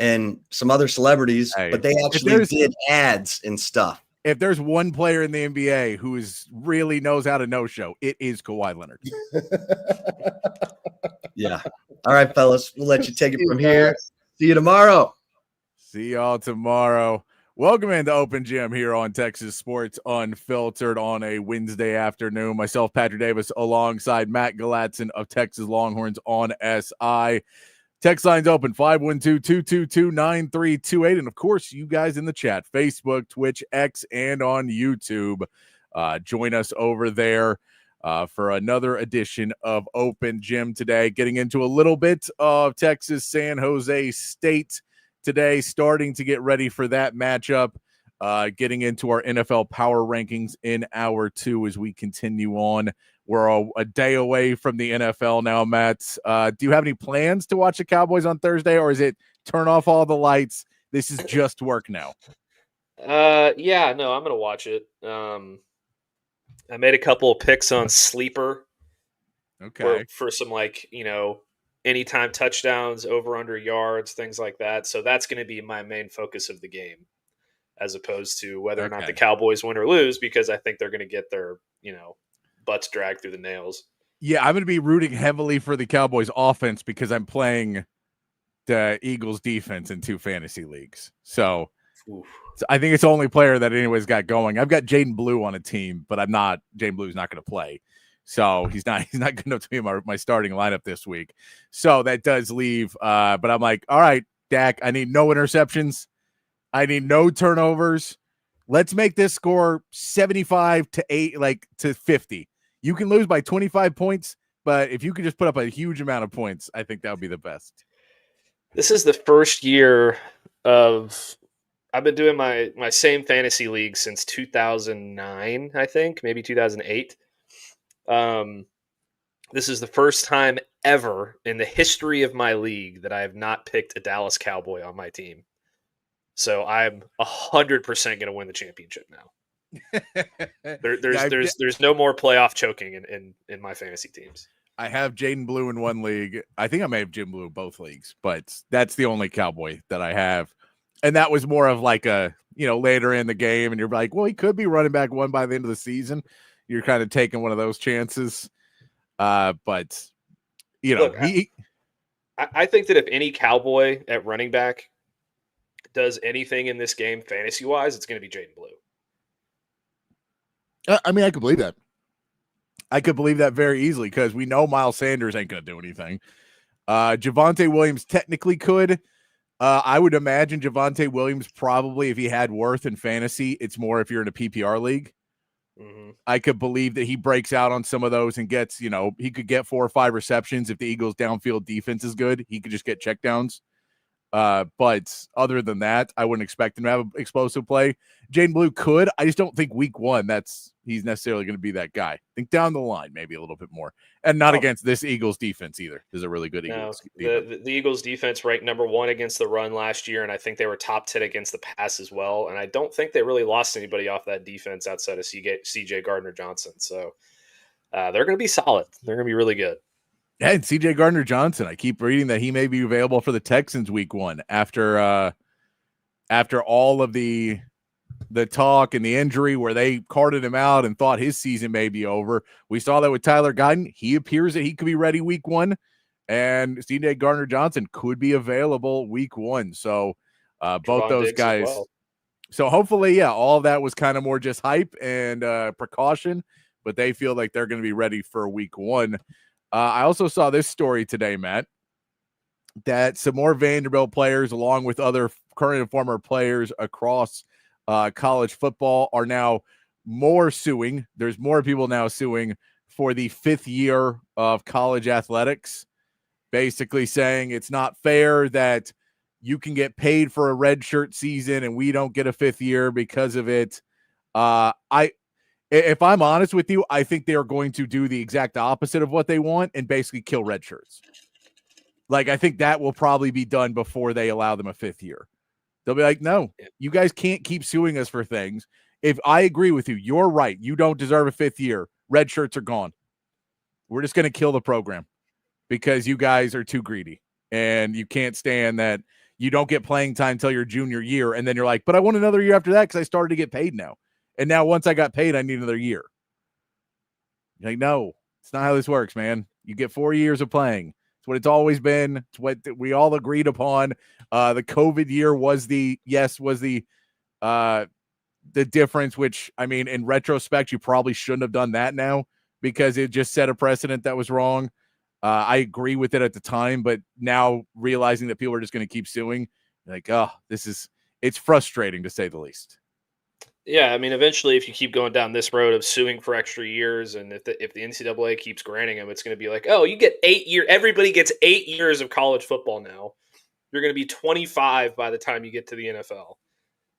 and some other celebrities, but they actually did ads and stuff. If there's one player in the NBA who really knows how to no-show, it is Kawhi Leonard. Yeah. All right, fellas, we'll let you take it from here. See you tomorrow. See y'all tomorrow. Welcome into Open Gym here on Texas Sports Unfiltered on a Wednesday afternoon. Myself, Patrick Davis, alongside Matt Galatzan of Texas Longhorns on SI. Text lines open 512-222-9328. And, of course, you guys in the chat, Facebook, Twitch, X, and on YouTube. Join us over there for another edition of Open Gym today. Getting into a little bit of Texas San Jose State today, starting to get ready for that matchup, getting into our NFL power rankings in hour 2 as we continue on. We're a day away from the NFL now, Matt. Do you have any plans to watch the Cowboys on Thursday, or is it turn off all the lights? This is just work now. Yeah, no, I'm going to watch it. I made a couple of picks on Sleeper. Okay. For some, anytime touchdowns, over under yards, things like that. So that's going to be my main focus of the game, as opposed to whether or not the Cowboys win or lose, because I think they're going to get their, butts dragged through the nails. Yeah, I'm going to be rooting heavily for the Cowboys offense because I'm playing the Eagles defense in 2 fantasy leagues. So I think it's the only player that anyways got going. I've got Jaden Blue on a team, but Jaden Blue's not going to play. So he's not good enough to be my starting lineup this week. So that does leave. But I'm like, all right, Dak, I need no interceptions. I need no turnovers. Let's make this score 75-8, to 50. You can lose by 25 points, but if you could just put up a huge amount of points, I think that would be the best. This is the first year of I've been doing my same fantasy league since 2009, I think, maybe 2008. This is the first time ever in the history of my league that I have not picked a Dallas Cowboy on my team. So I'm 100% going to win the championship now. There's no more playoff choking in my fantasy teams. I have Jaden Blue in one league. I think I may have Jaden Blue in both leagues, but that's the only Cowboy that I have. And that was more of like a, later in the game, and you're like, well, he could be running back one by the end of the season. You're kind of taking one of those chances. But, Look, I think that if any Cowboy at running back does anything in this game fantasy-wise, it's going to be Jaden Blue. I mean, I could believe that. I could believe that very easily because we know Miles Sanders ain't going to do anything. Javonte Williams technically could. I would imagine Javonte Williams probably, if he had worth in fantasy, it's more if you're in a PPR league. Mm-hmm. I could believe that he breaks out on some of those and gets, he could get 4 or 5 receptions if the Eagles' downfield defense is good. He could just get checkdowns. But other than that, I wouldn't expect him to have an explosive play. Jaden Blue could. I just don't think week 1 he's necessarily going to be that guy. I think down the line, maybe a little bit more. And not against this Eagles defense either. There's a really good Eagles defense. The Eagles defense ranked number 1 against the run last year, and I think they were top 10 against the pass as well. And I don't think they really lost anybody off that defense outside of CJ Gardner-Johnson. So they're going to be solid. They're going to be really good. Yeah, and CJ Gardner-Johnson, I keep reading that he may be available for the Texans week 1 after all of the talk and the injury where they carted him out and thought his season may be over. We saw that with Tyler Guyton. He appears that he could be ready week 1, and CJ Gardner-Johnson could be available week 1. So both those guys. Well. So hopefully, all of that was kind of more just hype and precaution, but they feel like they're going to be ready for week 1. I also saw this story today, Matt, that some more Vanderbilt players, along with other current and former players across college football, are now more suing. There's more people now suing for the 5th year of college athletics, basically saying it's not fair that you can get paid for a redshirt season and we don't get a 5th year because of it. If I'm honest with you, I think they are going to do the exact opposite of what they want and basically kill red shirts. Like, I think that will probably be done before they allow them a 5th year. They'll be like, no, you guys can't keep suing us for things. If I agree with you, you're right. You don't deserve a 5th year. Red shirts are gone. We're just going to kill the program because you guys are too greedy and you can't stand that you don't get playing time until your junior year. And then you're like, but I want another year after that because I started to get paid now. And now once I got paid, I need another year. You're like, no, it's not how this works, man. You get 4 years of playing. It's what it's always been. It's what we all agreed upon. The COVID year was the difference, which, I mean, in retrospect, you probably shouldn't have done that now because it just set a precedent that was wrong. I agree with it at the time, but now realizing that people are just going to keep suing, like, it's frustrating to say the least. Yeah, I mean, eventually, if you keep going down this road of suing for extra years, and if the NCAA keeps granting them, it's going to be like, oh, you get 8 years. Everybody gets 8 years of college football now. You're going to be 25 by the time you get to the NFL.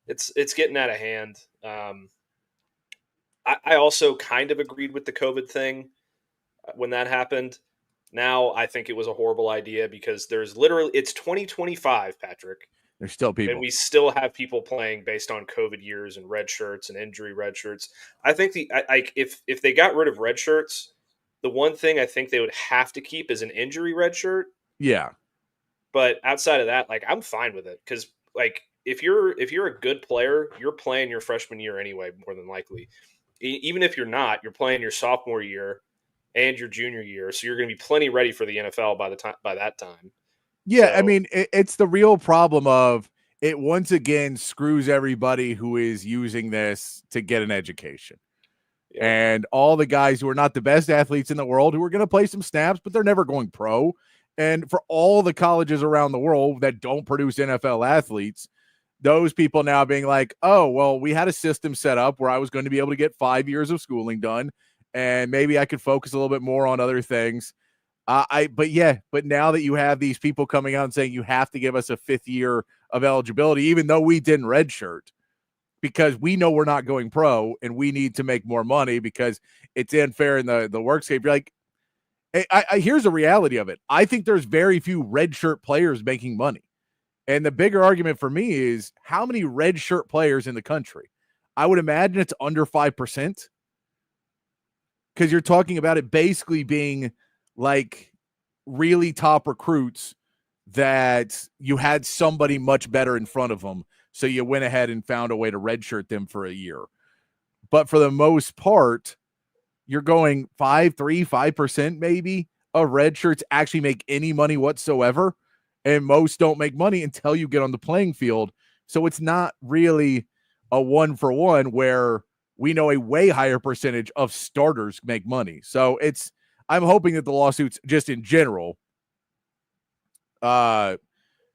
It's getting out of hand. I also kind of agreed with the COVID thing when that happened. Now I think it was a horrible idea because it's 2025, Patrick. There's still people. And we still have people playing based on COVID years and red shirts and injury red shirts. I think if they got rid of red shirts, the one thing I think they would have to keep is an injury red shirt. Yeah. But outside of that, like, I'm fine with it because, like, if you're a good player, you're playing your freshman year anyway, more than likely. Even if you're not, you're playing your sophomore year and your junior year, so you're going to be plenty ready for the NFL by that time. Yeah, so, I mean, it's the real problem of it once again screws everybody who is using this to get an education. Yeah. And all the guys who are not the best athletes in the world who are going to play some snaps, but they're never going pro. And for all the colleges around the world that don't produce NFL athletes, those people now being like, oh, well, we had a system set up where I was going to be able to get 5 years of schooling done, and maybe I could focus a little bit more on other things. But now that you have these people coming out and saying you have to give us a 5th year of eligibility, even though we didn't redshirt, because we know we're not going pro and we need to make more money because it's unfair in the workscape. You're like, Here's the reality of it. I think there's very few red shirt players making money. And the bigger argument for me is how many red shirt players in the country? I would imagine it's under 5%, because you're talking about it basically being like really top recruits that you had somebody much better in front of them. So you went ahead and found a way to redshirt them for a year. But for the most part, you're going 5% maybe of red shirts actually make any money whatsoever. And most don't make money until you get on the playing field. So it's not really a 1-for-1 where we know a way higher percentage of starters make money. So I'm hoping that the lawsuits just in general, my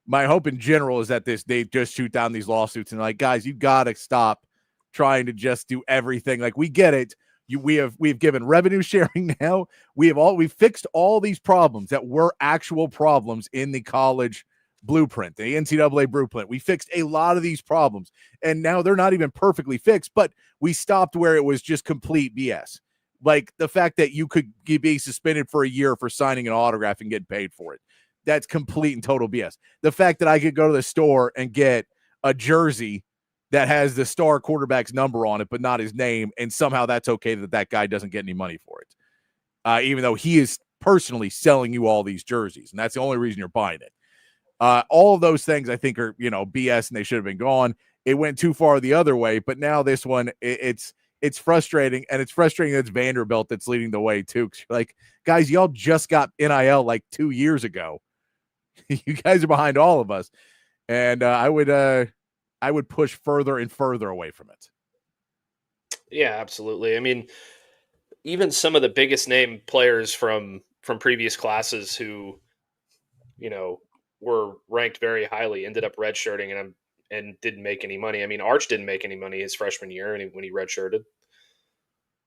hope in general is that they just shoot down these lawsuits and like, guys, you got to stop trying to just do everything. Like, we get it. We've given revenue sharing now. We've fixed all these problems that were actual problems in the college blueprint, the NCAA blueprint. We fixed a lot of these problems, and now they're not even perfectly fixed, but we stopped where it was just complete BS. Like the fact that you could be suspended for a year for signing an autograph and getting paid for it. That's complete and total BS. The fact that I could go to the store and get a jersey that has the star quarterback's number on it, but not his name, and somehow that's okay that guy doesn't get any money for it, even though he is personally selling you all these jerseys, and that's the only reason you're buying it. All of those things I think are, BS, and they should have been gone. It went too far the other way, but now this one, it's frustrating, and it's frustrating that it's Vanderbilt that's leading the way too. Like, guys, y'all just got NIL like 2 years ago. You guys are behind all of us, and I would push further and further away from it. Yeah, absolutely. I mean, even some of the biggest name players from previous classes who, were ranked very highly ended up redshirting and didn't make any money. I mean, Arch didn't make any money his freshman year when he redshirted.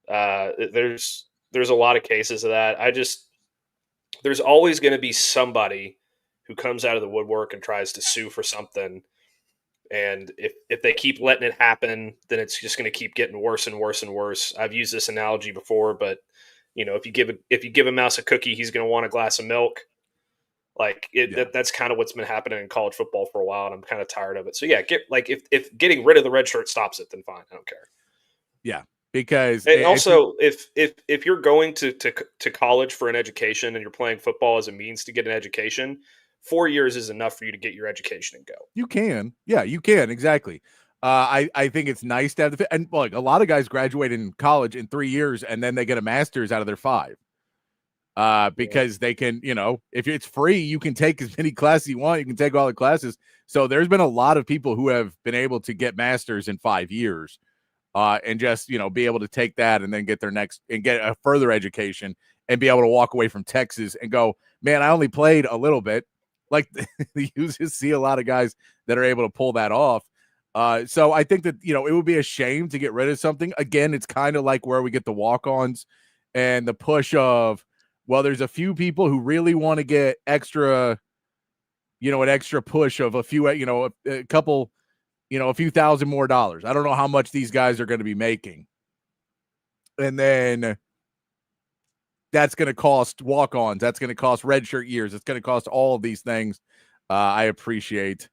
There's a lot of cases of that. There's always going to be somebody who comes out of the woodwork and tries to sue for something. And if they keep letting it happen, then it's just going to keep getting worse and worse and worse. I've used this analogy before, but if you give a mouse a cookie, he's going to want a glass of milk. That's kind of what's been happening in college football for a while, and I'm kind of tired of it. So yeah, if getting rid of the red shirt stops it, then fine, I don't care. Yeah, because if you're going to college for an education and you're playing football as a means to get an education, 4 years is enough for you to get your education and go. You can. Yeah, you can. Exactly. I think it's nice to have and like a lot of guys graduate in college in 3 years and then they get a master's out of their 5. Because they can, if it's free, you can take as many classes you want. You can take all the classes. So there's been a lot of people who have been able to get masters in 5 years, and just, be able to take that and then get their next and get a further education and be able to walk away from Texas and go, man, I only played a little bit. Like, you just see a lot of guys that are able to pull that off. So I think that, it would be a shame to get rid of something. Again, it's kind of like where we get the walk-ons and the push of, well, there's a few people who really want to get extra, an extra push of a few, a couple, a few thousand more dollars. I don't know how much these guys are going to be making. And then that's going to cost walk-ons. That's going to cost redshirt years. It's going to cost all of these things. I appreciate.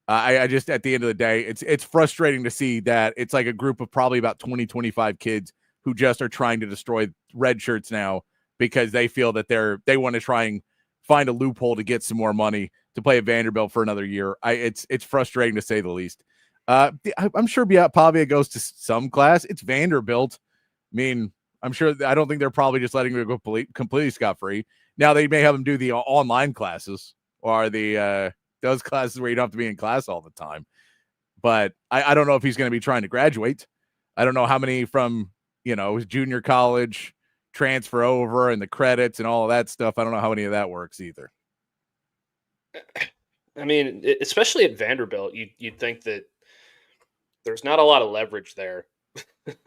I just, at the end of the day, it's frustrating to see that it's like a group of probably about 20, 25 kids who just are trying to destroy red shirts now because they feel that they want to try and find a loophole to get some more money to play at Vanderbilt for another year. It's frustrating to say the least. I'm sure Pavia goes to some class. It's Vanderbilt. I mean, I don't think they're probably just letting him go completely scot-free. Now they may have him do the online classes or the those classes where you don't have to be in class all the time. But I don't know if he's going to be trying to graduate. I don't know how many from, his junior college transfer over and the credits and all of that stuff. I don't know how any of that works either. I mean, especially at Vanderbilt, you'd think that there's not a lot of leverage there.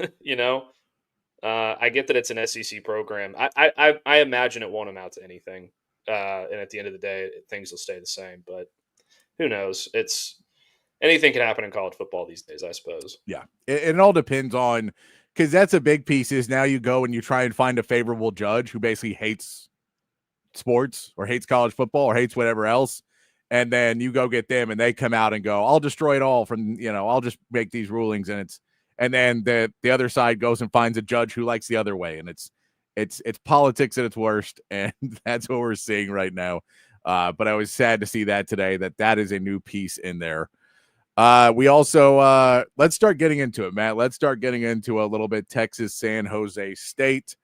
I get that it's an SEC program. I imagine it won't amount to anything. And at the end of the day, things will stay the same. But who knows? Anything can happen in college football these days, I suppose. Yeah, it all depends on, because that's a big piece is now you go and you try and find a favorable judge who basically hates sports or hates college football or hates whatever else. And then you go get them and they come out and go, I'll destroy it all I'll just make these rulings. And then the other side goes and finds a judge who likes the other way. And it's politics at its worst. And that's what we're seeing right now. But I was sad to see that today, that is a new piece in there. We also, let's start getting into it, Matt. Let's start getting into a little bit Texas San Jose State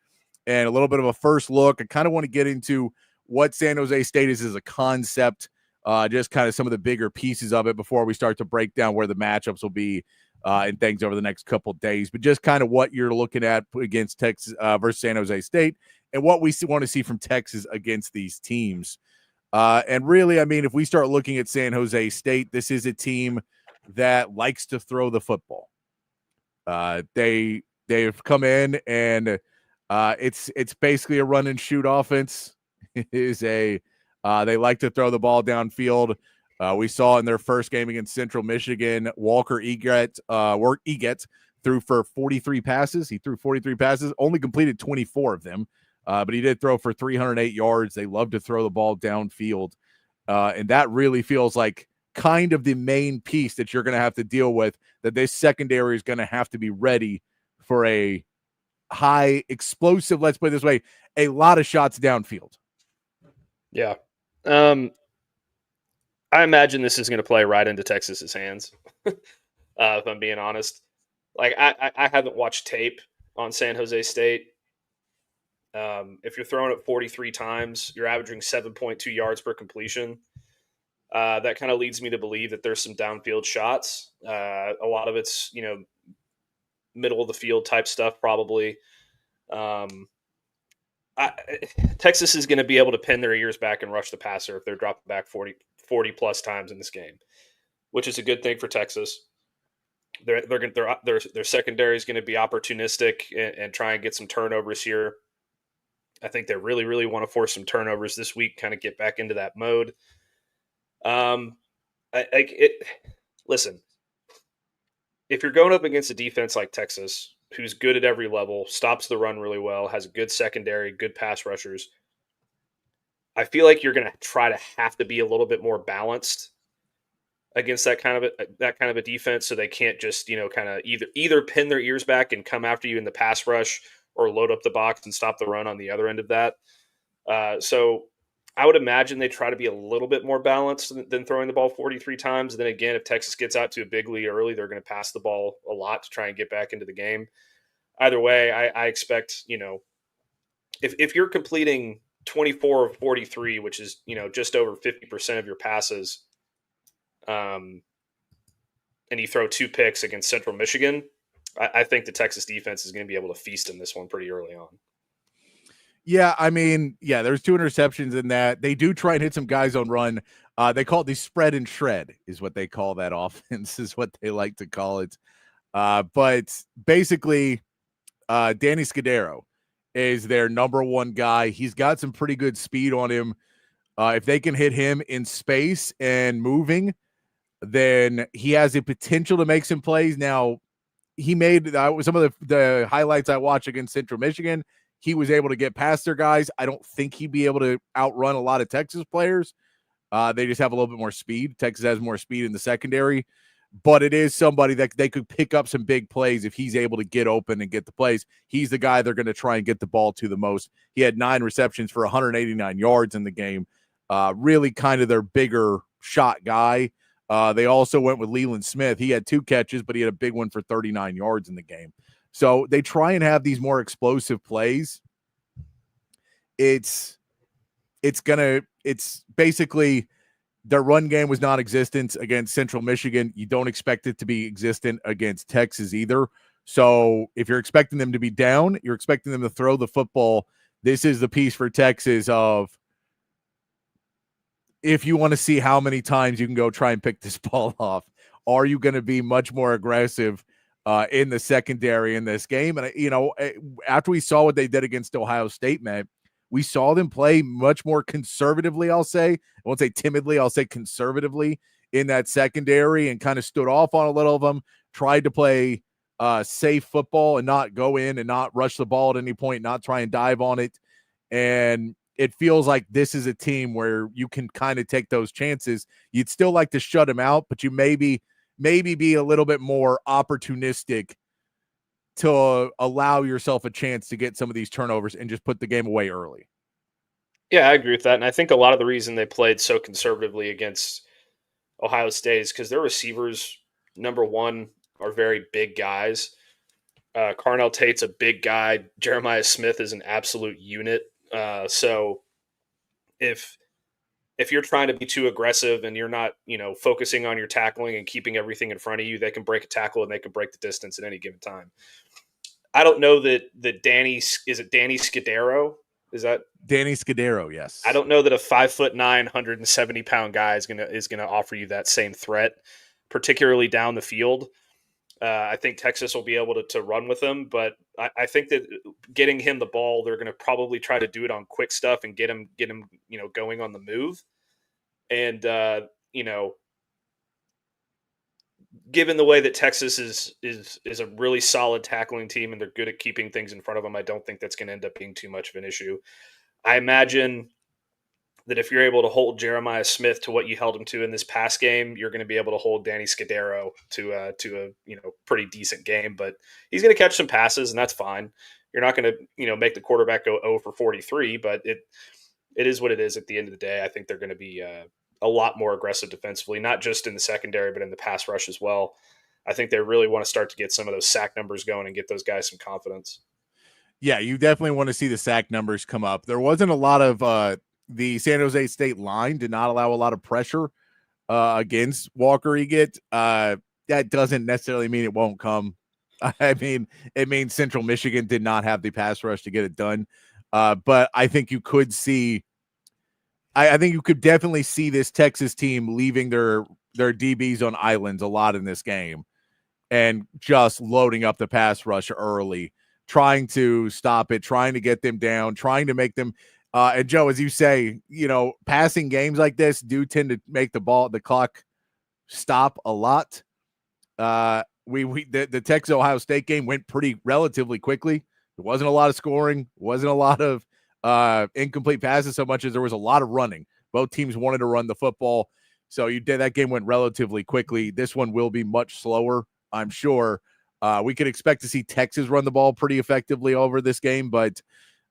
and a little bit of a first look. I kind of want to get into what San Jose State is as a concept, just kind of some of the bigger pieces of it before we start to break down where the matchups will be and things over the next couple of days. But just kind of what you're looking at against Texas versus San Jose State and what we want to see from Texas against these teams. And really, I mean, if we start looking at San Jose State, this is a team that likes to throw the football. They've come in and it's basically a run and shoot offense. It is they like to throw the ball downfield. We saw in their first game against Central Michigan, Walker Eget threw for 43 passes. He threw 43 passes, only completed 24 of them, but he did throw for 308 yards. They love to throw the ball downfield, and that really feels like kind of the main piece that you're going to have to deal with, that this secondary is going to have to be ready for a high explosive, let's put it this way, a lot of shots downfield. Yeah. I imagine this is going to play right into Texas's hands. If I'm being honest, like I haven't watched tape on San Jose State. If you're throwing it 43 times, you're averaging 7.2 yards per completion. That kind of leads me to believe that there's some downfield shots. A lot of it's, middle of the field type stuff, probably. Texas is going to be able to pin their ears back and rush the passer if they're dropping back 40 plus times in this game, which is a good thing for Texas. Their secondary is going to be opportunistic and try and get some turnovers here. I think they really, really want to force some turnovers this week, kind of get back into that mode. Listen, if you're going up against a defense like Texas, who's good at every level, stops the run really well, has a good secondary, good pass rushers, I feel like you're going to have to be a little bit more balanced against that kind of a defense, so they can't just kind of either pin their ears back and come after you in the pass rush, or load up the box and stop the run on the other end of that. So I would imagine they try to be a little bit more balanced than throwing the ball 43 times. And then again, if Texas gets out to a big lead early, they're going to pass the ball a lot to try and get back into the game. Either way, I expect, if you're completing 24 of 43, which is, just over 50% of your passes, and you throw 2 picks against Central Michigan, I think the Texas defense is going to be able to feast in this one pretty early on. Yeah, I mean, there's 2 interceptions in that. They do try and hit some guys on run. They call it the spread and shred is what they call that offense, is what they like to call it. But basically, Danny Scudero is their number one guy. He's got some pretty good speed on him. If they can hit him in space and moving, then he has the potential to make some plays. Now, he made some of the highlights I watched against Central Michigan. He was able to get past their guys. I don't think he'd be able to outrun a lot of Texas players. They just have a little bit more speed. Texas has more speed in the secondary, but it is somebody that they could pick up some big plays if he's able to get open and get the plays. He's the guy they're going to try and get the ball to the most. He had 9 receptions for 189 yards in the game. Really kind of their bigger shot guy. They also went with Leland Smith. He had 2 catches, but he had a big one for 39 yards in the game. So they try and have these more explosive plays. It's basically their run game was non-existent against Central Michigan. You don't expect it to be existent against Texas either. So if you're expecting them to be down, you're expecting them to throw the football. This is the piece for Texas of, if you want to see how many times you can go try and pick this ball off, are you going to be much more aggressive in the secondary in this game? And, after we saw what they did against Ohio State, man, we saw them play much more conservatively, I'll say. I won't say timidly, I'll say conservatively in that secondary, and kind of stood off on a little of them, tried to play safe football and not go in and not rush the ball at any point, not try and dive on it. And it feels like this is a team where you can kind of take those chances. You'd still like to shut them out, but you maybe be a little bit more opportunistic to allow yourself a chance to get some of these turnovers and just put the game away early. Yeah, I agree with that. And I think a lot of the reason they played so conservatively against Ohio State is because their receivers, number one, are very big guys. Carnell Tate's a big guy. Jeremiah Smith is an absolute unit. So if you're trying to be too aggressive and you're not, focusing on your tackling and keeping everything in front of you, they can break a tackle and they can break the distance at any given time. I don't know that Danny Scudero? Is that Danny Scudero? Yes. I don't know that a 5'9", 170-pound guy is gonna offer you that same threat, particularly down the field. I think Texas will be able to run with him, but I think that getting him the ball, they're going to probably try to do it on quick stuff and get him going on the move. And given the way that Texas is a really solid tackling team and they're good at keeping things in front of them, I don't think that's going to end up being too much of an issue. I imagine that if you're able to hold Jeremiah Smith to what you held him to in this past game, you're going to be able to hold Danny Scudero to a pretty decent game. But he's going to catch some passes, and that's fine. You're not going to make the quarterback go 0 for 43, but it is what it is at the end of the day. I think they're going to be a lot more aggressive defensively, not just in the secondary, but in the pass rush as well. I think they really want to start to get some of those sack numbers going and get those guys some confidence. Yeah, you definitely want to see the sack numbers come up. There wasn't a lot of the San Jose State line did not allow a lot of pressure against Walker Eget. That doesn't necessarily mean it won't come. I mean, it means Central Michigan did not have the pass rush to get it done. But I think you could see I think you could definitely see this Texas team leaving their DBs on islands a lot in this game and just loading up the pass rush early, trying to stop it, trying to get them down, trying to make them and Joe, as you say, passing games like this do tend to make the clock stop a lot. The Texas Ohio State game went pretty relatively quickly. There wasn't a lot of scoring, wasn't a lot of incomplete passes so much as there was a lot of running. Both teams wanted to run the football. So that game went relatively quickly. This one will be much slower, I'm sure. We could expect to see Texas run the ball pretty effectively over this game, but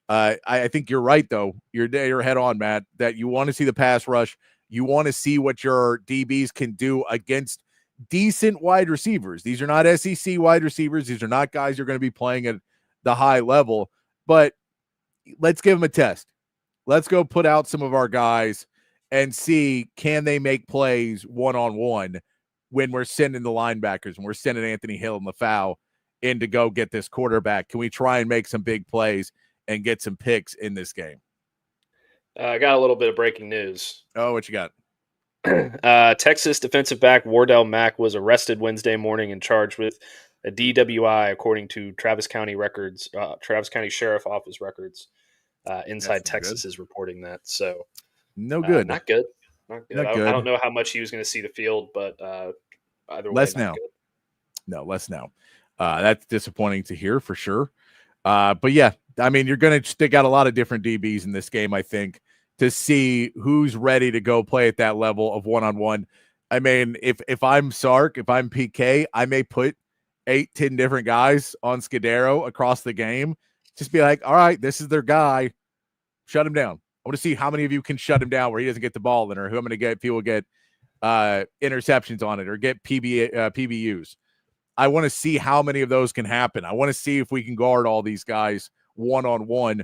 I think you're right, though. You're head on, Matt, that you want to see the pass rush. You want to see what your DBs can do against decent wide receivers. These are not SEC wide receivers. These are not guys you're going to be playing at the high level, but let's give them a test. Let's go put out some of our guys and see, can they make plays one-on-one when we're sending the linebackers and we're sending Anthony Hill and LaFau in to go get this quarterback? Can we try and make some big plays and get some picks in this game? I got a little bit of breaking news. Oh, what you got? Texas defensive back Wardell Mack was arrested Wednesday morning and charged with a DWI, according to Travis County records. Travis County Sheriff Office records. Inside Texas is reporting that. So no good. Not good. Not good. Not good. I don't know how much he was going to see the field, but either way, less not now. good. No, less now. That's disappointing to hear for sure. But yeah, I mean, you're going to stick out a lot of different DBs in this game, I think, to see who's ready to go play at that level of one-on-one. I mean, if I'm Sark, if I'm PK, I may put 8-10 different guys on Scudero across the game. Just be like, all right, this is their guy. Shut him down. I want to see how many of you can shut him down where he doesn't get the ball in, or who I'm going to get if he will get interceptions on it or get PBUs. I want to see how many of those can happen. I want to see if we can guard all these guys one-on-one,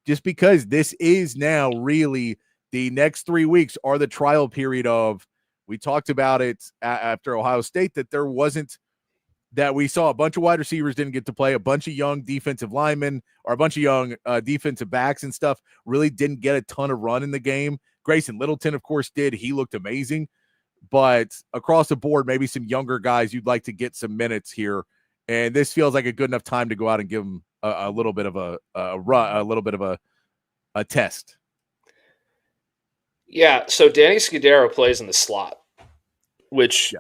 just because this is now really the next 3 weeks are the trial period of, we talked about it after Ohio State, that we saw a bunch of wide receivers didn't get to play, a bunch of young defensive linemen or a bunch of young defensive backs and stuff really didn't get a ton of run in the game. Grayson Littleton, of course, did. He looked amazing. But across the board, maybe some younger guys you'd like to get some minutes here. And this feels like a good enough time to go out and give them a little bit of a run, a little bit of a test. Yeah, so Danny Scudero plays in the slot, which,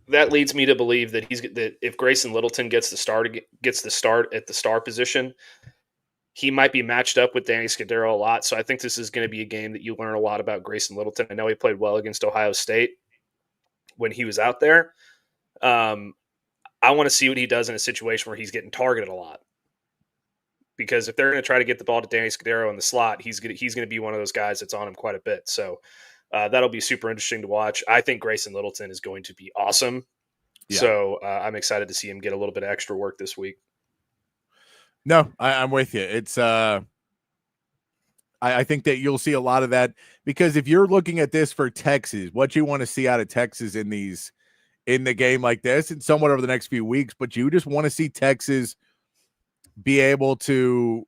that leads me to believe that if Grayson Littleton gets the start at the star position, he might be matched up with Danny Scudero a lot. So I think this is going to be a game that you learn a lot about Grayson Littleton. I know he played well against Ohio State when he was out there. I want to see what he does in a situation where he's getting targeted a lot. Because if they're going to try to get the ball to Danny Scudero in the slot, he's going to be one of those guys that's on him quite a bit. So that'll be super interesting to watch. I think Grayson Littleton is going to be awesome. Yeah. So I'm excited to see him get a little bit of extra work this week. No, I'm with you. It's I think that you'll see a lot of that, because if you're looking at this for Texas, what you want to see out of Texas in the game like this, and somewhat over the next few weeks, but you just want to see Texas be able to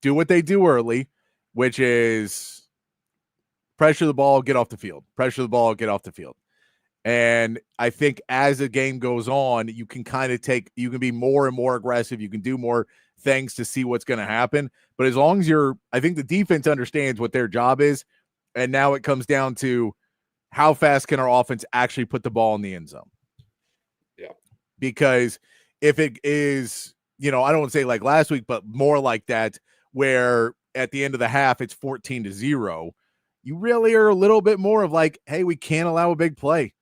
do what they do early, which is pressure the ball, get off the field, pressure the ball, get off the field. And I think as the game goes on, you can you can be more and more aggressive. You can do more things to see what's going to happen. But as long as I think the defense understands what their job is. And now it comes down to how fast can our offense actually put the ball in the end zone? Yeah. Because if it is, I don't want to say like last week, but more like that, where at the end of the half, it's 14-0, you really are a little bit more of like, hey, we can't allow a big play.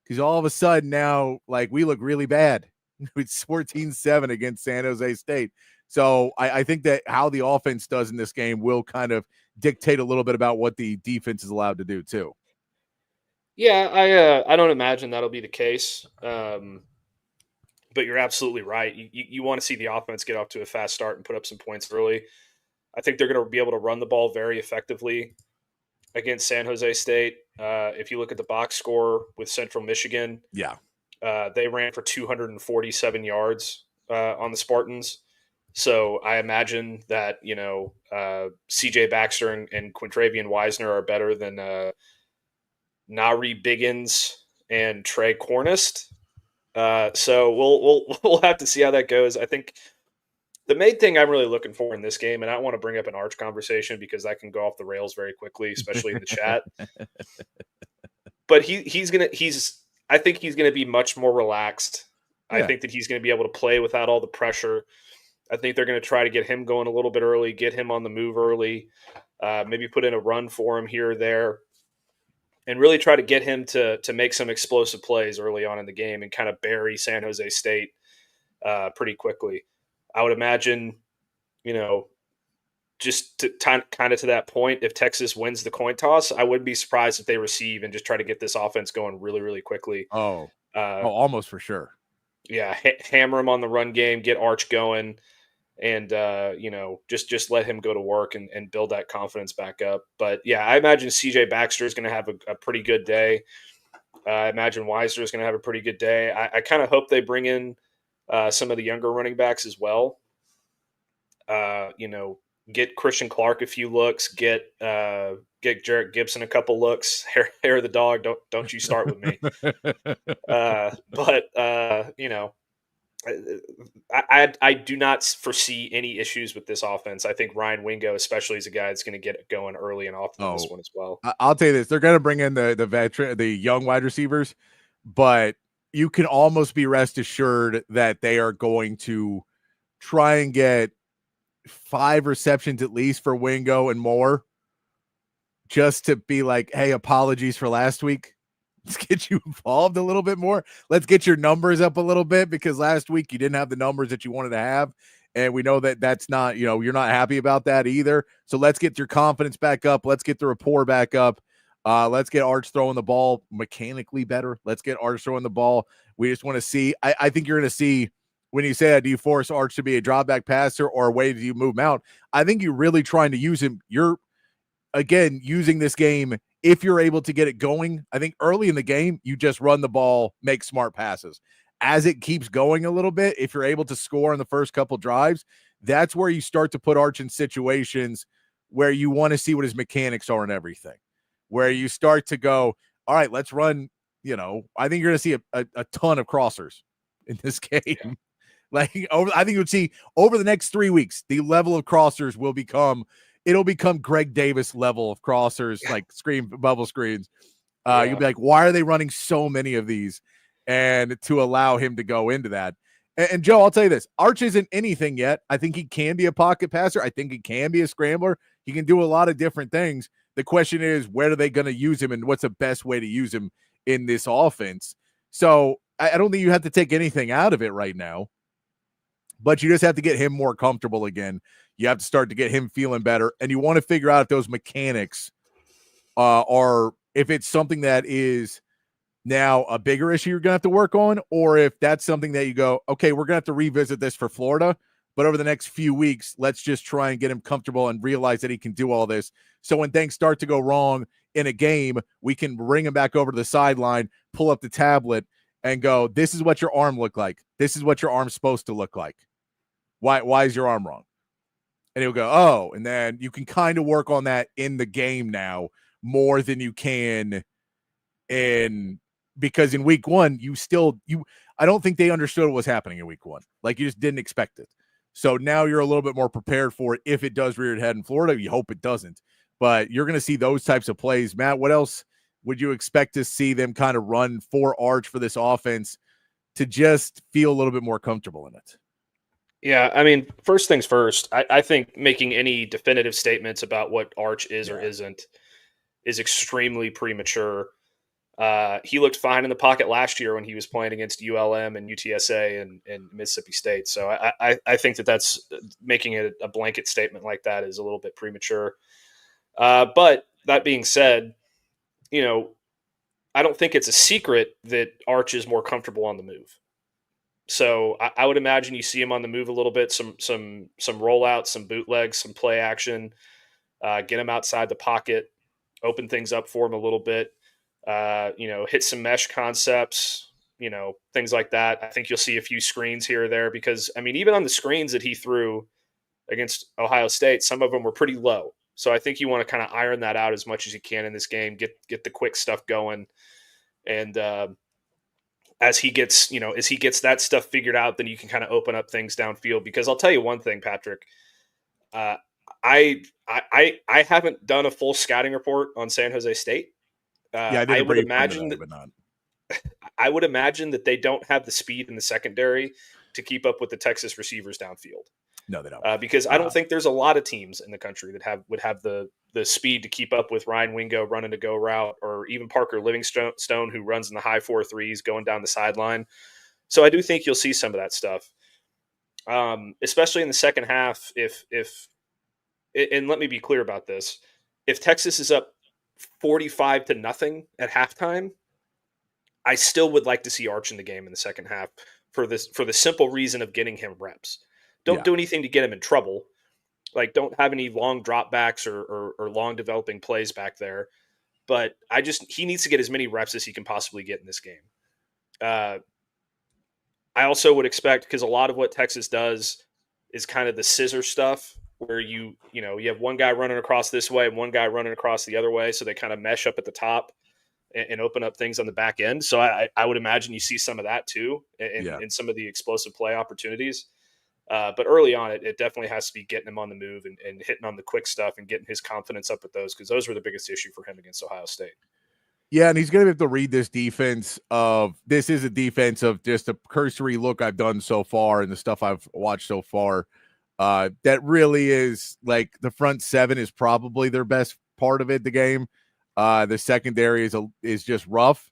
Because all of a sudden now, like, we look really bad. It's 14-7 against San Jose State. So I think that how the offense does in this game will kind of dictate a little bit about what the defense is allowed to do too. Yeah, I don't imagine that'll be the case. But you're absolutely right. You want to see the offense get off to a fast start and put up some points early. I think they're going to be able to run the ball very effectively against San Jose State. If you look at the box score with Central Michigan, they ran for 247 yards on the Spartans. So I imagine that, C.J. Baxter and Quintravian Wisner are better than Nari Biggins and Trey Cornist. So we'll have to see how that goes. I think the main thing I'm really looking for in this game, and I don't want to bring up an Arch conversation because that can go off the rails very quickly, especially in the chat. But I think he's gonna be much more relaxed. Yeah. I think that he's gonna be able to play without all the pressure. I think they're gonna try to get him going a little bit early, get him on the move early, maybe put in a run for him here or there, and really try to get him to make some explosive plays early on in the game and kind of bury San Jose State pretty quickly. I would imagine, just to kind of to that point, if Texas wins the coin toss, I wouldn't be surprised if they receive and just try to get this offense going really, really quickly. Almost for sure. Yeah, hammer him on the run game, get Arch going, and just let him go to work and build that confidence back up. But yeah, I imagine CJ Baxter is going to have a pretty good day. I imagine Wisner is going to have a pretty good day. I kind of hope they bring in some of the younger running backs as well. Get Christian Clark a few looks, get Jarrett Gibson a couple looks. Hair of the dog, don't you start with me. I do not foresee any issues with this offense. I think Ryan Wingo, especially, is a guy that's going to get it going early and often in this one as well. I'll tell you this: they're going to bring in the young wide receivers, but you can almost be rest assured that they are going to try and get 5 receptions at least for Wingo and more, just to be like, hey, apologies for last week. Let's get you involved a little bit more. Let's get your numbers up a little bit, because last week you didn't have the numbers that you wanted to have. And we know that that's not, you're not happy about that either. So let's get your confidence back up. Let's get the rapport back up. Let's get Arch throwing the ball mechanically better. Let's get Arch throwing the ball. We just want to see, I think you're going to see, when you say that, do you force Arch to be a drop back passer, or a way do you move him out? I think you're really trying to use him. You're, again, using this game, if you're able to get it going. I think early in the game, you just run the ball, make smart passes. As it keeps going a little bit, if you're able to score in the first couple drives, that's where you start to put Arch in situations where you want to see what his mechanics are and everything, where you start to go, all right, let's run. I think you're going to see a ton of crossers in this game. Yeah. I think you would see over the next 3 weeks, the level of crossers it'll become Greg Davis level of crossers, like bubble screens. You'll be like, why are they running so many of these? And to allow him to go into that. And Joe, I'll tell you this. Arch isn't anything yet. I think he can be a pocket passer. I think he can be a scrambler. He can do a lot of different things. The question is, where are they going to use him and what's the best way to use him in this offense? So I don't think you have to take anything out of it right now, but you just have to get him more comfortable again. You have to start to get him feeling better, and you want to figure out if those mechanics are, if it's something that is now a bigger issue you're going to have to work on, or if that's something that you go, okay, we're going to have to revisit this for Florida, but over the next few weeks, let's just try and get him comfortable and realize that he can do all this. So when things start to go wrong in a game, we can bring him back over to the sideline, pull up the tablet, and go, this is what your arm looked like. This is what your arm's supposed to look like. Why is your arm wrong? And he'll go, oh, and then you can kind of work on that in the game now more than you can because in week one, I don't think they understood what was happening in week one. Like, you just didn't expect it. So now you're a little bit more prepared for it. If it does rear its head in Florida, you hope it doesn't. But you're going to see those types of plays. Matt, what else would you expect to see them kind of run for Arch for this offense to just feel a little bit more comfortable in it? Yeah, I mean, first things first, I think making any definitive statements about what Arch is or isn't is extremely premature. He looked fine in the pocket last year when he was playing against ULM and UTSA and Mississippi State. So I think that's making it a blanket statement like that is a little bit premature. But that being said, I don't think it's a secret that Arch is more comfortable on the move. So I would imagine you see him on the move a little bit, some rollouts, some bootlegs, some play action, get him outside the pocket, open things up for him a little bit, hit some mesh concepts, things like that. I think you'll see a few screens here or there because, I mean, even on the screens that he threw against Ohio State, some of them were pretty low. So I think you want to kind of iron that out as much as you can in this game, get the quick stuff going. And as he gets that stuff figured out, then you can kind of open up things downfield. Because I'll tell you one thing, Patrick, I haven't done a full scouting report on San Jose State. I would imagine that they don't have the speed in the secondary to keep up with the Texas receivers downfield. No, they don't. Because I don't think there's a lot of teams in the country that would have the speed to keep up with Ryan Wingo running a go route, or even Parker Livingstone, who runs in the high 4.3s going down the sideline. So I do think you'll see some of that stuff, especially in the second half. And let me be clear about this: if Texas is up 45-0 at halftime, I still would like to see Arch in the game in the second half for the simple reason of getting him reps. Don't do anything to get him in trouble. Like, don't have any long dropbacks or long developing plays back there. But he needs to get as many reps as he can possibly get in this game. I also would expect, because a lot of what Texas does is kind of the scissor stuff, where you have one guy running across this way and one guy running across the other way, so they kind of mesh up at the top and open up things on the back end. So I would imagine you see some of that too in some of the explosive play opportunities. But early on, it definitely has to be getting him on the move and hitting on the quick stuff and getting his confidence up with those, because those were the biggest issue for him against Ohio State. Yeah, and he's going to have to read this defense this is a defense of just a cursory look I've done so far and the stuff I've watched so far. That really is, like, the front seven is probably their best part of it, the game. The secondary is just rough.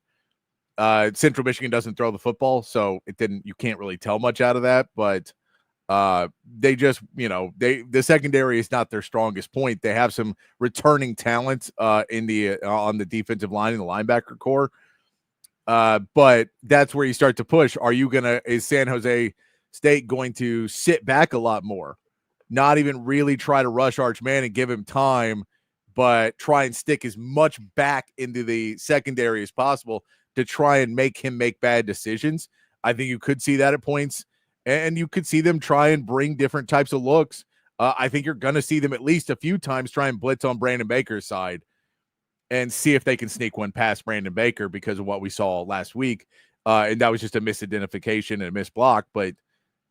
Central Michigan doesn't throw the football, so you can't really tell much out of that, but they just, the secondary is not their strongest point. They have some returning talent on the defensive line and the linebacker core. But that's where you start to push. Is San Jose State going to sit back a lot more? Not even really try to rush Arch Man and give him time, but try and stick as much back into the secondary as possible to try and make him make bad decisions. I think you could see that at points. And you could see them try and bring different types of looks. I think you're going to see them at least a few times try and blitz on Brandon Baker's side and see if they can sneak one past Brandon Baker because of what we saw last week. And that was just a misidentification and a missed block. But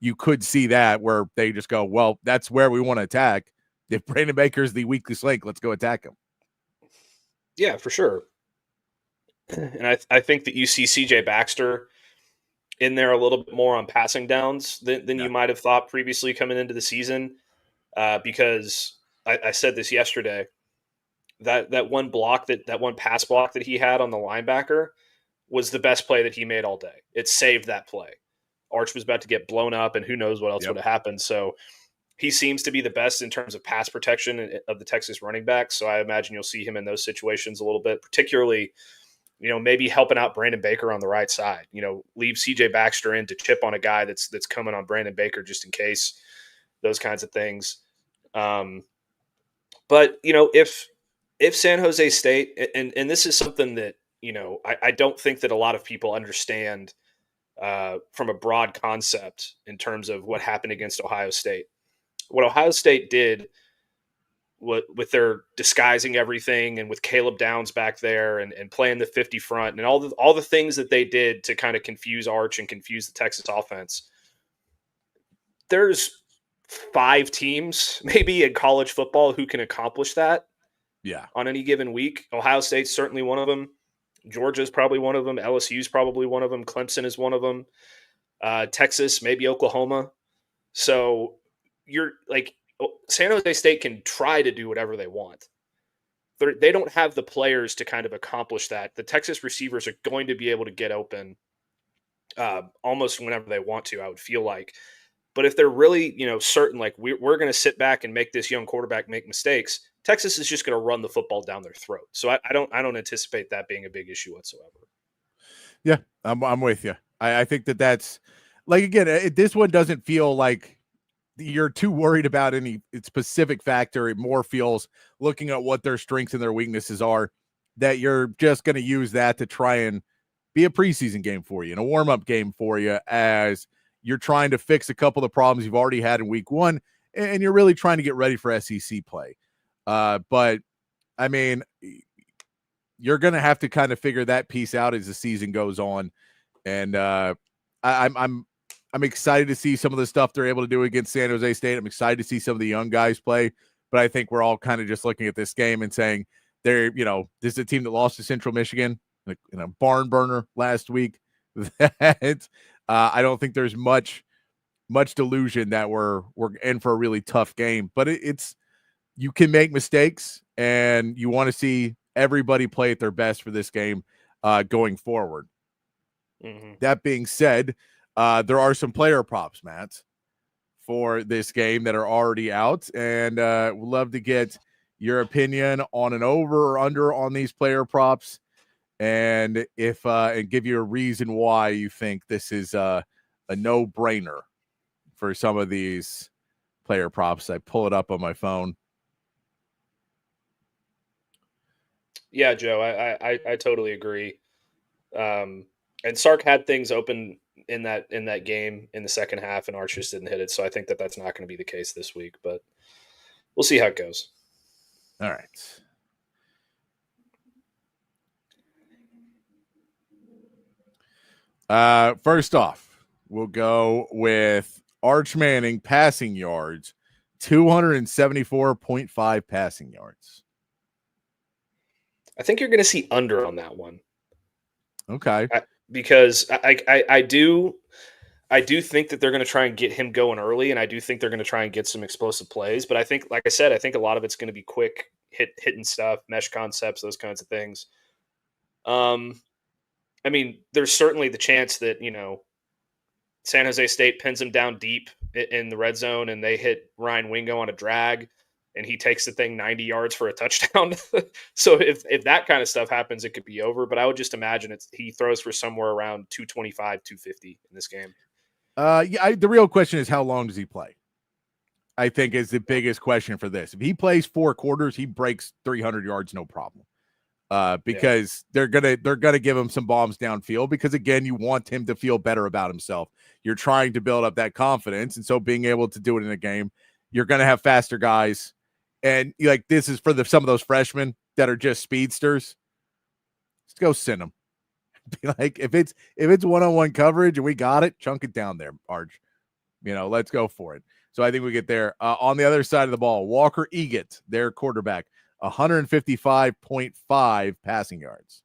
you could see that where they just go, well, that's where we want to attack. If Brandon Baker is the weakest link, let's go attack him. Yeah, for sure. And I think that you see CJ Baxter in there a little bit more on passing downs than you might have thought previously coming into the season. Because I said this yesterday, that one pass block that he had on the linebacker was the best play that he made all day. It saved that play. Arch was about to get blown up, and who knows what else would have happened. So he seems to be the best in terms of pass protection of the Texas running backs. So I imagine you'll see him in those situations a little bit, particularly, maybe helping out Brandon Baker on the right side. Leave CJ Baxter in to chip on a guy that's coming on Brandon Baker just in case, those kinds of things. But if San Jose State, and this is something that, I don't think that a lot of people understand from a broad concept in terms of what happened against Ohio State. What Ohio State did with their disguising everything and with Caleb Downs back there and playing the 50 front and all the things that they did to kind of confuse Arch and confuse the Texas offense. There's 5 teams maybe in college football who can accomplish that. Yeah. On any given week. Ohio State's certainly one of them. Georgia's probably one of them. LSU's probably one of them. Clemson is one of them. Texas, maybe Oklahoma. So you're like, San Jose State can try to do whatever they want. They don't have the players to kind of accomplish that. The Texas receivers are going to be able to get open almost whenever they want to, I would feel like. But if they're really, certain, like we're going to sit back and make this young quarterback make mistakes, Texas is just going to run the football down their throat. So I don't anticipate that being a big issue whatsoever. Yeah, I'm with you. I think that's like, again, this one doesn't feel like you're too worried about any specific factor. It more feels, looking at what their strengths and their weaknesses are, that you're just going to use that to try and be a preseason game for you and a warm-up game for you as you're trying to fix a couple of problems you've already had in week 1, and you're really trying to get ready for SEC play. But I mean, you're going to have to kind of figure that piece out as the season goes on. And I'm excited to see some of the stuff they're able to do against San Jose State. I'm excited to see some of the young guys play, but I think we're all kind of just looking at this game and saying this is a team that lost to Central Michigan, like, barn burner last week. I don't think there's much delusion that we're in for a really tough game, but it's, you can make mistakes, and you want to see everybody play at their best for this game going forward. Mm-hmm. That being said, there are some player props, Matt, for this game that are already out, and we'd love to get your opinion on an over or under on these player props, and and give you a reason why you think this is a no-brainer for some of these player props. I pull it up on my phone. Yeah, Joe, I totally agree. And Sark had things open in that game in the second half, and Arch just didn't hit it. So I think that's not going to be the case this week, but we'll see how it goes. All right. First off, we'll go with Arch Manning passing yards, 274.5 passing yards. I think you're going to see under on that one. Okay. Because I do think that they're going to try and get him going early, and I do think they're going to try and get some explosive plays. But I think, like I said, I think a lot of it's going to be quick hitting stuff, mesh concepts, those kinds of things. I mean, there's certainly the chance that, San Jose State pins him down deep in the red zone and they hit Ryan Wingo on a drag and he takes the thing 90 yards for a touchdown. So if that kind of stuff happens, it could be over. But I would just imagine he throws for somewhere around 225, 250 in this game. The real question is, how long does he play? I think is the biggest question for this. If he plays 4 quarters, he breaks 300 yards, no problem. Because they're gonna give him some bombs downfield, because again, you want him to feel better about himself. You're trying to build up that confidence, and so being able to do it in a game, you're gonna have faster guys, and like this is for some of those freshmen that are just speedsters. Just go send them. Be like, if it's one-on-one coverage and we got it, chunk it down there, Arch. Let's go for it. So I think we get there. On the other side of the ball, Walker Eggett, their quarterback, 155.5 passing yards.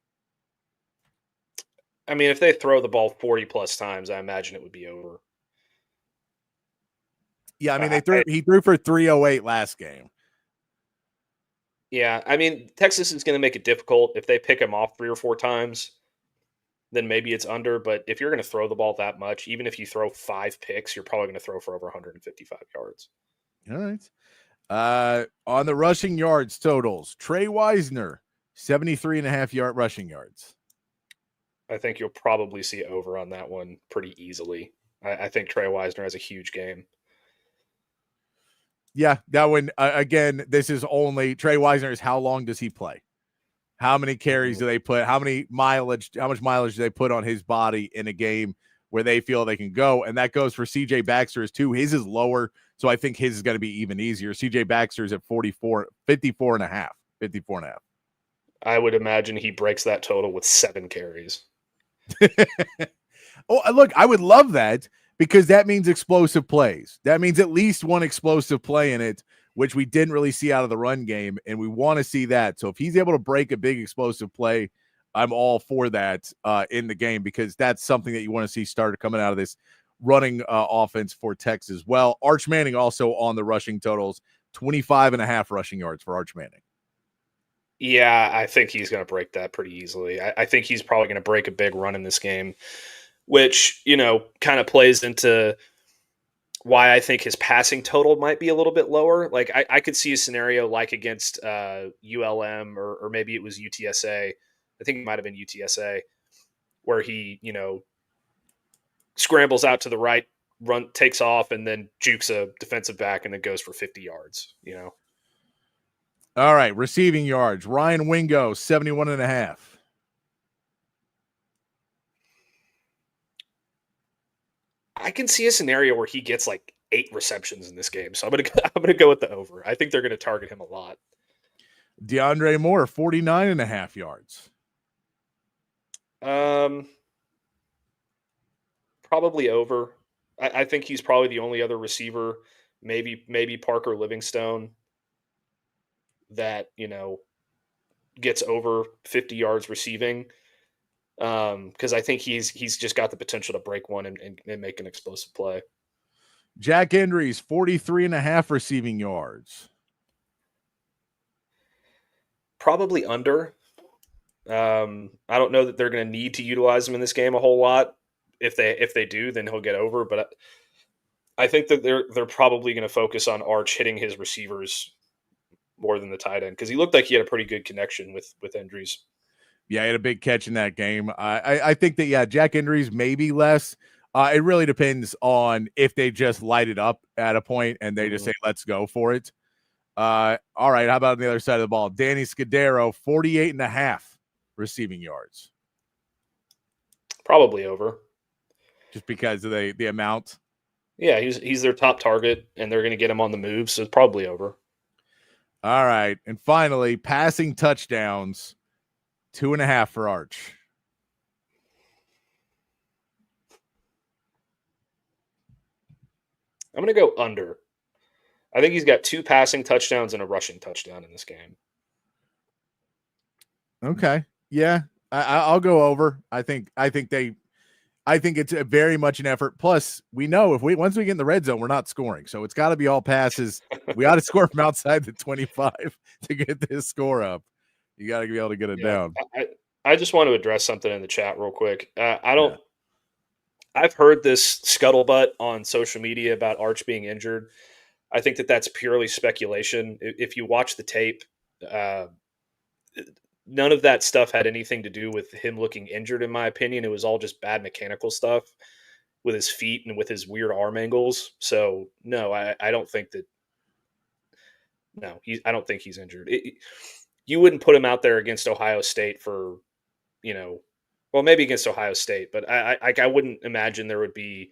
I mean, if they throw the ball 40 plus times, I imagine it would be over. Yeah, I mean he threw for 308 last game. Yeah, I mean, Texas is going to make it difficult if they pick him off 3 or 4 times. Then maybe it's under. But if you're going to throw the ball that much, even if you throw 5 picks, you're probably going to throw for over 155 yards. All right. On the rushing yards totals, Trey Wisner, 73.5 rushing yards. I think you'll probably see over on that one pretty easily. I think Trey Wisner has a huge game. Yeah, that one, again, this is only Trey Wisner is how long does he play? How many carries do they put? How much mileage do they put on his body in a game where they feel they can go? And that goes for CJ Baxter's too. His is lower, so I think his is going to be even easier. CJ Baxter's at 54 and a half. I would imagine he breaks that total with 7 carries. Oh, look, I would love that because that means explosive plays. That means at least one explosive play in it, which we didn't really see out of the run game, and we want to see that. So if he's able to break a big explosive play, I'm all for that in the game because that's something that you want to see start coming out of this running offense for Texas. Well, Arch Manning also on the rushing totals, 25.5 rushing yards for Arch Manning. Yeah, I think he's going to break that pretty easily. I think he's probably going to break a big run in this game, which, kind of plays into why I think his passing total might be a little bit lower. Like I could see a scenario like against ULM or maybe it was UTSA. I think it might have been UTSA where he, scrambles out to the right, takes off, and then jukes a defensive back and then goes for 50 yards, All right, receiving yards. Ryan Wingo, 71.5. I can see a scenario where he gets like 8 receptions in this game. So I'm gonna go with the over. I think they're gonna target him a lot. DeAndre Moore, 49.5 yards. Probably over. I think he's probably the only other receiver, maybe Parker Livingstone, that gets over 50 yards receiving. Because I think he's just got the potential to break one and make an explosive play. Jack Endries, 43.5 receiving yards. Probably under. I don't know that they're going to need to utilize him in this game a whole lot. If they do, then he'll get over. But I think that they're probably going to focus on Arch hitting his receivers more than the tight end because he looked like he had a pretty good connection with Endries. Yeah, he had a big catch in that game. I think that, Jack Endries maybe less. It really depends on if they just light it up at a point and they just say, let's go for it. All right, how about on the other side of the ball? Danny Scudero, 48.5 receiving yards. Probably over. Just because of the amount? Yeah, he's their top target, and they're going to get him on the move, so it's probably over. All right, and finally, passing touchdowns. 2.5 for Arch. I'm going to go under. I think he's got 2 passing touchdowns and a rushing touchdown in this game. Okay. Yeah, I'll go over. I think it's a very much an effort. Plus, we know once we get in the red zone, we're not scoring. So it's got to be all passes. We ought to score from outside the 25 to get this score up. You got to be able to get it down. I just want to address something in the chat real quick. I've heard this scuttlebutt on social media about Arch being injured. I think that that's purely speculation. If you watch the tape, none of that stuff had anything to do with him looking injured, in my opinion. It was all just bad mechanical stuff with his feet and with his weird arm angles. So, no, I don't think that – no, I don't think he's injured. You wouldn't put him out there against Ohio State for – well, maybe against Ohio State, but I wouldn't imagine there would be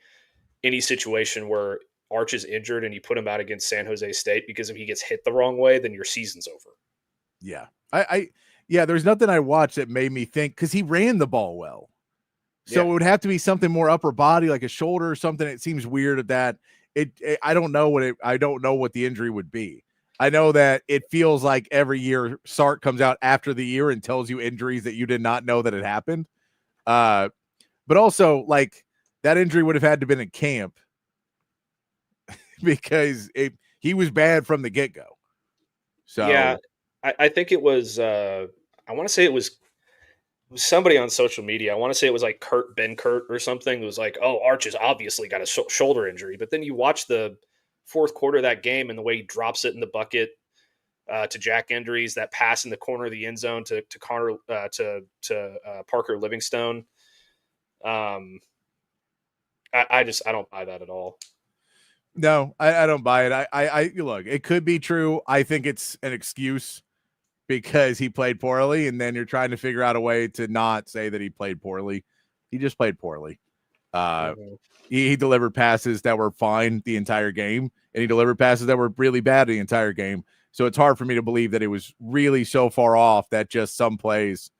any situation where Arch is injured and you put him out against San Jose State because if he gets hit the wrong way, then your season's over. Yeah. There's nothing I watched that made me think because he ran the ball well. So it would have to be something more upper body, like a shoulder or something. It seems weird at that. I don't know what the injury would be. I know that it feels like every year Sark comes out after the year and tells you injuries that you did not know that had happened. But also, like, that injury would have had to been in camp because he was bad from the get-go. So yeah, I think it was I want to say it was somebody on social media. I want to say it was like Ben Kurt or something. It was like, oh, Arch has obviously got a shoulder injury. But then you watch the fourth quarter of that game and the way he drops it in the bucket to Jack Endries, that pass in the corner of the end zone to Parker Livingstone. I don't buy that at all. No, I don't buy it. I look, it could be true. I think it's an excuse because he played poorly, and then you're trying to figure out a way to not say that he played poorly. He just played poorly. He delivered passes that were fine the entire game, and he delivered passes that were really bad the entire game. So it's hard for me to believe that it was really so far off that just some plays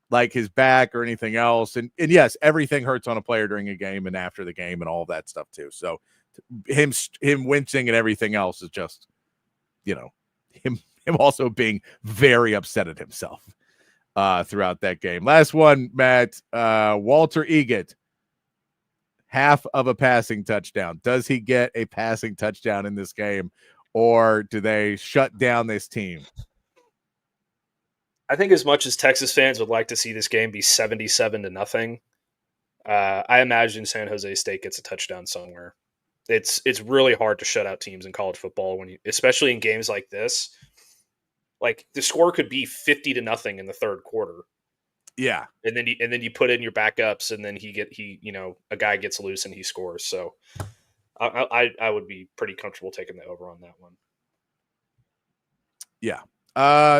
like his back or anything else. And yes, everything hurts on a player during a game and after the game and all of that stuff too. So him wincing and everything else is just, him also being very upset at himself throughout that game. Last one, Matt, Walter Eggett, half of a passing touchdown. Does he get a passing touchdown in this game, or do they shut down this team? I think as much as Texas fans would like to see this game be 77-0, I imagine San Jose State gets a touchdown somewhere. It's really hard to shut out teams in college football especially in games like this. Like the score could be 50-0 in the third quarter. Yeah. And then you put in your backups, and then a guy gets loose and he scores. So I would be pretty comfortable taking the over on that one. Yeah.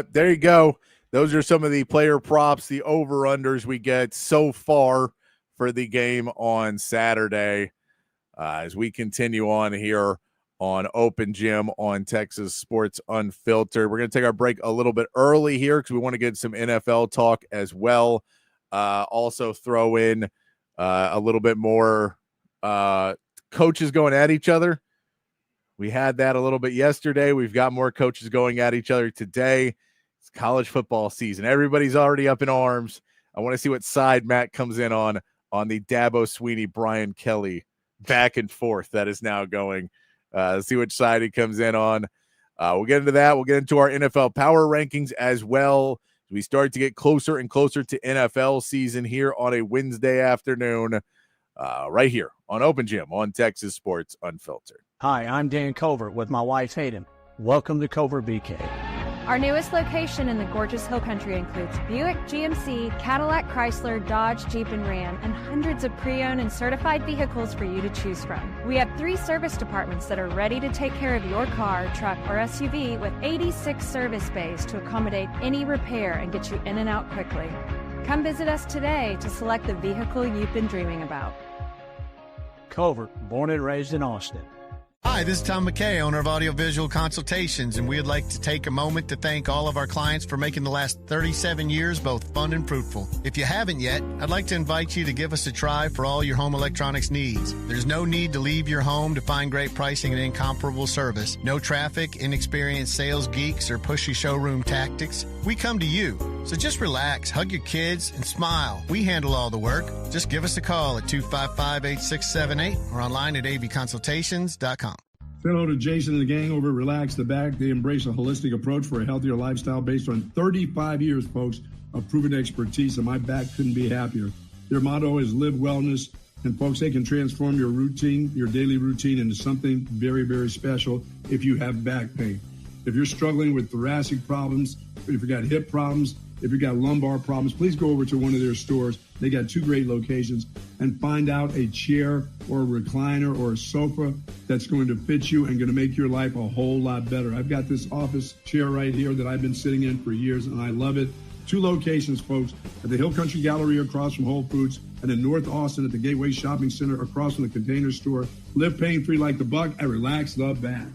There you go. Those are some of the player props, the over-unders we get so far for the game on Saturday. As we continue on here on Open Gym on Texas Sports Unfiltered. We're going to take our break a little bit early here because we want to get some NFL talk as well. Also throw in a little bit more coaches going at each other. We had that a little bit yesterday. We've got more coaches going at each other today. It's college football season. Everybody's already up in arms. I want to see what side Matt comes in on the Dabo Sweeney, Brian Kelly back and forth that is now going. See which side he comes in on. We'll get into that. We'll get into our NFL power rankings as well. We start to get closer and closer to NFL season here on a Wednesday afternoon, right here on Open Gym on Texas Sports Unfiltered. Hi, I'm Dan Covert with my wife Hayden. Welcome to Covert BK. Our newest location in the gorgeous Hill Country includes Buick, GMC, Cadillac, Chrysler, Dodge, Jeep, and Ram, and hundreds of pre-owned and certified vehicles for you to choose from. We have 3 service departments that are ready to take care of your car, truck, or SUV with 86 service bays to accommodate any repair and get you in and out quickly. Come visit us today to select the vehicle you've been dreaming about. Covert, born and raised in Austin. Hi, this is Tom McKay, owner of Audiovisual Consultations, and we'd like to take a moment to thank all of our clients for making the last 37 years both fun and fruitful. If you haven't yet, I'd like to invite you to give us a try for all your home electronics needs. There's no need to leave your home to find great pricing and incomparable service. No traffic, inexperienced sales geeks, or pushy showroom tactics. We come to you. So just relax, hug your kids, and smile. We handle all the work. Just give us a call at 255-8678 or online at avconsultations.com. Say hello to Jason and the gang over at Relax the Back. They embrace a holistic approach for a healthier lifestyle based on 35 years, folks, of proven expertise, and my back couldn't be happier. Their motto is live wellness, and folks, they can transform your routine, your daily routine, into something very, very special if you have back pain. If you're struggling with thoracic problems, if you got hip problems, if you got lumbar problems, please go over to one of their stores. They got 2 great locations, and find out a chair or a recliner or a sofa that's going to fit you and going to make your life a whole lot better. I've got this office chair right here that I've been sitting in for years, and I love it. 2 locations, folks, at the Hill Country Gallery across from Whole Foods, and in North Austin at the Gateway Shopping Center across from the Container Store. Live pain-free like the buck at Relax the Back.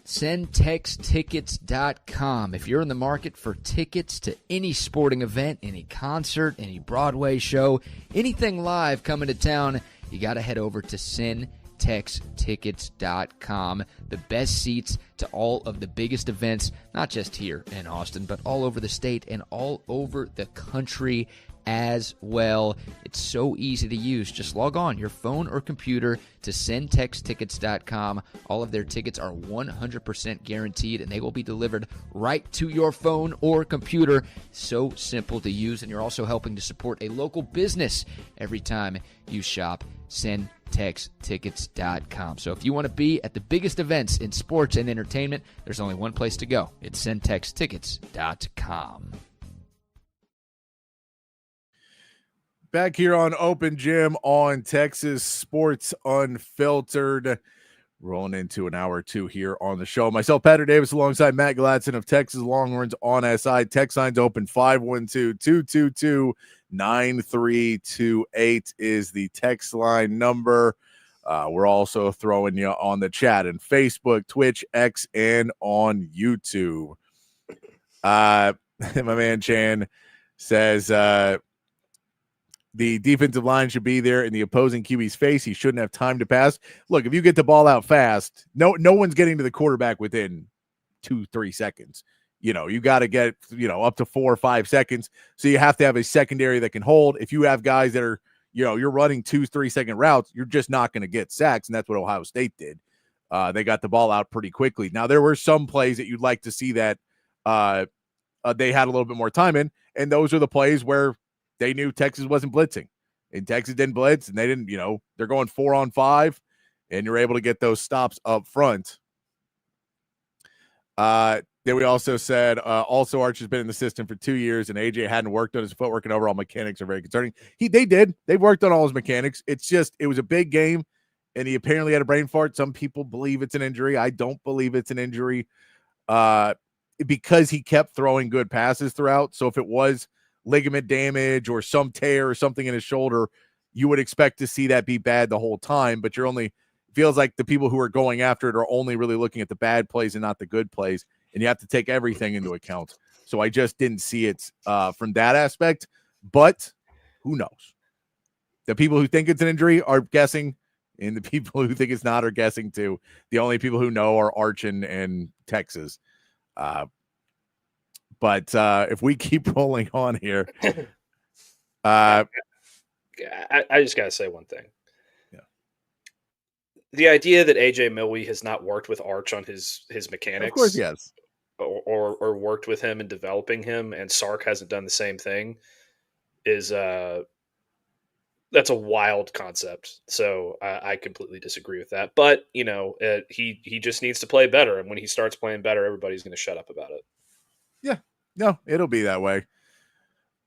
SendTexTickets.com. If you're in the market for tickets to any sporting event, any concert, any Broadway show, anything live coming to town, you got to head over to SendTexTickets.com. The best seats to all of the biggest events, not just here in Austin, but all over the state and all over the country. as well. It's so easy to use. Just log on your phone or computer to sendtexttickets.com. All of their tickets are 100% guaranteed, and they will be delivered right to your phone or computer. So simple to use, and you're also helping to support a local business every time you shop. sendtexttickets.com. So if you want to be at the biggest events in sports and entertainment, there's only one place to go. It's sendtexttickets.com. Back here on Open Gym on Texas Sports Unfiltered. Rolling into an hour or two here on the show. Myself, Patrick Davis, alongside Matt Galatzan of Texas Longhorns on SI. Text lines open 512-222-9328 is the text line number. We're also throwing you on the chat and Facebook, Twitch, X, and on YouTube. My man Chan says the defensive line should be there in the opposing QB's face. He shouldn't have time to pass. Look, if you get the ball out fast, no one's getting to the quarterback within 2-3 seconds. You got to get, up to 4 or 5 seconds. So you have to have a secondary that can hold. If you have guys that are, you're running 2-3 second routes, you're just not going to get sacks. And that's what Ohio State did. They got the ball out pretty quickly. Now, there were some plays that you'd like to see that they had a little bit more time in. And those are the plays where they knew Texas wasn't blitzing, and Texas didn't blitz, and they didn't, they're going 4-on-5, and you're able to get those stops up front. Then we also said, also Arch has been in the system for 2 years, and AJ hadn't worked on his footwork, and overall mechanics are very concerning. They did. They've worked on all his mechanics. It's just, it was a big game, and he apparently had a brain fart. Some people believe it's an injury. I don't believe it's an injury because he kept throwing good passes throughout. So if it was ligament damage or some tear or something in his shoulder, you would expect to see that be bad the whole time, but feels like the people who are going after it are only really looking at the bad plays and not the good plays, and you have to take everything into account. So I just didn't see it from that aspect, but who knows? The people who think it's an injury are guessing, and the people who think it's not are guessing too. The only people who know are Arch and Texas. But if we keep rolling on here, I just got to say one thing. Yeah. The idea that AJ Milwee has not worked with Arch on his mechanics, of course, yes, or worked with him in developing him, and Sark hasn't done the same thing, is that's a wild concept. So I completely disagree with that. But he just needs to play better, and when he starts playing better, everybody's going to shut up about it. Yeah, no, it'll be that way.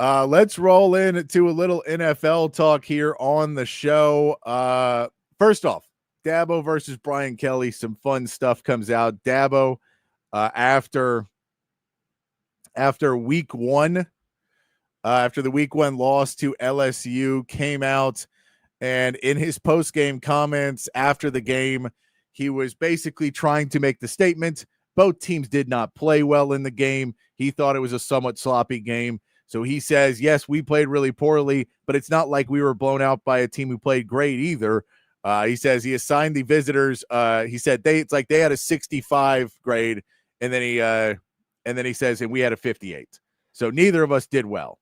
Let's roll into a little NFL talk here on the show. First off, Dabo versus Brian Kelly. Some fun stuff comes out. Dabo, after week one, after the week one loss to LSU, came out, and in his post-game comments after the game, he was basically trying to make the statement, both teams did not play well in the game. He thought it was a somewhat sloppy game. So he says, yes, we played really poorly, but it's not like we were blown out by a team who played great either. He says he assigned the visitors. He said it's like they had a 65 grade, and then he says, and we had a 58. So neither of us did well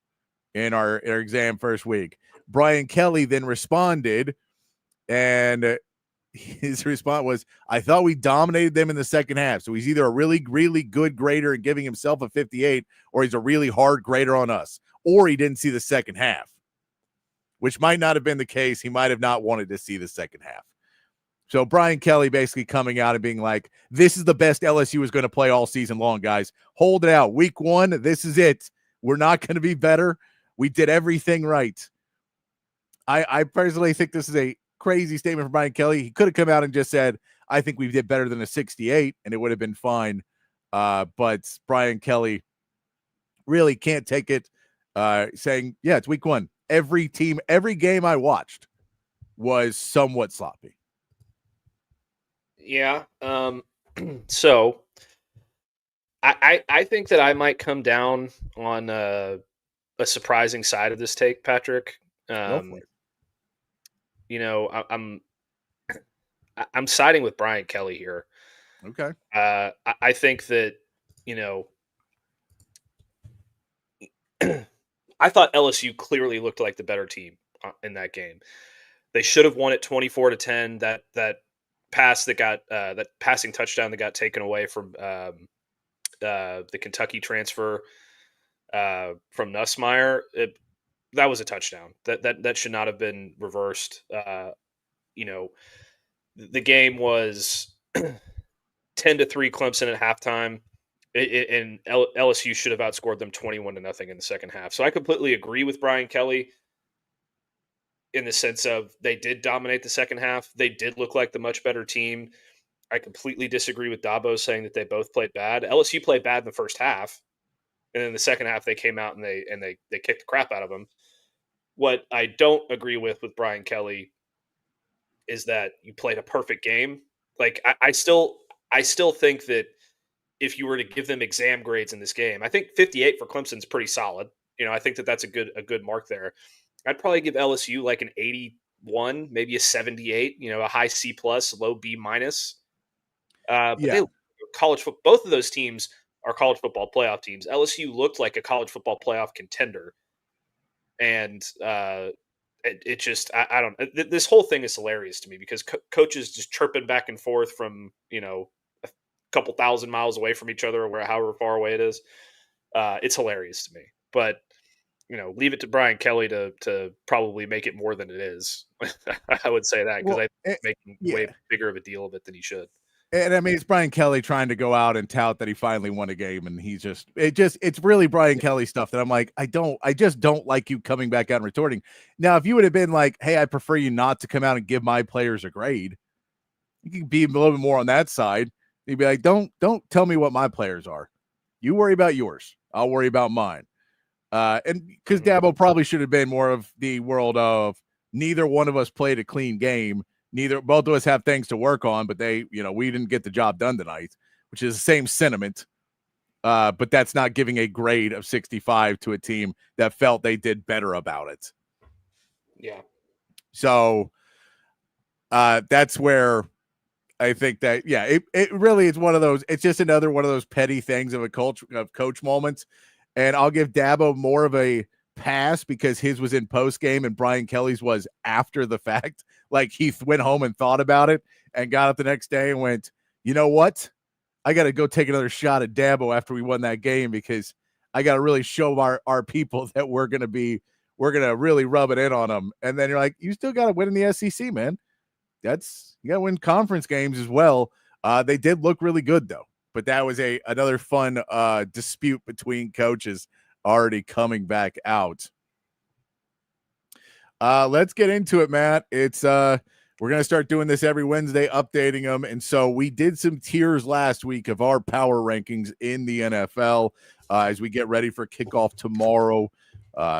in our exam first week. Brian Kelly then responded, and his response was, I thought we dominated them in the second half. So he's either a really, really good grader and giving himself a 58, or he's a really hard grader on us, or he didn't see the second half, which might not have been the case. He might have not wanted to see the second half. So Brian Kelly basically coming out and being like, this is the best LSU is going to play all season long, guys. Hold it out. Week one, this is it. We're not going to be better. We did everything right. I personally think this is a crazy statement from Brian Kelly. He could have come out and just said, I think we did better than a 68, and it would have been fine. But Brian Kelly really can't take it, saying, yeah, it's week one. Every game I watched was somewhat sloppy. Yeah. So I think that I might come down on a surprising side of this take, Patrick. I'm siding with Brian Kelly here. Okay. I think that, I thought LSU clearly looked like the better team in that game. They should have won it 24-10. That pass that got that passing touchdown that got taken away from the Kentucky transfer from Nussmeier, that was a touchdown. That should not have been reversed. The game was 10-3 Clemson at halftime, and LSU should have outscored them 21-0 in the second half. So I completely agree with Brian Kelly in the sense of they did dominate the second half. They did look like the much better team. I completely disagree with Dabo saying that they both played bad. LSU played bad in the first half, and then the second half they came out and they kicked the crap out of them. What I don't agree with Brian Kelly is that you played a perfect game. Like I still think that if you were to give them exam grades in this game, I think 58 for Clemson's pretty solid. I think that's a good mark there. I'd probably give LSU like an 81, maybe a 78. A high C+, low B-. But they college football. Both of those teams are college football playoff teams. LSU looked like a college football playoff contender, and it just I don't. This whole thing is hilarious to me because coaches just chirping back and forth from a couple thousand miles away from each other, or however far away it is. It's hilarious to me, but leave it to Brian Kelly to probably make it more than it is. I would say that because I think making way bigger of a deal of it than he should. And I mean, it's Brian Kelly trying to go out and tout that he finally won a game, and it's really Brian Kelly stuff that I'm like, I just don't like you coming back out and retorting. Now, if you would have been like, hey, I prefer you not to come out and give my players a grade, you can be a little bit more on that side. You'd be like, don't tell me what my players are. You worry about yours. I'll worry about mine. And because Dabo probably should have been more of the world of neither one of us played a clean game. Both of us have things to work on, but we didn't get the job done tonight, which is the same sentiment. But that's not giving a grade of 65 to a team that felt they did better about it. Yeah. So that's where I think that, it really is one of those. It's just another one of those petty things of coach moments. And I'll give Dabo more of a pass because his was in post game and Brian Kelly's was after the fact. Like he went home and thought about it and got up the next day and went, you know what? I got to go take another shot at Dabo after we won that game because I got to really show our people that we're going to really rub it in on them. And then you're like, you still got to win in the SEC, man. You got to win conference games as well. They did look really good though, but that was another fun dispute between coaches already coming back out. Let's get into it, Matt. It's we're going to start doing this every Wednesday, updating them. And so we did some tiers last week of our power rankings in the NFL as we get ready for kickoff tomorrow.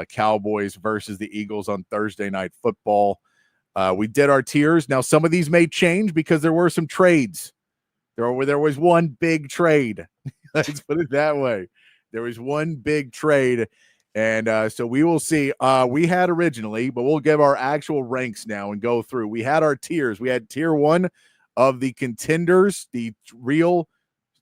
Cowboys versus the Eagles on Thursday Night Football. We did our tiers. Now, some of these may change because there were some trades. There was one big trade. Let's put it that way. There was one big trade. And so we will see. We had originally, but we'll give our actual ranks now and go through. We had our tiers. We had tier 1 of the contenders, the real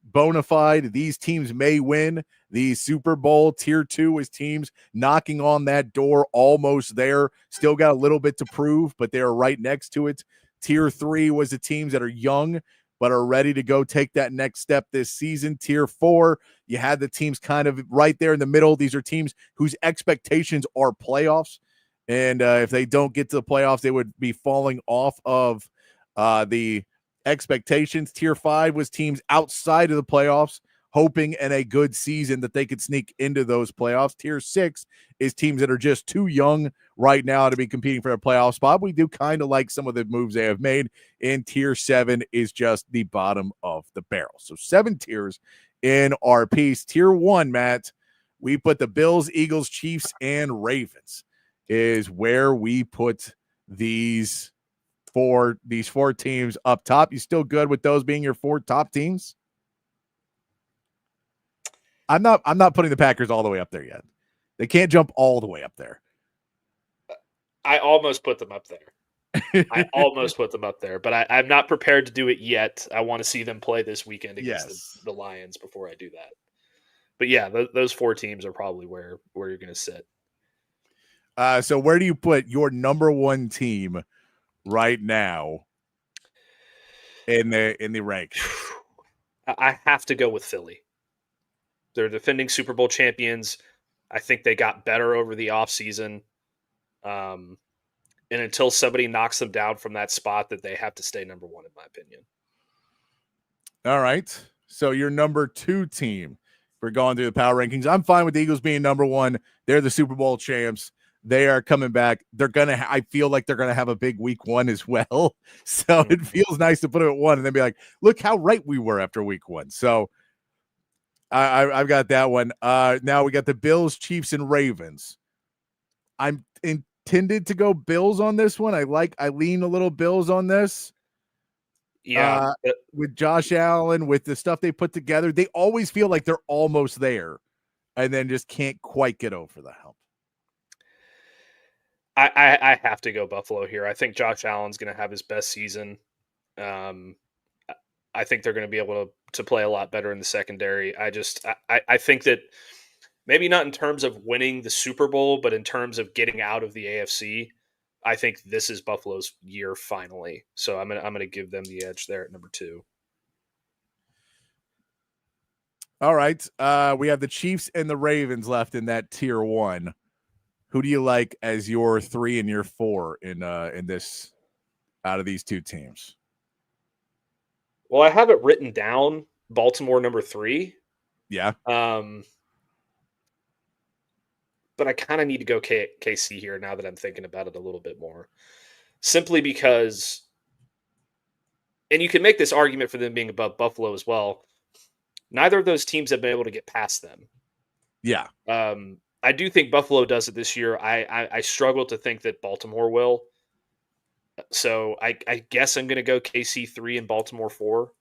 bona fide. These teams may win the Super Bowl. Tier 2 was teams knocking on that door, almost there. Still got a little bit to prove, but they're right next to it. Tier 3 was the teams that are young but are ready to go take that next step this season. Tier 4, you had the teams kind of right there in the middle. These are teams whose expectations are playoffs. And if they don't get to the playoffs, they would be falling off of the expectations. Tier 5 was teams outside of the playoffs, hoping in a good season that they could sneak into those playoffs. Tier 6 is teams that are just too young right now to be competing for a playoff spot. We do kind of like some of the moves they have made. And Tier 7 is just the bottom of the barrel. So 7 tiers in our piece. Tier 1, Matt, we put the Bills, Eagles, Chiefs, and Ravens is where we put these four teams up top. You still good with those being your 4 top teams? I'm not putting the Packers all the way up there yet. They can't jump all the way up there. I almost put them up there. But I'm not prepared to do it yet. I want to see them play this weekend against the Lions before I do that. But yeah, those 4 teams are probably where you're going to sit. So where do you put your number one team right now in the ranks? I have to go with Philly. They're defending Super Bowl champions. I think they got better over the offseason. And until somebody knocks them down from that spot, that they have to stay number one, in my opinion. All right. So your number two team, we're going through the power rankings. I'm fine with the Eagles being number one. They're the Super Bowl champs. They are coming back. They're going to, I feel like they're going to have a big week one as well. So it feels nice to put it at one and then be like, look how right we were after week one. So I've got that one. Now we got the Bills, Chiefs, and Ravens. I'm intended to go Bills on this one. I lean a little Bills on this. Yeah. With Josh Allen, with the stuff they put together, they always feel like they're almost there and then just can't quite get over the hump. I have to go Buffalo here. I think Josh Allen's going to have his best season. I think they're going to be able to play a lot better in the secondary. I think that maybe not in terms of winning the Super Bowl, but in terms of getting out of the AFC, I think this is Buffalo's year finally. So I'm gonna give them the edge there at number two. All right. We have the Chiefs and the Ravens left in that tier one. Who do you like as your 3 and your 4 in this out of these two teams? Well, I have it written down. Baltimore number 3. Yeah. But I kind of need to go KC here now that I'm thinking about it a little bit more. Simply because, and you can make this argument for them being above Buffalo as well. Neither of those teams have been able to get past them. Yeah. I do think Buffalo does it this year. I struggle to think that Baltimore will. So I guess I'm going to go KC 3 and Baltimore 4.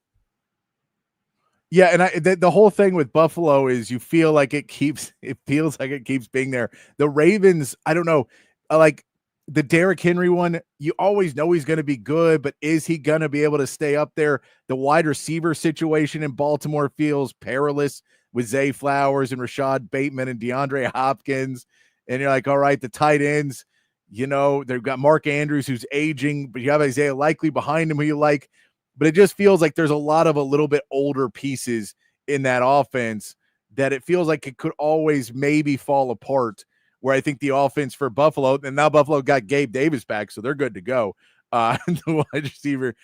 Yeah, and the whole thing with Buffalo is you feel like it feels like it keeps being there. The Ravens, I don't know, like the Derrick Henry one, you always know he's going to be good, but is he going to be able to stay up there? The wide receiver situation in Baltimore feels perilous with Zay Flowers and Rashad Bateman and DeAndre Hopkins. And you're like, all right, the tight ends, you know, they've got Mark Andrews who's aging, but you have Isaiah Likely behind him who you like. But it just feels like there's a lot of a little bit older pieces in that offense that it feels like it could always maybe fall apart, where I think the offense for Buffalo, and now Buffalo got Gabe Davis back, so they're good to go. The wide receiver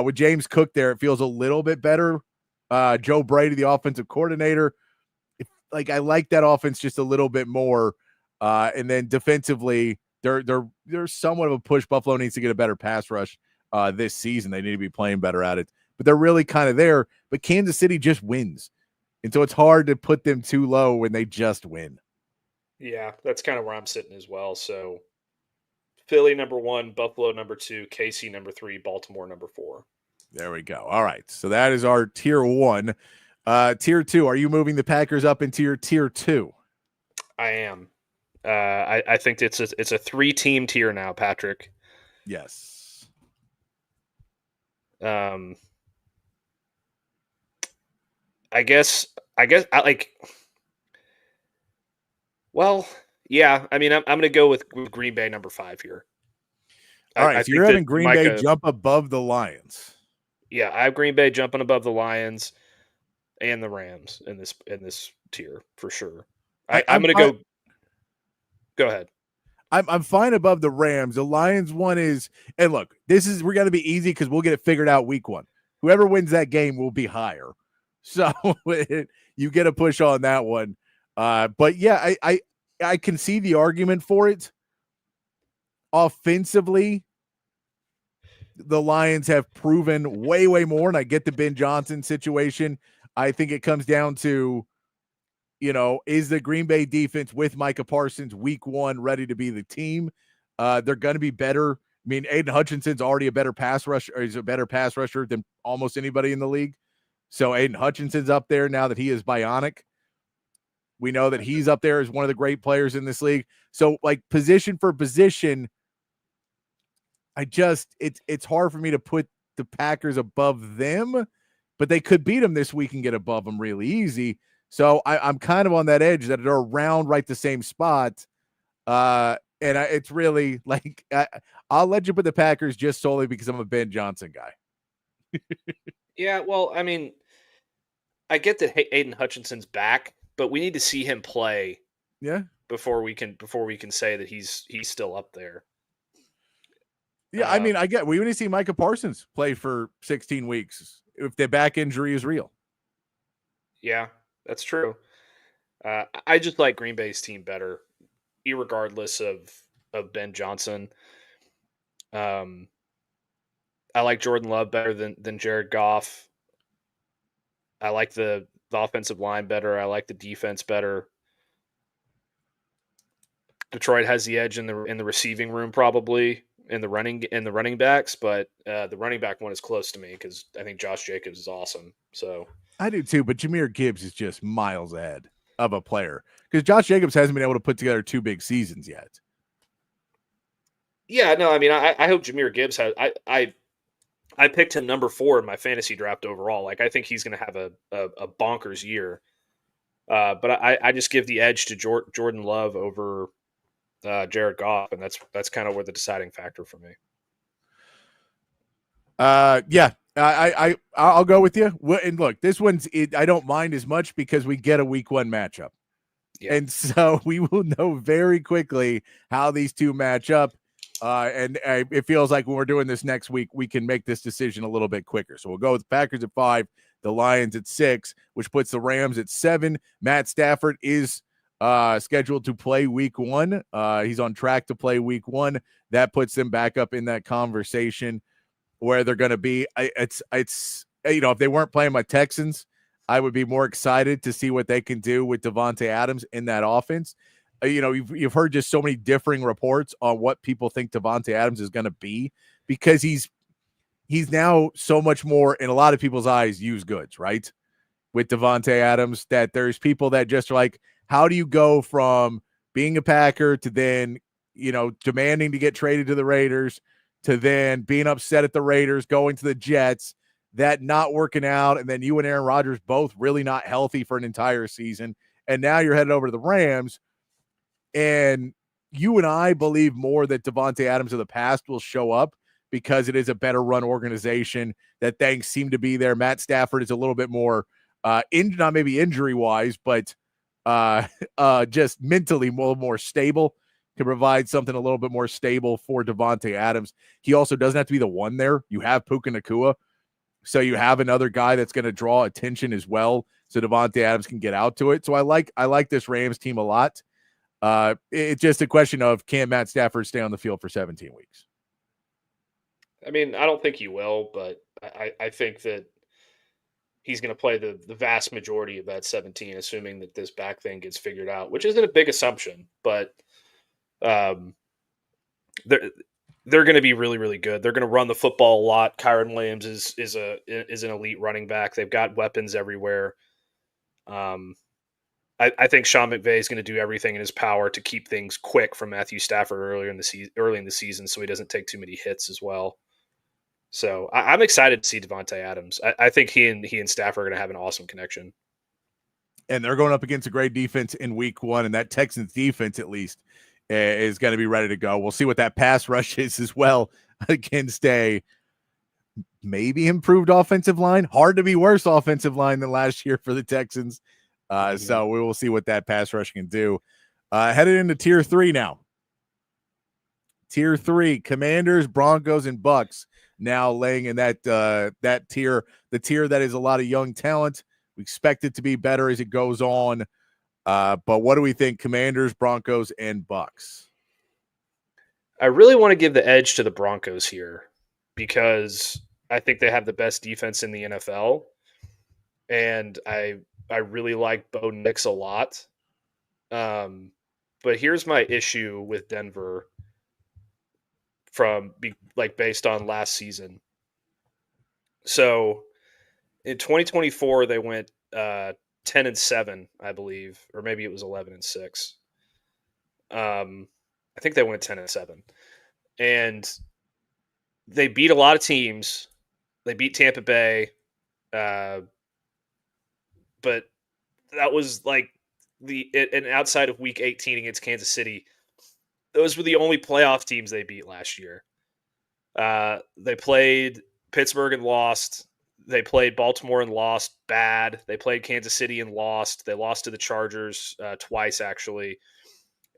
with James Cook there, it feels a little bit better. Joe Brady, the offensive coordinator, I like that offense just a little bit more. And then defensively, they're somewhat of a push. Buffalo needs to get a better pass rush this season. They need to be playing better at it, but they're really kind of there. But Kansas City just wins, and so it's hard to put them too low when they just win. Yeah, that's kind of where I'm sitting as well. So Philly number 1, Buffalo number 2, KC number 3, Baltimore number 4. There we go. All right, so that is our tier 1. Tier 2, are you moving the Packers up into your tier 2? I am. I think it's a 3-team tier now, Patrick. Yes. I guess I like. Well, yeah. I mean, I'm going to go with Green Bay number 5 here. All right, so you're having Green Bay jump above the Lions. Yeah, I have Green Bay jumping above the Lions and the Rams in this tier for sure. I'm going to go. Go ahead. I'm fine above the Rams. The Lions one is, and look, we're going to be easy because we'll get it figured out week 1. Whoever wins that game will be higher. So you get a push on that one. But yeah, I can see the argument for it. Offensively, the Lions have proven way, way more, and I get the Ben Johnson situation. I think it comes down to, is the Green Bay defense with Micah Parsons week 1 ready to be the team? They're going to be better. I mean, Aiden Hutchinson's already a better pass rusher. He's a better pass rusher than almost anybody in the league. So Aiden Hutchinson's up there now that he is bionic. We know that he's up there as one of the great players in this league. So, position for position, it's hard for me to put the Packers above them, but they could beat them this week and get above them really easy. So I'm kind of on that edge that they're around right the same spot. And it's really like I'll let you put the Packers just solely because I'm a Ben Johnson guy. Yeah, well, I mean, I get that Aiden Hutchinson's back, but we need to see him play. Yeah. Before we can say that he's still up there. Yeah, I mean, I get we want to see Micah Parsons play for 16 weeks if the back injury is real. Yeah, that's true. I just like Green Bay's team better, irregardless of Ben Johnson. I like Jordan Love better than Jared Goff. I like the offensive line better. I like the defense better. Detroit has the edge in the receiving room, probably in the running backs, but the running back one is close to me because I think Josh Jacobs is awesome. So I do too, but Jahmyr Gibbs is just miles ahead of a player because Josh Jacobs hasn't been able to put together 2 big seasons yet. Yeah, no, I mean, I hope Jahmyr Gibbs has. I picked him number 4 in my fantasy draft overall. Like, I think he's going to have a bonkers year. But I just give the edge to Jordan Love over Jared Goff, and that's kind of where the deciding factor for me. Yeah, I'll go with you. And look, this one's I don't mind as much because we get a week 1 matchup, and so we will know very quickly how these two match up. And it feels like when we're doing this next week, we can make this decision a little bit quicker. So we'll go with the Packers at 5, the Lions at 6, which puts the Rams at 7. Matt Stafford is scheduled to play week 1. He's on track to play week 1. That puts them back up in that conversation where they're going to be. It's if they weren't playing my Texans, I would be more excited to see what they can do with Davante Adams in that offense. You've heard just so many differing reports on what people think Davante Adams is going to be because he's now so much more in a lot of people's eyes used goods, right? With Davante Adams, that there's people that just are like, how do you go from being a Packer to then, demanding to get traded to the Raiders to then being upset at the Raiders, going to the Jets, that not working out, and then you and Aaron Rodgers both really not healthy for an entire season, and now you're headed over to the Rams. And you and I believe more that Davante Adams of the past will show up because it is a better run organization, that things seem to be there. Matt Stafford is a little bit more, not maybe injury-wise, but just mentally more stable, can provide something a little bit more stable for Davante Adams. He also doesn't have to be the one there. You have Puka Nacua, so you have another guy that's going to draw attention as well, so Davante Adams can get out to it. So I like this Rams team a lot. It's just a question of, can Matt Stafford stay on the field for 17 weeks? I mean, I don't think he will, but I think that he's going to play the vast majority of that 17, assuming that this back thing gets figured out, which isn't a big assumption, but they're going to be really, really good. They're going to run the football a lot. Kyron Williams is an elite running back. They've got weapons everywhere. I think Sean McVay is going to do everything in his power to keep things quick from Matthew Stafford early in the season, so he doesn't take too many hits as well. So I'm excited to see Davante Adams. I think he and Stafford are going to have an awesome connection. And they're going up against a great defense in week 1, and that Texans defense at least is going to be ready to go. We'll see what that pass rush is as well against a maybe improved offensive line. Hard to be worse offensive line than last year for the Texans. So we will see what that pass rush can do. Headed into tier 3 now. Tier 3, Commanders, Broncos, and Bucks now laying in that tier, the tier that is a lot of young talent. We expect it to be better as it goes on. But what do we think, Commanders, Broncos, and Bucks? I really want to give the edge to the Broncos here because I think they have the best defense in the NFL. And I really like Bo Nix a lot. But here's my issue with Denver based on last season. So in 2024, they went 10-7, I believe, or maybe it was 11-6. I think they went 10-7, and they beat a lot of teams. They beat Tampa Bay, but that was like and outside of Week 18 against Kansas City, those were the only playoff teams they beat last year. They played Pittsburgh and lost. They played Baltimore and lost bad. They played Kansas City and lost. They lost to the Chargers twice, actually.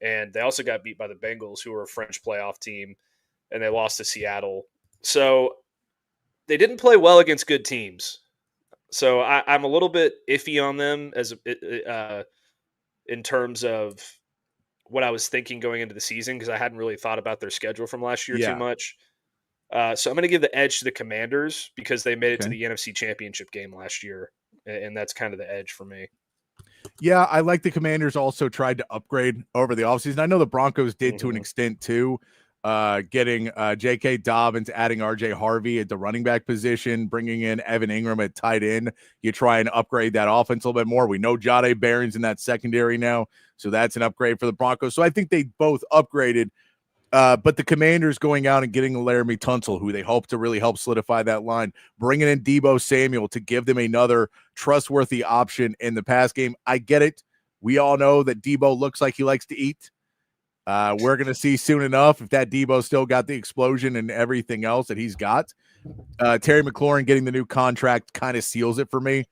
And they also got beat by the Bengals, who were a French playoff team, and they lost to Seattle. So they didn't play well against good teams. So I'm a little bit iffy on them as in terms of what I was thinking going into the season, because I hadn't really thought about their schedule from last year too much. So I'm going to give the edge to the Commanders because they made it to the NFC Championship game last year, and that's kind of the edge for me. Yeah, I like the Commanders also tried to upgrade over the offseason. I know the Broncos did to an extent too, getting J.K. Dobbins, adding R.J. Harvey at the running back position, bringing in Evan Ingram at tight end. You try and upgrade that offense a little bit more. We know Jahdae Barron's in that secondary now, so that's an upgrade for the Broncos. So I think they both upgraded. But the Commanders going out and getting Laramie Tunsil, who they hope to really help solidify that line, bringing in Deebo Samuel to give them another trustworthy option in the pass game. I get it. We all know that Deebo looks like he likes to eat. We're going to see soon enough if that Deebo still got the explosion and everything else that he's got. Terry McLaurin getting the new contract kind of seals it for me,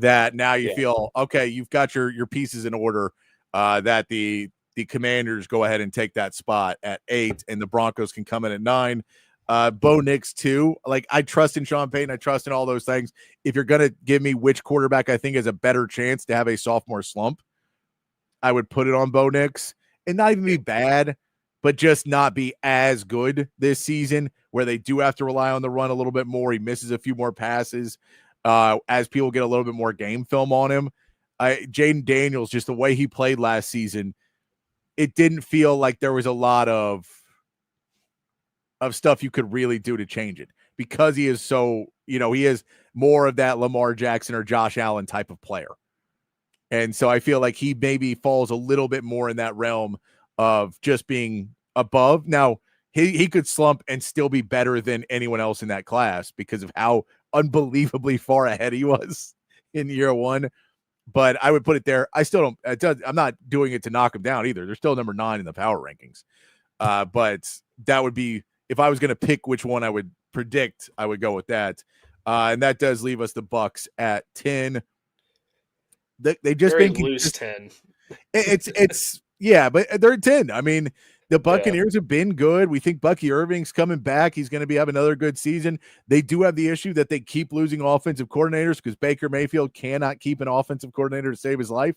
that now you feel, okay, you've got your pieces in order, that the Commanders go ahead and take that spot at 8, and the Broncos can come in at 9. Bo Nix, too. Like, I trust in Sean Payton. I trust in all those things. If you're going to give me which quarterback I think has a better chance to have a sophomore slump, I would put it on Bo Nix. And not even be bad, but just not be as good this season, where they do have to rely on the run a little bit more. He misses a few more passes as people get a little bit more game film on him. Jaden Daniels, just the way he played last season, it didn't feel like there was a lot of stuff you could really do to change it, because he is so, he is more of that Lamar Jackson or Josh Allen type of player. And so I feel like he maybe falls a little bit more in that realm of just being above. Now, he could slump and still be better than anyone else in that class because of how unbelievably far ahead he was in year one. But I would put it there. I still don't. I'm not doing it to knock him down either. They're still number 9 in the power rankings. But that would be, if I was going to pick which one I would predict, I would go with that. And that does leave us the Bucks at 10. They just very been loose 10. It's yeah, but they're at 10. I mean, the Buccaneers have been good. We think Bucky Irving's coming back. He's going to have another good season. They do have the issue that they keep losing offensive coordinators because Baker Mayfield cannot keep an offensive coordinator to save his life.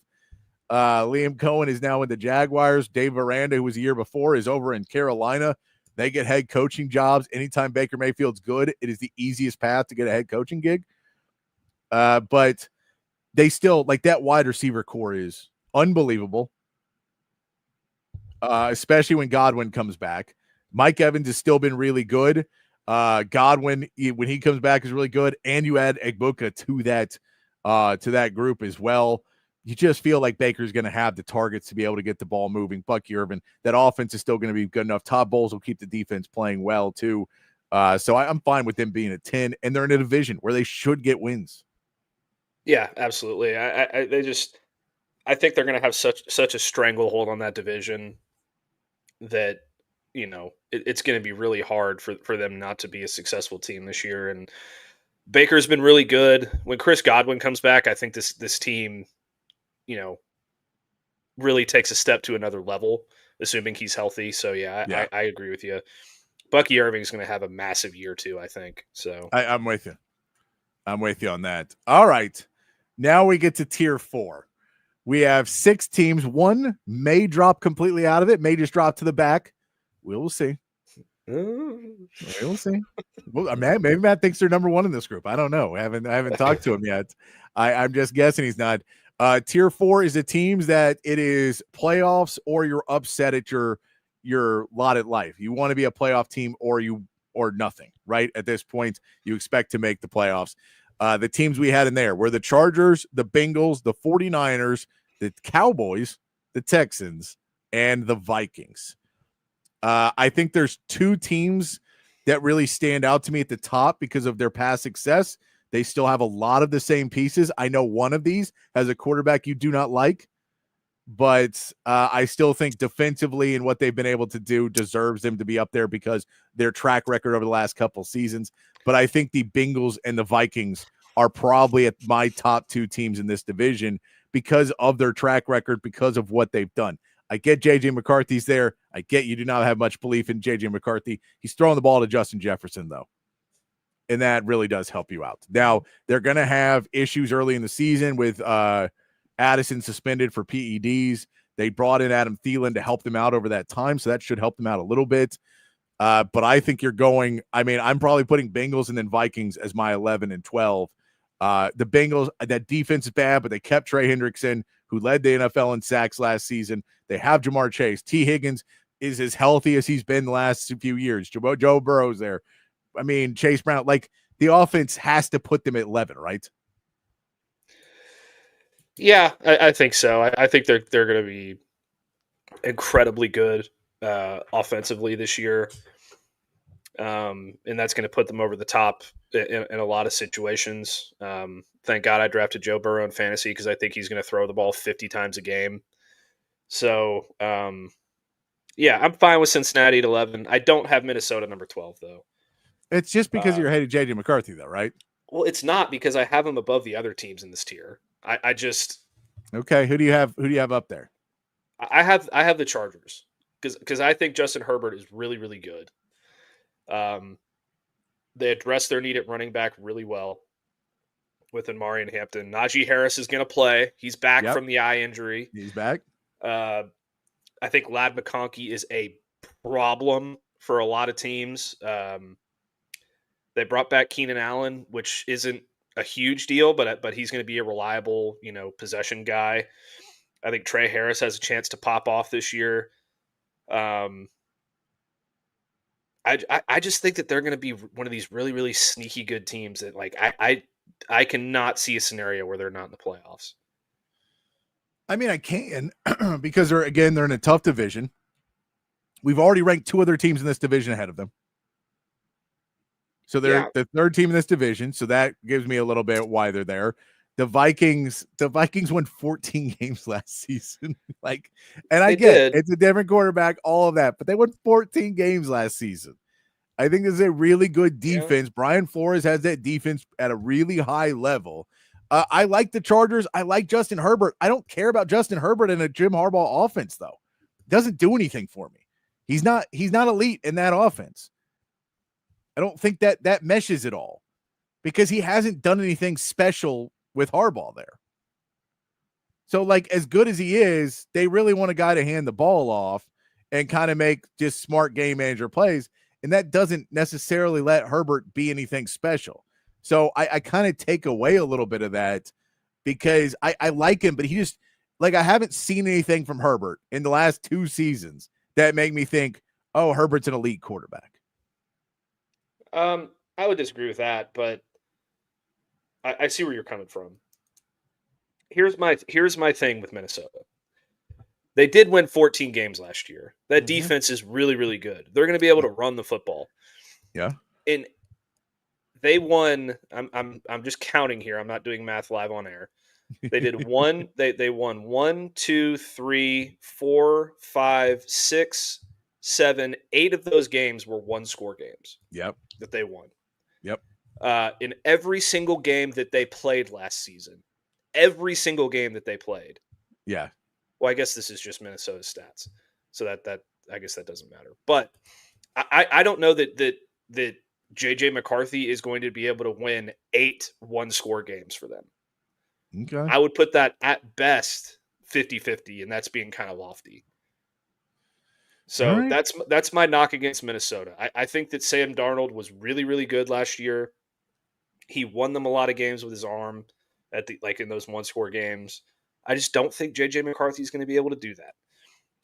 Liam Cohen is now in the Jaguars. Dave Aranda, who was the year before, is over in Carolina. They get head coaching jobs. Anytime Baker Mayfield's good, it is the easiest path to get a head coaching gig. But they still, like, that wide receiver core is unbelievable. Especially when Godwin comes back. Mike Evans has still been really good. Godwin, when he comes back, is really good. And you add Egbuka to that group as well. You just feel like Baker's going to have the targets to be able to get the ball moving. Bucky Irvin, that offense is still going to be good enough. Todd Bowles will keep the defense playing well too. So I'm fine with them being at 10, and they're in a division where they should get wins. Yeah, absolutely. I think they're going to have such a stranglehold on that division that, it's going to be really hard for them not to be a successful team this year. And Baker's been really good. When Chris Godwin comes back, I think this team, really takes a step to another level, assuming he's healthy. So yeah. I agree with you. Bucky Irving's going to have a massive year too, I think. So I'm with you. I'm with you on that. All right. Now we get to tier 4. We have 6 teams. One may drop completely out of it, may just drop to the back. We will see. We'll see. Well, maybe Matt thinks they're number 1 in this group. I don't know. I haven't talked to him yet. I'm just guessing he's not. Tier 4 is the teams that it is playoffs or you're upset at your lot at life. You want to be a playoff team or nothing, right? At this point, you expect to make the playoffs. The teams we had in there were the Chargers, the Bengals, the 49ers, the Cowboys, the Texans, and the Vikings. I think there's 2 teams that really stand out to me at the top because of their past success. They still have a lot of the same pieces. I know one of these has a quarterback you do not like. but I still think defensively and what they've been able to do deserves them to be up there because their track record over the last couple seasons. But I think the Bengals and the Vikings are probably at my top two teams in this division because of their track record, because of what they've done. I get J.J. McCarthy's there. I get you do not have much belief in J.J. McCarthy. He's throwing the ball to Justin Jefferson, though, and that really does help you out. Now, they're going to have issues early in the season with Addison suspended for PEDs. They brought in Adam Thielen to help them out over that time, so that should help them out a little bit. But I think you're going – I'm probably putting Bengals and then Vikings as my 11 and 12. The Bengals, that defense is bad, but they kept Trey Hendrickson, who led the NFL in sacks last season. They have Jamar Chase. T. Higgins is as healthy as he's been the last few years. Joe Burrow's there. Chase Brown. Like, the offense has to put them at 11, right? Yeah, I think so. I think they're going to be incredibly good offensively this year. And that's going to put them over the top in a lot of situations. Thank God I drafted Joe Burrow in fantasy because I think he's going to throw the ball 50 times a game. So, yeah, I'm fine with Cincinnati at 11. I don't have Minnesota number 12, though. It's just because you're ahead of J.J. McCarthy, though, right? Well, it's not because I have him above the other teams in this tier. I just okay. Who do you have up there? I have the Chargers because I think Justin Herbert is really, really good. They addressed their need at running back really well with Amari and Hampton. Najee Harris is going to play. He's back from the eye injury. He's back. I think Ladd McConkey is a problem for a lot of teams. They brought back Keenan Allen, which isn't a huge deal, but he's going to be a reliable, possession guy. I think Trey Harris has a chance to pop off this year. I just think that they're going to be one of these really, really sneaky good teams that, like, I cannot see a scenario where they're not in the playoffs. I can because they're in a tough division. We've already ranked two other teams in this division ahead of them. So they're the third team in this division. So that gives me a little bit why they're there. The Vikings won 14 games last season. It's a different quarterback, all of that, but they won 14 games last season. I think this is a really good defense. Yeah. Brian Flores has that defense at a really high level. I like the Chargers. I like Justin Herbert. I don't care about Justin Herbert in a Jim Harbaugh offense, though. It doesn't do anything for me. He's not elite in that offense. I don't think that meshes at all because he hasn't done anything special with Harbaugh there. So, like, as good as he is, they really want a guy to hand the ball off and kind of make just smart game manager plays. And that doesn't necessarily let Herbert be anything special. So I kind of take away a little bit of that because I like him, but he just, like, I haven't seen anything from Herbert in the last 2 seasons that make me think, oh, Herbert's an elite quarterback. I would disagree with that, but I see where you're coming from. Here's my thing with Minnesota. They did win 14 games last year. That defense is really, really good. They're going to be able to run the football. Yeah. And they won. I'm just counting here. I'm not doing math live on air. They did one. They won 1, 2, 3, 4, 5, 6, 7, 8 of those games were 1-score games. Yep. That they won. Yep. In every single game that they played last season, every single game that they played. Yeah. Well, I guess this is just Minnesota stats, so that I guess that doesn't matter. But I don't know that J.J. McCarthy is going to be able to win 8 1-score games for them. Okay. I would put that at best 50-50, and that's being kind of lofty. So right. That's my knock against Minnesota. I think that Sam Darnold was really, really good last year. He won them a lot of games with his arm in those 1-score games. I just don't think J.J. McCarthy is going to be able to do that.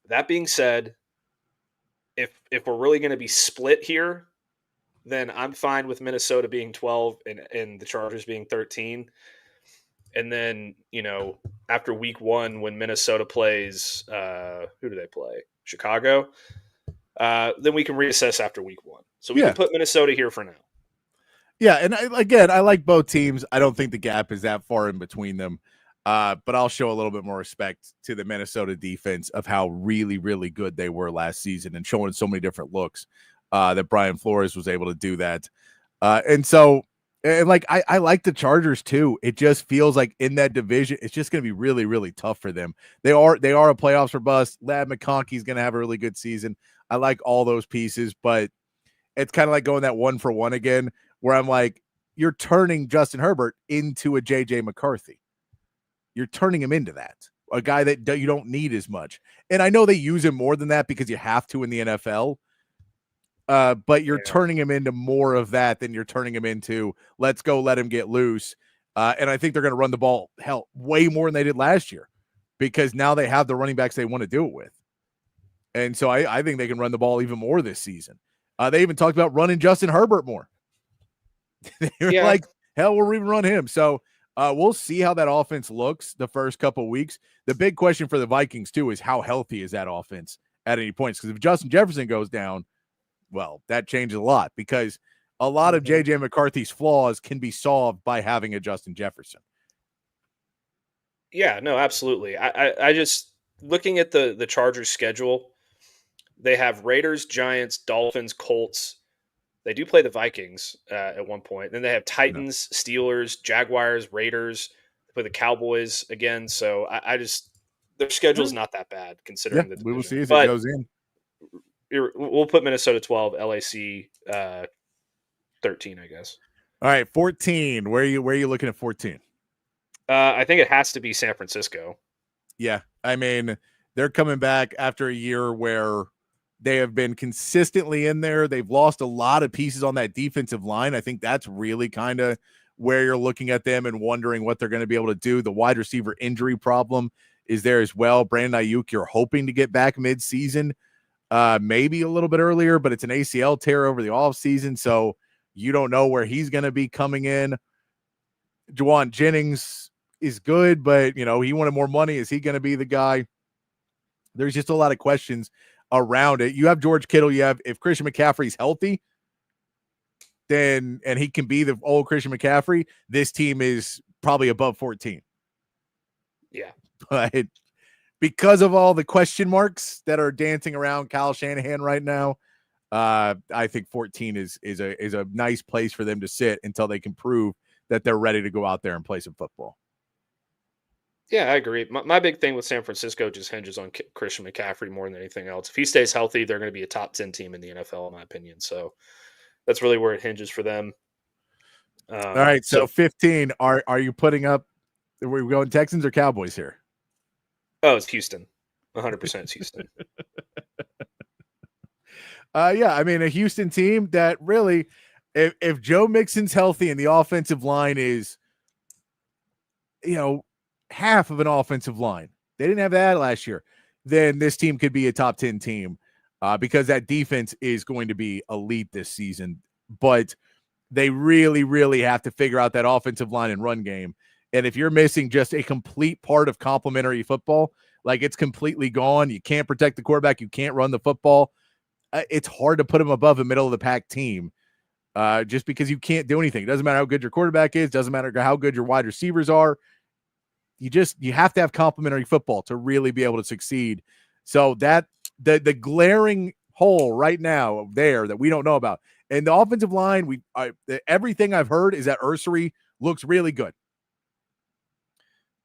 That being said, if we're really going to be split here, then I'm fine with Minnesota being 12 and the Chargers being 13. And then, after week 1, when Minnesota plays, who do they play? Chicago. Then we can reassess after week 1. So we can put Minnesota here for now. Yeah, and I like both teams. I don't think the gap is that far in between them. But I'll show a little bit more respect to the Minnesota defense of how really, really good they were last season and showing so many different looks that Brian Flores was able to do that. I like the Chargers too. It just feels like in that division, it's just going to be really, really tough for them. They are a playoffs or bust. Lad McConkey's going to have a really good season. I like all those pieces, but it's kind of like going that 1-for-1 again, where I'm like, you're turning Justin Herbert into a JJ McCarthy. You're turning him into that, a guy that you don't need as much. And I know they use him more than that because you have to in the NFL. But you're turning him into more of that than you're turning him into, let's go let him get loose. And I think they're going to run the ball, way more than they did last year because now they have the running backs they want to do it with. And so I think they can run the ball even more this season. They even talked about running Justin Herbert more. They were like, hell, we'll even run him. So we'll see how that offense looks the first couple of weeks. The big question for the Vikings, too, is how healthy is that offense at any points? Because if Justin Jefferson goes down, well, that changes a lot because a lot of J.J. McCarthy's flaws can be solved by having a Justin Jefferson. Yeah, no, absolutely. I just, looking at the Chargers schedule, they have Raiders, Giants, Dolphins, Colts. They do play the Vikings at one point. Then they have Titans, Steelers, Jaguars, Raiders. They play the Cowboys again. So I just, their schedule is not that bad considering the division. We will see as it goes in. We'll put Minnesota 12, LAC 13, I guess. All right, 14. Where are you looking at 14? I think it has to be San Francisco. Yeah, I mean, they're coming back after a year where they have been consistently in there. They've lost a lot of pieces on that defensive line. I think that's really kind of where you're looking at them and wondering what they're going to be able to do. The wide receiver injury problem is there as well. Brandon Ayuk, you're hoping to get back mid-season, maybe a little bit earlier, but it's an ACL tear over the offseason, so you don't know where he's going to be coming in. Juwan Jennings is good, but, he wanted more money. Is he going to be the guy? There's just a lot of questions around it. You have George Kittle. If Christian McCaffrey's healthy, and he can be the old Christian McCaffrey, this team is probably above 14. Yeah. But because of all the question marks that are dancing around Kyle Shanahan right now, I think 14 is a nice place for them to sit until they can prove that they're ready to go out there and play some football. Yeah, I agree. My big thing with San Francisco just hinges on Christian McCaffrey more than anything else. If he stays healthy, they're going to be a top 10 team in the NFL, in my opinion. So that's really where it hinges for them. All right, so 15. Are you putting up? Are we going Texans or Cowboys here? Oh, it's Houston. 100% it's Houston. Yeah, I mean, a Houston team that really, if Joe Mixon's healthy and the offensive line is, half of an offensive line, they didn't have that last year, then this team could be a top 10 team because that defense is going to be elite this season. But they really, really have to figure out that offensive line and run game. And if you're missing just a complete part of complementary football, like it's completely gone, you can't protect the quarterback, you can't run the football, it's hard to put them above a middle of the pack team just because you can't do anything. It doesn't matter how good your quarterback is, doesn't matter how good your wide receivers are. You have to have complementary football to really be able to succeed. So that the glaring hole right now there that we don't know about. And the offensive line, everything I've heard is that Ursary looks really good.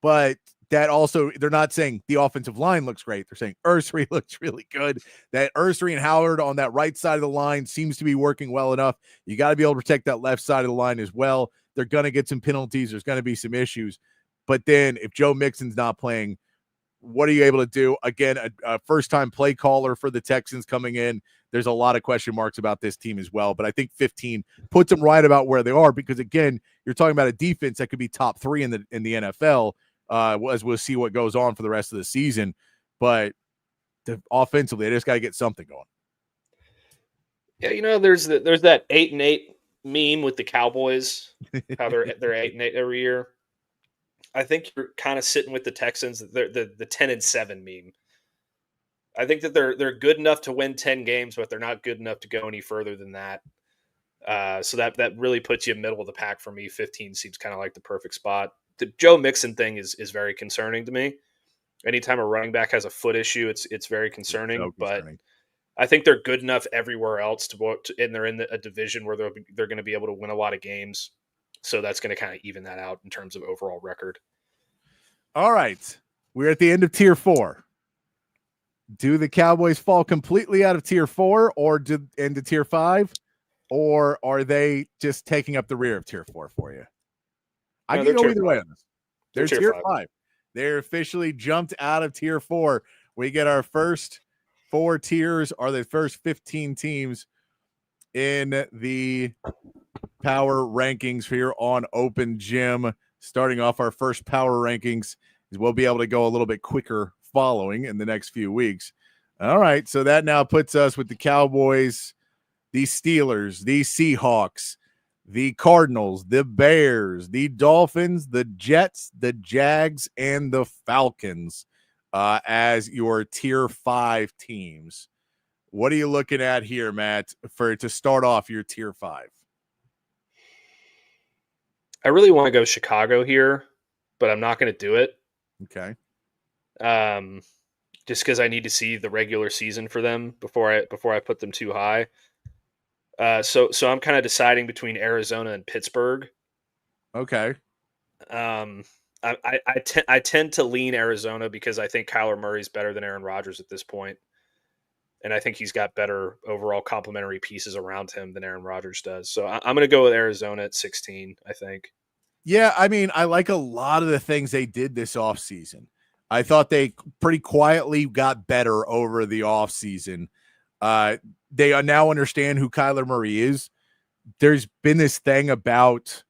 But that also, they're not saying the offensive line looks great. They're saying Ursary looks really good. That Ursary and Howard on that right side of the line seems to be working well enough. You got to be able to protect that left side of the line as well. They're going to get some penalties. There's going to be some issues. But then if Joe Mixon's not playing, what are you able to do? Again, a first-time play caller for the Texans coming in. There's a lot of question marks about this team as well. But I think 15 puts them right about where they are because, again, you're talking about a defense that could be top 3 in the NFL as we'll see what goes on for the rest of the season. But offensively, they just got to get something going. Yeah, there's that 8-8 meme with the Cowboys, how they're 8-8 every year. I think you're kind of sitting with the Texans, the 10-7 meme. I think that they're good enough to win 10 games, but they're not good enough to go any further than that. So that really puts you middle of the pack for me. 15 seems kind of like the perfect spot. the Joe Mixon thing is very concerning to me. Anytime a running back has a foot issue, it's very concerning. So But concerning. I think they're good enough everywhere else and they're in a division where they're going to be able to win a lot of games. So that's going to kind of even that out in terms of overall record. All right. We're at the end of tier 4. Do the Cowboys fall completely out of tier 4 or into tier 5? Or are they just taking up the rear of tier 4 for you? I can go either way on this. They're tier 5. They're officially jumped out of tier 4. We get our first 4 tiers, are the first 15 teams in the power rankings here on Open Gym. Starting off our first power rankings, we'll be able to go a little bit quicker following in the next few weeks. All right, so that now puts us with the Cowboys, the Steelers, the Seahawks, the Cardinals, the Bears, the Dolphins, the Jets, the Jags, and the Falcons as your tier 5 teams. What are you looking at here, Matt, to start off your tier 5? I really want to go Chicago here, but I'm not going to do it. Okay. Just because I need to see the regular season for them before I put them too high. So I'm kind of deciding between Arizona and Pittsburgh. Okay. I tend to lean Arizona because I think Kyler Murray's better than Aaron Rodgers at this point. And I think he's got better overall complementary pieces around him than Aaron Rodgers does. So I'm going to go with Arizona at 16, I think. Yeah, I mean, I like a lot of the things they did this offseason. I thought they pretty quietly got better over the offseason. They now understand who Kyler Murray is. There's been this thing about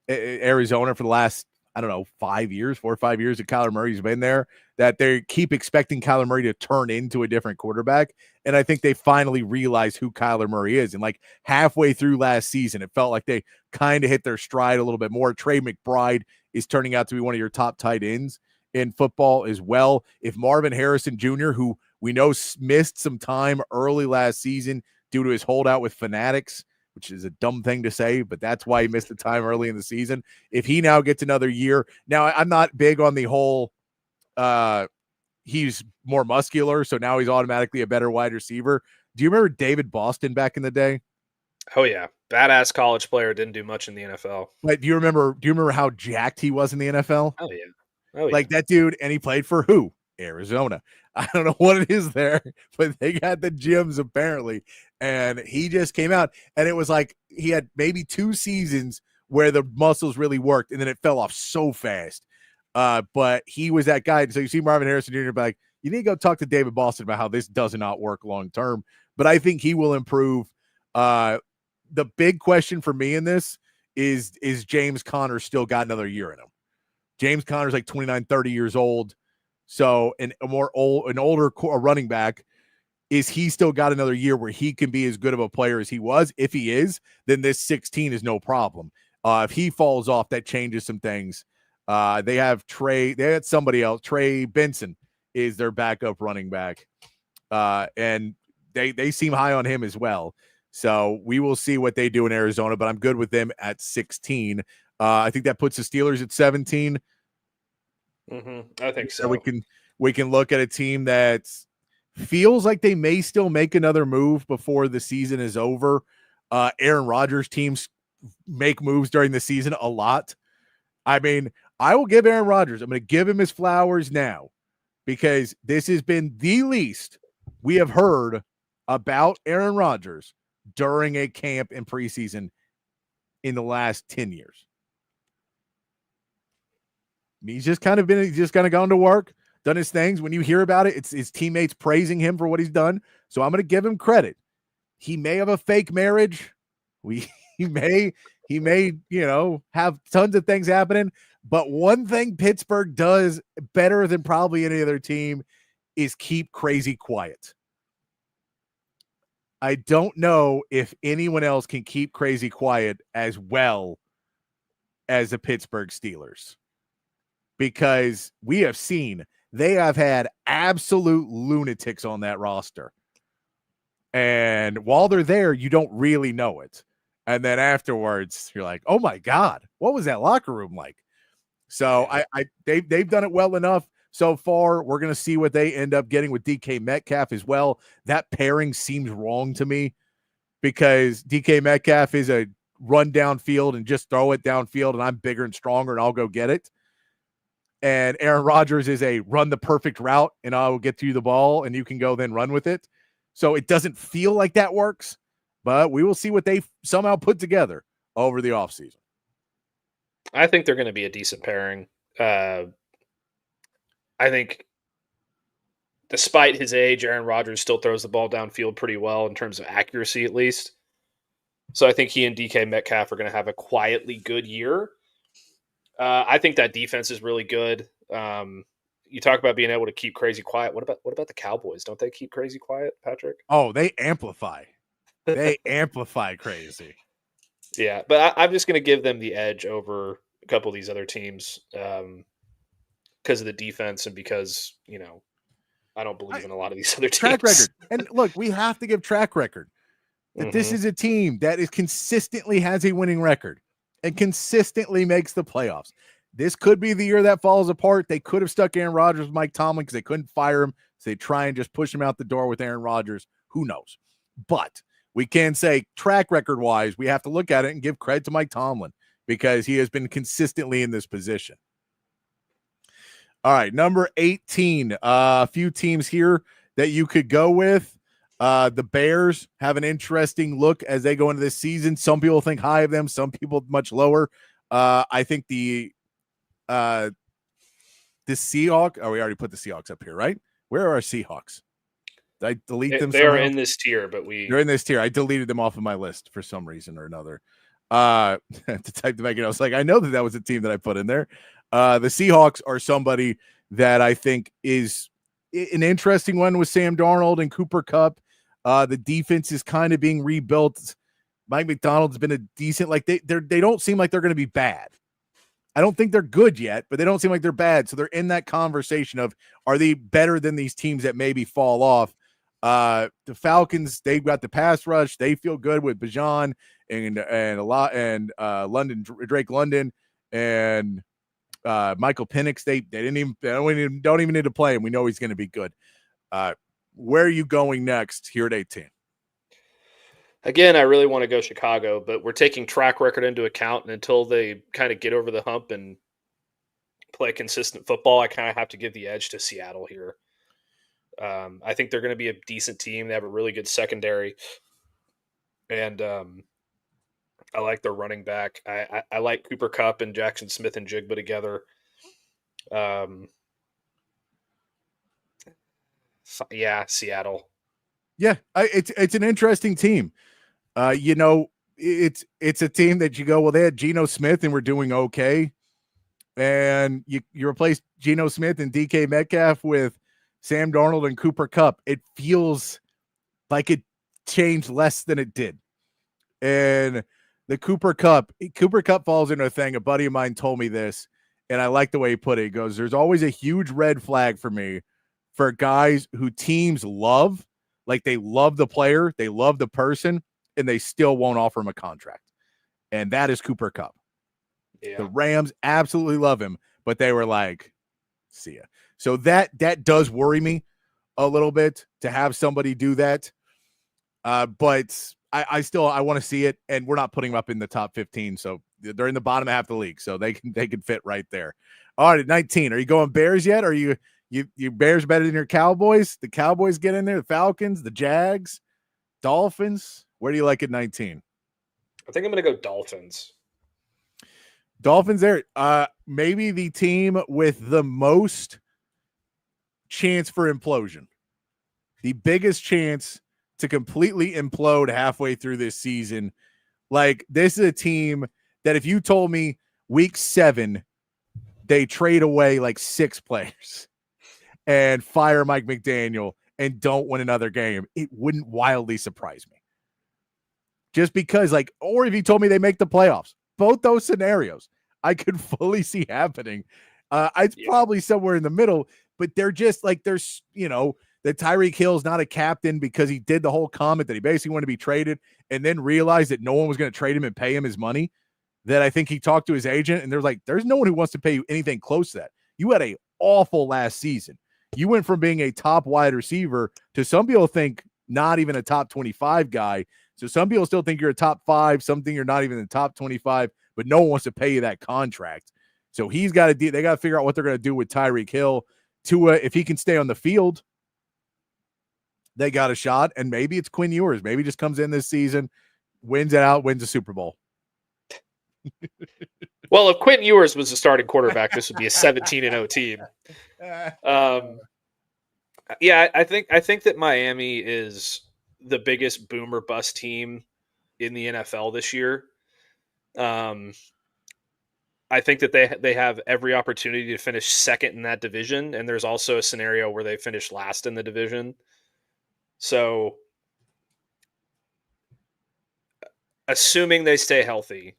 Arizona for the last, 4 or 5 years that Kyler Murray's been there, that they keep expecting Kyler Murray to turn into a different quarterback. And I think they finally realized who Kyler Murray is. And like halfway through last season, it felt like they kind of hit their stride a little bit more. Trey McBride is turning out to be one of your top tight ends in football as well. If Marvin Harrison Jr., who we know missed some time early last season due to his holdout with Fanatics, which is a dumb thing to say, but that's why he missed the time early in the season. If he now gets another year, now I'm not big on the whole he's more muscular, so now he's automatically a better wide receiver. Do you remember David Boston back in the day? Oh yeah, badass college player, didn't do much in the NFL. But do you remember how jacked he was in the NFL? Oh yeah. Like that dude, and he played for who? Arizona. I don't know what it is there, but they got the gyms apparently. And he just came out, and it was like he had maybe 2 seasons where the muscles really worked, and then it fell off so fast. But he was that guy. So you see Marvin Harrison Jr. be like, you need to go talk to David Boston about how this does not work long term. But I think he will improve. The big question for me in this is James Conner still got another year in him? James Conner's like 29, 30 years old. So an older running back, is he still got another year where he can be as good of a player as he was? If he is, then this 16 is no problem. If he falls off, that changes some things. They had somebody else. Trey Benson is their backup running back. And they seem high on him as well. So we will see what they do in Arizona, but I'm good with them at 16. I think that puts the Steelers at 17. I think so. We can look at a team that feels like they may still make another move before the season is over. Aaron Rodgers teams make moves during the season a lot. I mean, I will give Aaron Rodgers, I'm going to give him his flowers now, because this has been the least we have heard about Aaron Rodgers during a camp in preseason in the last 10 years. He's just kind of gone to work, done his things. When you hear about it, it's his teammates praising him for what he's done. So I'm going to give him credit. He may have a fake marriage. He may, have tons of things happening. But one thing Pittsburgh does better than probably any other team is keep crazy quiet. I don't know if anyone else can keep crazy quiet as well as the Pittsburgh Steelers, because we have seen they have had absolute lunatics on that roster. And while they're there, you don't really know it. And then afterwards, you're like, oh my God, what was that locker room like? So they've done it well enough so far. We're going to see what they end up getting with DK Metcalf as well. That pairing seems wrong to me because DK Metcalf is a run downfield and just throw it downfield, and I'm bigger and stronger, and I'll go get it. And Aaron Rodgers is a run the perfect route, and I'll get you the ball, and you can go then run with it. So it doesn't feel like that works, but we will see what they somehow put together over the offseason. I think they're going to be a decent pairing. I think despite his age, Aaron Rodgers still throws the ball downfield pretty well in terms of accuracy, at least. So I think he and DK Metcalf are going to have a quietly good year. I think that defense is really good. You talk about being able to keep crazy quiet. What about the Cowboys? Don't they keep crazy quiet, Patrick? Oh, they amplify. They amplify crazy. Yeah, but I'm just going to give them the edge over a couple of these other teams because of the defense and because, I don't believe in a lot of these other teams. Track record. And look, we have to give track record that this is a team that is consistently has a winning record and consistently makes the playoffs. This could be the year that falls apart. They could have stuck Aaron Rodgers with Mike Tomlin because they couldn't fire him. So they try and just push him out the door with Aaron Rodgers. Who knows? But we can say track record wise, we have to look at it and give credit to Mike Tomlin because he has been consistently in this position. All right, number 18. A few teams here that you could go with. The Bears have an interesting look as they go into this season. Some people think high of them, some people much lower. I think the Seahawks. Oh, we already put the Seahawks up here, right? Where are our Seahawks? Did I delete them? They are in this tier, but they're in this tier. I deleted them off of my list for some reason or another. To type to make it, I was like, I know that was a team that I put in there. The Seahawks are somebody that I think is an interesting one with Sam Darnold and Cooper Kupp. The defense is kind of being rebuilt. Mike McDonald's been a decent, like they don't seem like they're going to be bad. I don't think they're good yet, but they don't seem like they're bad. So they're in that conversation of, are they better than these teams that maybe fall off? The Falcons, they've got the pass rush. They feel good with Bijan and Drake London and Michael Penix. They don't even need to play him. We know he's going to be good. Where are you going next here at 18? Again, I really want to go Chicago, but we're taking track record into account, and until they kind of get over the hump and play consistent football, I kind of have to give the edge to Seattle here. I think they're going to be a decent team. They have a really good secondary, and I like their running back. I like Cooper Kupp and Jackson Smith and Jigba together. Yeah, Seattle. Yeah, it's an interesting team. It's a team that you go, well, they had Geno Smith and we're doing okay. And you replace Geno Smith and DK Metcalf with Sam Darnold and Cooper Kupp. It feels like it changed less than it did. And the Cooper Kupp falls into a thing. A buddy of mine told me this, and I like the way he put it. He goes, there's always a huge red flag for me for guys who teams love, like they love the player, they love the person, and they still won't offer him a contract. And that is Cooper Kupp. Yeah. The Rams absolutely love him, but they were like, see ya. So that does worry me a little bit to have somebody do that. But I want to see it, and we're not putting them up in the top 15. So they're in the bottom half of the league, so they can fit right there. All right, at 19, are you going Bears yet? Or are you Bears better than your Cowboys? The Cowboys get in there, the Falcons, the Jags, Dolphins. Where do you like at 19? I think I'm going to go Dolphins. Dolphins there. Maybe the team with the most chance for implosion. The biggest chance to completely implode halfway through this season. Like, this is a team that if you told me week 7, they trade away like 6 players and fire Mike McDaniel and don't win another game, it wouldn't wildly surprise me. Just because, like, or if you told me they make the playoffs, both those scenarios I could fully see happening. It's probably somewhere in the middle, but they're just like, there's, that Tyreek Hill's not a captain because he did the whole comment that he basically wanted to be traded and then realized that no one was going to trade him and pay him his money. that I think he talked to his agent, and they're like, there's no one who wants to pay you anything close to that. You had a awful last season. You went from being a top wide receiver to some people think not even a top 25 guy. So some people still think you're a top 5, something you're not even in the top 25, but no one wants to pay you that contract. So he's got to do, they got to figure out what they're going to do with Tyreek Hill. Tua, if he can stay on the field, they got a shot. And maybe it's Quinn Ewers. Maybe just comes in this season, wins it out, wins a Super Bowl. Well, if Quinn Ewers was the starting quarterback, this would be a 17-0 team. Yeah, I think that Miami is the biggest boomer bust team in the NFL this year. I think that they have every opportunity to finish second in that division, and there's also a scenario where they finish last in the division. So, assuming they stay healthy,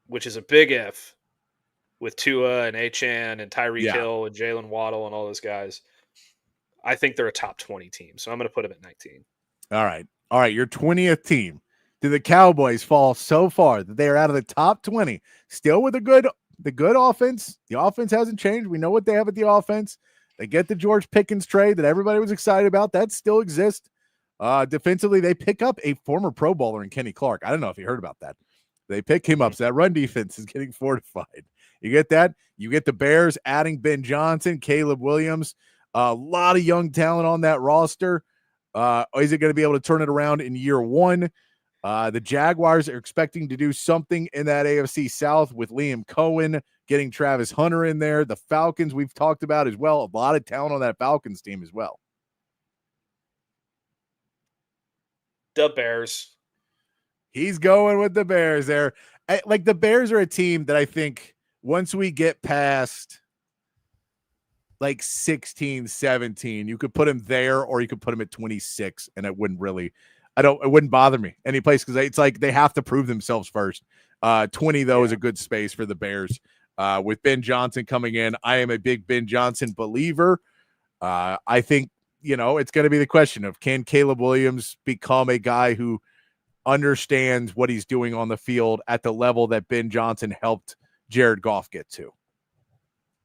which is a big if, with Tua and Achane and Tyreek Hill and Jalen Waddle and all those guys, I think they're a top 20 team. So I'm going to put them at 19. All right. Your 20th team. Do the Cowboys fall so far that they are out of the top 20? Still with the good offense. The offense hasn't changed. We know what they have at the offense. They get the George Pickens trade that everybody was excited about. That still exists. Defensively, they pick up a former Pro Bowler in Kenny Clark. I don't know if you heard about that. They pick him up. So that run defense is getting fortified. You get that? You get the Bears adding Ben Johnson, Caleb Williams. A lot of young talent on that roster. Is it going to be able to turn it around in year one? The Jaguars are expecting to do something in that AFC South with Liam Cohen, getting Travis Hunter in there. The Falcons we've talked about as well. A lot of talent on that Falcons team as well. The Bears. He's going with the Bears there. Like the Bears are a team that I think once we get past like 16, 17, you could put him there or you could put him at 26 and it wouldn't bother me any place because it's like they have to prove themselves first. 20 though is a good space for the Bears. With Ben Johnson coming in, I am a big Ben Johnson believer. I think, it's going to be the question of can Caleb Williams become a guy who understands what he's doing on the field at the level that Ben Johnson helped Jared Goff get to,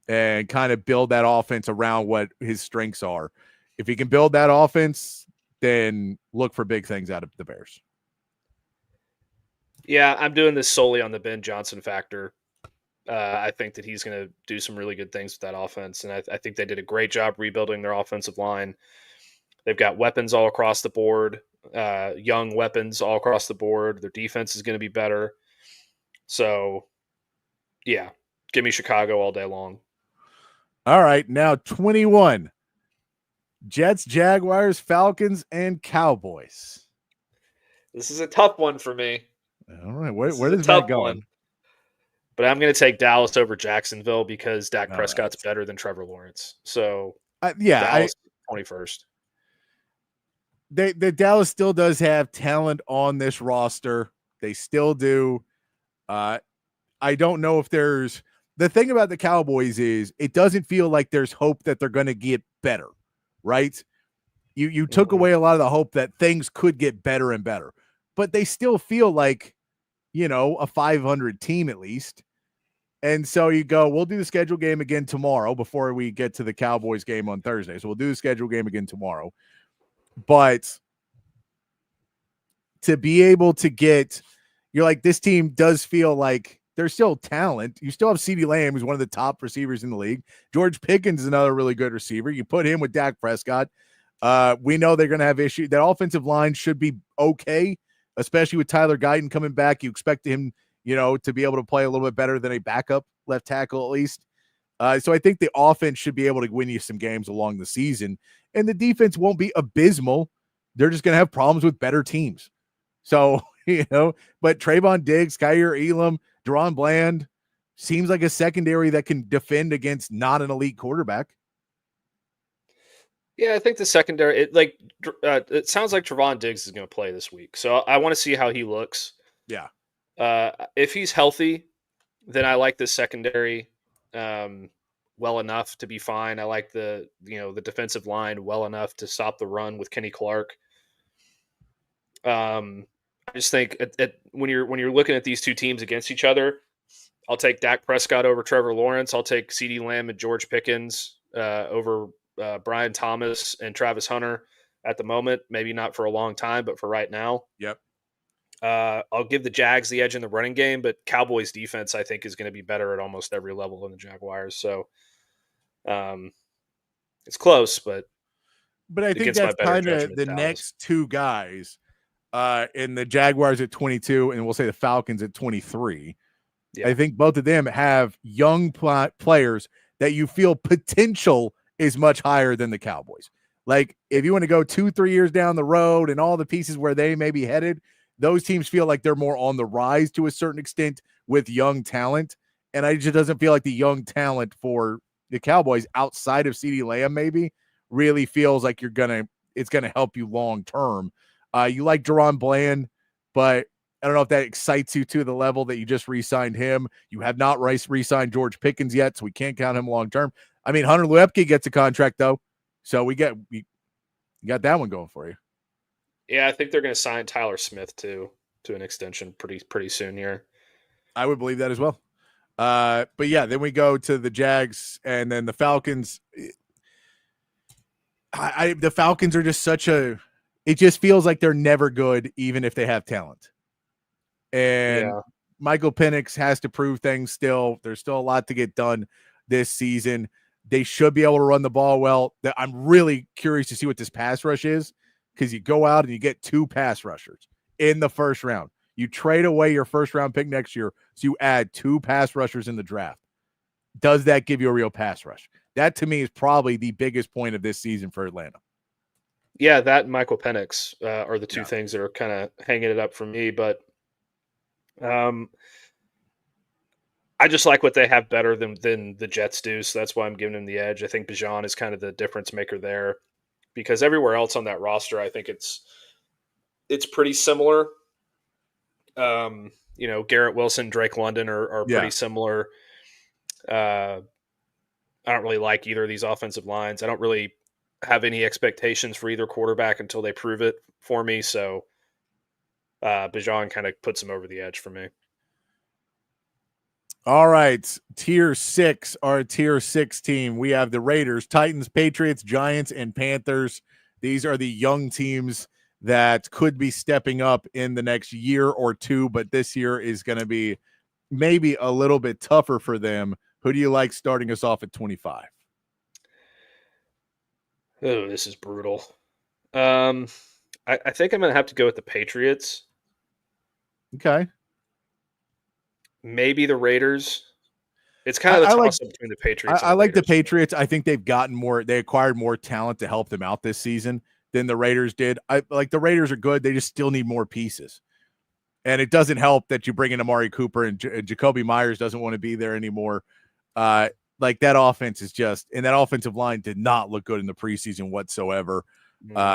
and kind of build that offense around what his strengths are. If he can build that offense, then look for big things out of the Bears. Yeah, I'm doing this solely on the Ben Johnson factor. I think that he's going to do some really good things with that offense, and I think they did a great job rebuilding their offensive line. They've got weapons all across the board, young weapons all across the board. Their defense is going to be better. So, yeah, give me Chicago all day long. All right, now 21. Jets, Jaguars, Falcons, and Cowboys. This is a tough one for me. All right, where does that go? But I'm going to take Dallas over Jacksonville because Dak Prescott's better than Trevor Lawrence. So, Dallas 21st. The Dallas still does have talent on this roster. They still do. I don't know if there's the thing about the Cowboys is it doesn't feel like there's hope that they're going to get better, right? You took away a lot of the hope that things could get better and better, but they still feel like, a 500 team at least. And so you go, we'll do the schedule game again tomorrow before we get to the Cowboys game on Thursday. So we'll do the schedule game again tomorrow. But to be able to get, you're like, this team does feel like there's still talent. You still have CeeDee Lamb, who's one of the top receivers in the league. George Pickens is another really good receiver. You put him with Dak Prescott. We know they're going to have issues. That offensive line should be okay, especially with Tyler Guyton coming back. You expect him, to be able to play a little bit better than a backup left tackle at least. So I think the offense should be able to win you some games along the season. And the defense won't be abysmal. They're just going to have problems with better teams. So, but Trayvon Diggs, Kyer Elam, Deron Bland seems like a secondary that can defend against not an elite quarterback. Yeah, I think the secondary, it sounds like Trayvon Diggs is going to play this week. So I want to see how he looks. Yeah. If he's healthy, then I like the secondary well enough to be fine. I like the defensive line well enough to stop the run with Kenny Clark. I just think when you're looking at these two teams against each other, I'll take Dak Prescott over Trevor Lawrence. I'll take CeeDee Lamb and George Pickens over Brian Thomas and Travis Hunter at the moment. Maybe not for a long time, but for right now. Yep. I'll give the Jags the edge in the running game, but Cowboys defense, I think, is going to be better at almost every level than the Jaguars. So it's close, but I think that's kind of the next two guys in the Jaguars at 22, and we'll say the Falcons at 23. Yeah. I think both of them have young players that you feel potential is much higher than the Cowboys. Like, if you want to go 2-3 years down the road and all the pieces where they may be headed, those teams feel like they're more on the rise to a certain extent with young talent. And it just doesn't feel like the young talent for the Cowboys outside of CeeDee Lamb maybe really feels like it's gonna help you long term. You like Jerron Bland, but I don't know if that excites you to the level that you just re-signed him. You have not re-signed George Pickens yet, so we can't count him long term. I mean, Hunter Luepke gets a contract though, so we got that one going for you. Yeah, I think they're going to sign Tyler Smith to an extension pretty soon here. I would believe that as well. But yeah, then we go to the Jags and then the Falcons. The Falcons are just it just feels like they're never good, even if they have talent. And Michael Penix has to prove things still. There's still a lot to get done this season. They should be able to run the ball well. I'm really curious to see what this pass rush is, because you go out and you get 2 pass rushers in the first round. You trade away your first round pick next year, so you add 2 pass rushers in the draft. Does that give you a real pass rush? That, to me, is probably the biggest point of this season for Atlanta. Yeah, that and Michael Penix are the two things that are kind of hanging it up for me. But I just like what they have better than the Jets do, so that's why I'm giving them the edge. I think Bijan is kind of the difference maker there, because everywhere else on that roster, I think it's pretty similar. Garrett Wilson, Drake London are pretty similar. I don't really like either of these offensive lines. I don't really have any expectations for either quarterback until they prove it for me. So Bijan kind of puts them over the edge for me. All right. Tier 6, our Tier 6 team. We have the Raiders, Titans, Patriots, Giants, and Panthers. These are the young teams that could be stepping up in the next year or two, but this year is going to be maybe a little bit tougher for them. Who do you like starting us off at 25? Oh, this is brutal. I think I'm going to have to go with the Patriots. Okay. Maybe the Raiders. It's kind of a toss-up between the Patriots. I like the Patriots. I think they've they acquired more talent to help them out this season than the Raiders did. The Raiders are good. They just still need more pieces. And it doesn't help that you bring in Amari Cooper and Jacoby Myers doesn't want to be there anymore. That offense is and that offensive line did not look good in the preseason whatsoever.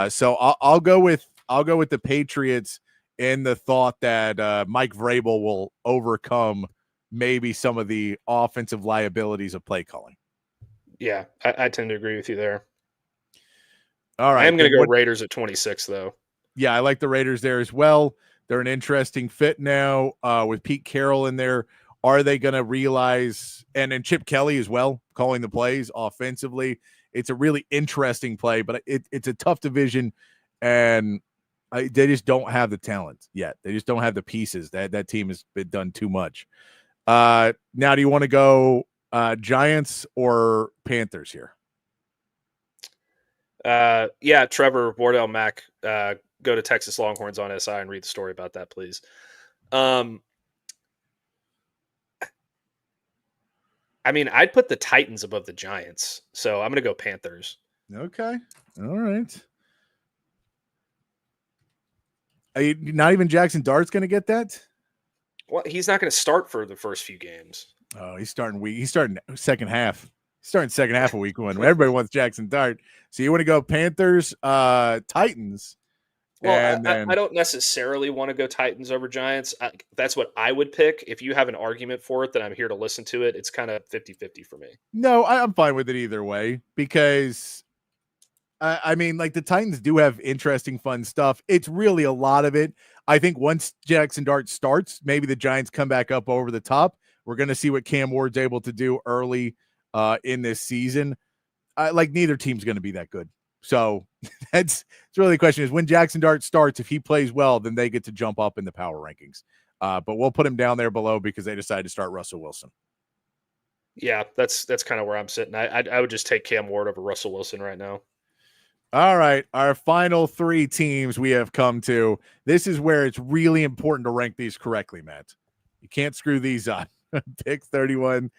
So I'll go with the Patriots in the thought that Mike Vrabel will overcome maybe some of the offensive liabilities of play calling. Yeah, I tend to agree with you there. All right. I am going to go Raiders at 26, though. Yeah, I like the Raiders there as well. They're an interesting fit now with Pete Carroll in there. Are they going to realize, and Chip Kelly as well, calling the plays offensively? It's a really interesting play, but it's a tough division, and they just don't have the talent yet. They just don't have the pieces. That team has been done too much. Now, do you want to go Giants or Panthers here? Trevor Wardell Mack, go to Texas Longhorns on SI and read the story about that, please. I'd put the Titans above the Giants, so I'm going to go Panthers. Okay. All right. Not even Jackson Dart's going to get that? Well, he's not going to start for the first few games. Oh, he's starting week. He's starting second half. Starting second half of week 1. Everybody wants Jackson Dart. So you want to go Panthers, Titans. Well, I don't necessarily want to go Titans over Giants. That's what I would pick. If you have an argument for it, then I'm here to listen to it. It's kind of 50-50 for me. No, I'm fine with it either way because I mean, like the Titans do have interesting, fun stuff. It's really a lot of it. I think once Jackson Dart starts, maybe the Giants come back up over the top. We're going to see what Cam Ward's able to do early in this season. Like neither team's going to be that good. So it's really the question is when Jackson Dart starts, if he plays well, then they get to jump up in the power rankings. But we'll put him down there below because they decided to start Russell Wilson. Yeah, that's kind of where I'm sitting. I would just take Cam Ward over Russell Wilson right now. All right, our final three teams we have come to. This is where it's really important to rank these correctly, Matt. You can't screw these up. Pick 31,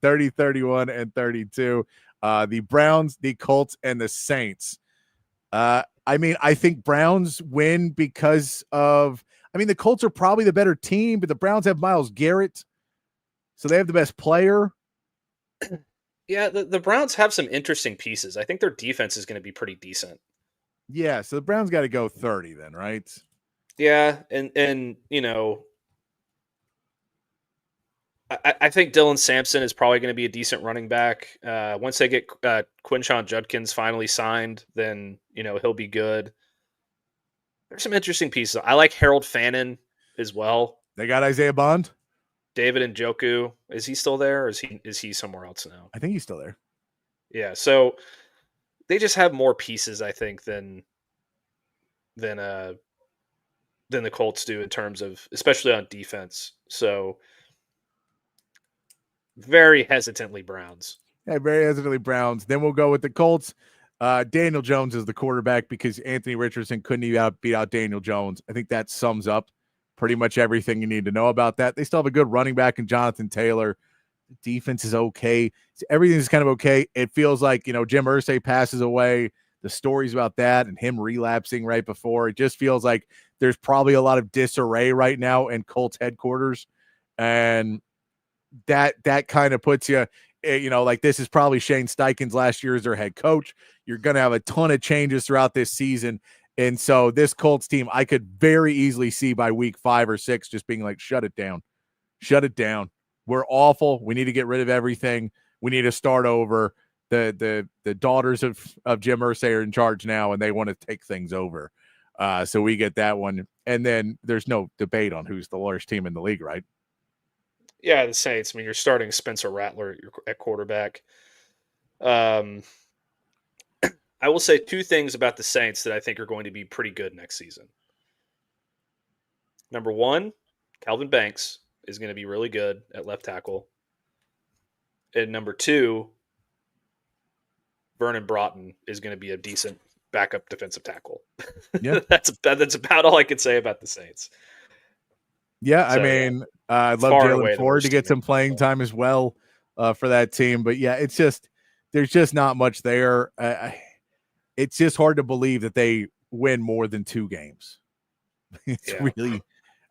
30, 31, and 32. The Browns, the Colts, and the Saints. I mean, I think Browns win because of – I mean, the Colts are probably the better team, but the Browns have Myles Garrett, so they have the best player. Yeah, the Browns have some interesting pieces. I think their defense is going to be pretty decent. Yeah, so the Browns got to go 30 then, right? Yeah, and you know, I think Dylan Sampson is probably going to be a decent running back. Once they get Quinshon Judkins finally signed, then, you know, he'll be good. There's some interesting pieces. I like Harold Fannin as well. They got Isaiah Bond. David Njoku, is he still there, or is he somewhere else now? I think he's still there. Yeah, so they just have more pieces, I think, than the Colts do in terms of, especially on defense. So very hesitantly Browns. Yeah, very hesitantly Browns. Then we'll go with the Colts. Daniel Jones is the quarterback because Anthony Richardson couldn't even beat out Daniel Jones. I think that sums up pretty much everything you need to know about that. They still have a good running back in Jonathan Taylor. The defense is okay. Everything's kind of okay. It feels like, you know, Jim Irsay passes away. The stories about that and him relapsing right before, it just feels like there's probably a lot of disarray right now in Colts headquarters. And that kind of puts you, you know, like this is probably Shane Steichen's last year as their head coach. You're going to have a ton of changes throughout this season. And so this Colts team, I could very easily see by week 5 or 6 just being like, shut it down. Shut it down. We're awful. We need to get rid of everything. We need to start over. The daughters of Jim Irsay are in charge now, and they want to take things over. So we get that one. And then there's no debate on who's the worst team in the league, right? Yeah, the Saints. I mean, you're starting Spencer Rattler at quarterback. I will say 2 things about the Saints that I think are going to be pretty good next season. Number 1, Calvin Banks is going to be really good at left tackle. And number 2, Vernon Broughton is going to be a decent backup defensive tackle. Yeah. That's about all I can say about the Saints. Yeah, so, I mean, I'd love Jalen Ford to get some playing time as well for that team. But, yeah, it's just – there's just not much there. It's just hard to believe that they win more than 2 games. It's really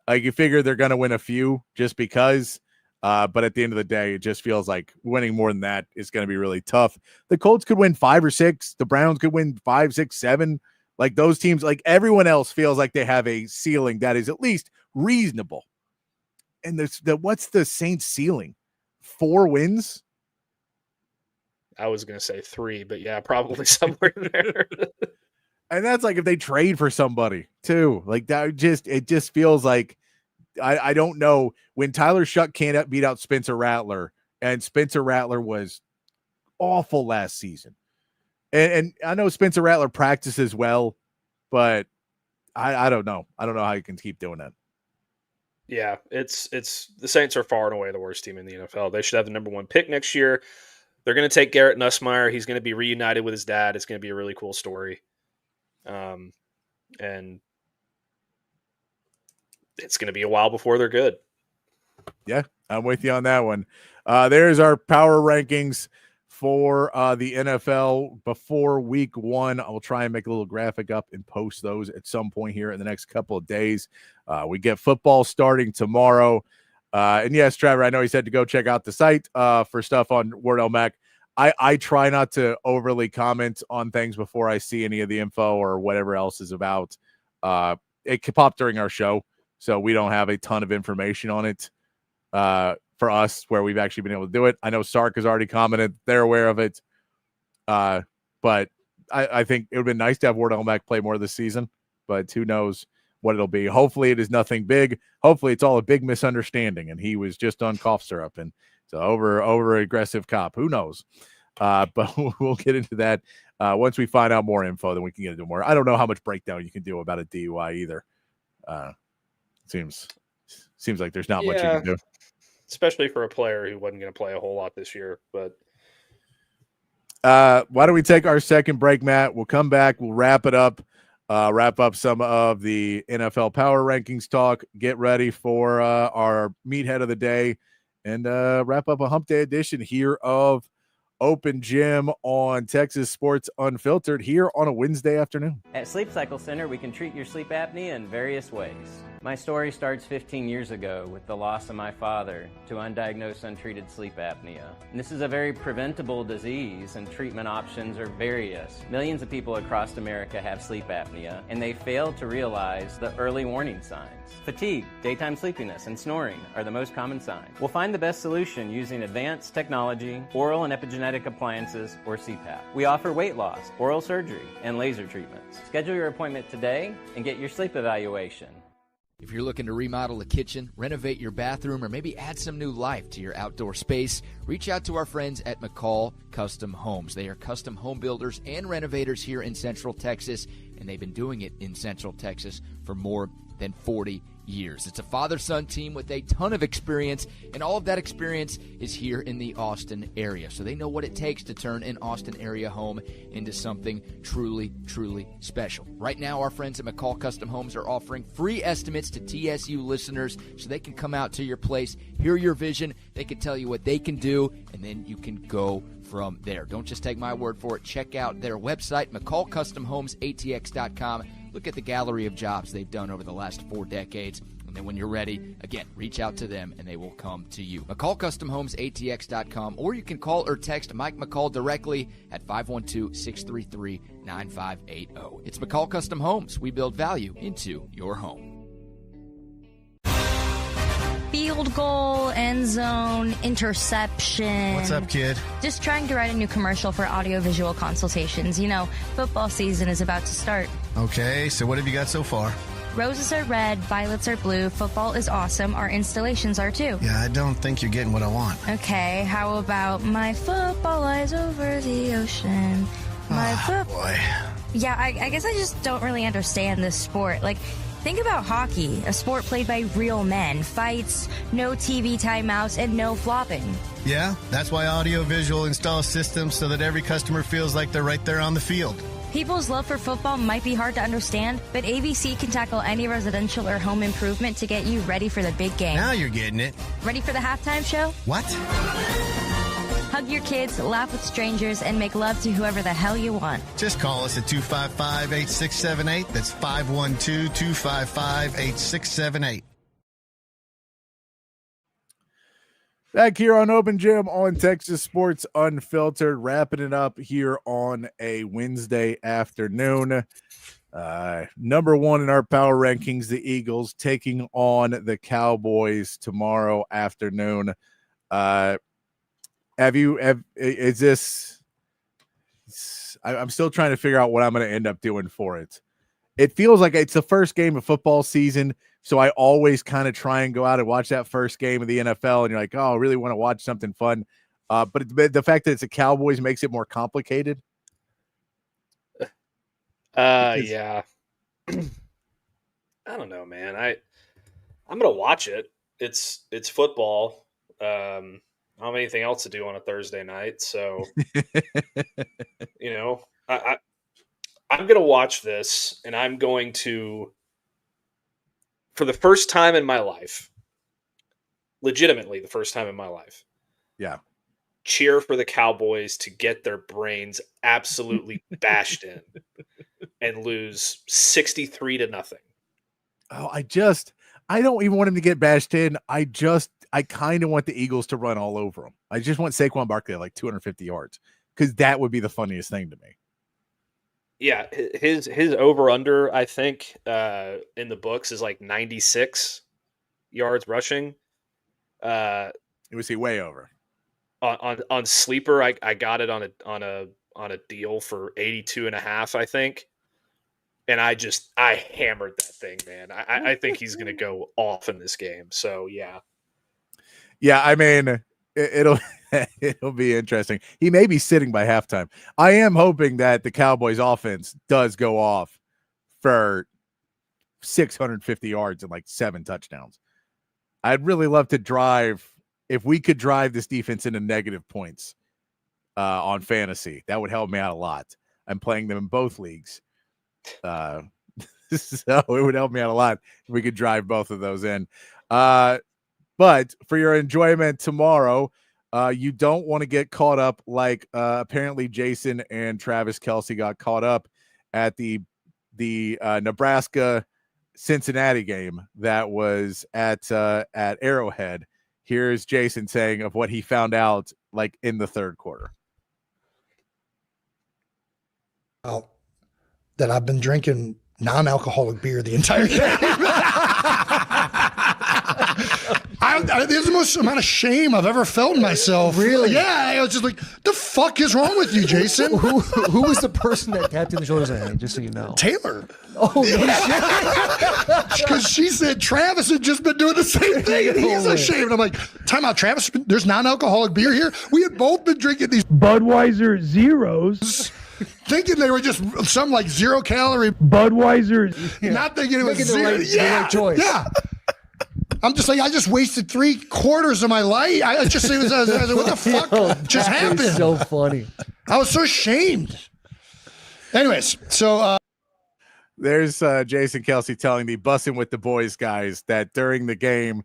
like you figure they're going to win a few just because. But at the end of the day, it just feels like winning more than that is going to be really tough. The Colts could win 5 or 6. The Browns could win 5, 6, 7. Like those teams, like everyone else feels like they have a ceiling that is at least reasonable. And what's the Saints ceiling? 4 wins? I was going to say 3, but yeah, probably somewhere in there. And that's like if they trade for somebody too. Like that it just feels like I don't know when Tyler Shuck can't beat out Spencer Rattler, and Spencer Rattler was awful last season. And I know Spencer Rattler practices well, but I don't know. I don't know how you can keep doing that. Yeah, it's the Saints are far and away the worst team in the NFL. They should have the number 1 pick next year. They're going to take Garrett Nussmeier. He's going to be reunited with his dad. It's going to be a really cool story. And it's going to be a while before they're good. Yeah, I'm with you on that one. There's our power rankings for the NFL before week 1. I will try and make a little graphic up and post those at some point here in the next couple of days. We get football starting tomorrow. And yes, Trevor, I know he said to go check out the site for stuff on Wardell Mac. I try not to overly comment on things before I see any of the info or whatever else is about. It could pop during our show, so we don't have a ton of information on it for us where we've actually been able to do it. I know Sark has already commented. They're aware of it. But I think it would have been nice to have Ward Elmack play more this season, but who knows what it'll be. Hopefully it is nothing big. Hopefully it's all a big misunderstanding and he was just on cough syrup and so over aggressive cop. Who knows? But we'll get into that once we find out more info, then we can get into more. I don't know how much breakdown you can do about a DUI either. Seems like there's not much you can do. Especially for a player who wasn't going to play a whole lot this year. But why don't we take our second break, Matt? We'll come back. We'll wrap it up. Wrap up some of the NFL power rankings talk. Get ready for our meathead of the day and wrap up a hump day edition here of Open Gym on Texas Sports Unfiltered here on a Wednesday afternoon. At Sleep Cycle Center, we can treat your sleep apnea in various ways. My story starts 15 years ago with the loss of my father to undiagnosed untreated sleep apnea. And this is a very preventable disease and treatment options are various. Millions of people across America have sleep apnea and they fail to realize the early warning signs. Fatigue, daytime sleepiness, and snoring are the most common signs. We'll find the best solution using advanced technology, oral and epigenetic appliances, or CPAP. We offer weight loss, oral surgery, and laser treatments. Schedule your appointment today and get your sleep evaluation. If you're looking to remodel a kitchen, renovate your bathroom, or maybe add some new life to your outdoor space, reach out to our friends at McCall Custom Homes. They are custom home builders and renovators here in Central Texas, and they've been doing it in Central Texas for more than 40 years. It's a father-son team with a ton of experience, and all of that experience is here in the Austin area. So they know what it takes to turn an Austin area home into something truly, truly special. Right now, our friends at McCall Custom Homes are offering free estimates to TSU listeners so they can come out to your place, hear your vision, they can tell you what they can do, and then you can go from there. Don't just take my word for it. Check out their website, McCallCustomHomesATX.com. Look at the gallery of jobs they've done over the last 4 decades. And then when you're ready, again, reach out to them and they will come to you. McCallCustomHomesATX.com, or you can call or text Mike McCall directly at 512-633-9580. It's McCall Custom Homes. We build value into your home. Field goal, end zone, interception. What's up, kid? Just trying to write a new commercial for audiovisual consultations. You know, football season is about to start. Okay, so what have you got so far? Roses are red, violets are blue, football is awesome, our installations are too. Yeah, I don't think you're getting what I want. Okay, how about my football lies over the ocean? Boy. Yeah, I guess I just don't really understand this sport. Like, think about hockey, a sport played by real men. Fights, no TV timeouts, and no flopping. Yeah, that's why Audiovisual installs systems so that every customer feels like they're right there on the field. People's love for football might be hard to understand, but ABC can tackle any residential or home improvement to get you ready for the big game. Now you're getting it. Ready for the halftime show? What? Hug your kids, laugh with strangers, and make love to whoever the hell you want. Just call us at 255-8678. That's 512-255-8678. Back here on Open Gym on Texas Sports Unfiltered, wrapping it up here on a Wednesday afternoon. Number one in our power rankings, the Eagles taking on the Cowboys tomorrow afternoon. I'm still trying to figure out what I'm going to end up doing for it. It feels like it's the first game of football season, so I always kind of try and go out and watch that first game of the NFL, and you're like, oh, I really want to watch something fun. But the fact that it's the Cowboys makes it more complicated. Yeah. I don't know, man. I'm going to watch it. It's football. I don't have anything else to do on a Thursday night, so you know, I'm going to watch this, and I'm going to, for the first time in my life, legitimately the first time in my life, cheer for the Cowboys to get their brains absolutely bashed in and lose 63-0. Oh, I don't even want him to get bashed in. I kind of want the Eagles to run all over them. I just want Saquon Barkley at like 250 yards because that would be the funniest thing to me. Yeah, his over under, I think, in the books is like 96 yards rushing. It was way over. On Sleeper, I got it on on a deal for 82.5, I think. And I hammered that thing, man. I think he's going to go off in this game. So yeah. Yeah, I mean, it'll be interesting. He may be sitting by halftime. I am hoping that the Cowboys offense does go off for 650 yards and like 7 touchdowns. I'd really love to drive, if we could drive this defense into negative points on fantasy, that would help me out a lot. I'm playing them in both leagues. So it would help me out a lot if we could drive both of those in. But for your enjoyment tomorrow, you don't want to get caught up like apparently Jason and Travis Kelce got caught up at the Nebraska Cincinnati game that was at Arrowhead. Here's Jason saying of what he found out like in the third quarter. Oh, that I've been drinking non-alcoholic beer the entire game. This is the most amount of shame I've ever felt in myself. Really? Yeah, I was just like, the fuck is wrong with you, Jason? Who was the person that tapped you on the shoulder and said, hey, just so you know? Taylor. Oh, no shit. Because she said Travis had just been doing the same thing, and he's ashamed. I'm like, time out, Travis, there's non-alcoholic beer here? We had both been drinking these Budweiser Zeros. Thinking they were just some like 0-calorie Budweiser. Not thinking it was Making zero. the right choice. Yeah. I'm just like, I just wasted 3/4 of my life. I just say, what the fuck just happened? So funny. I was so ashamed. Anyways, so there's Jason Kelce telling the Bussin' with the Boys guys that during the game,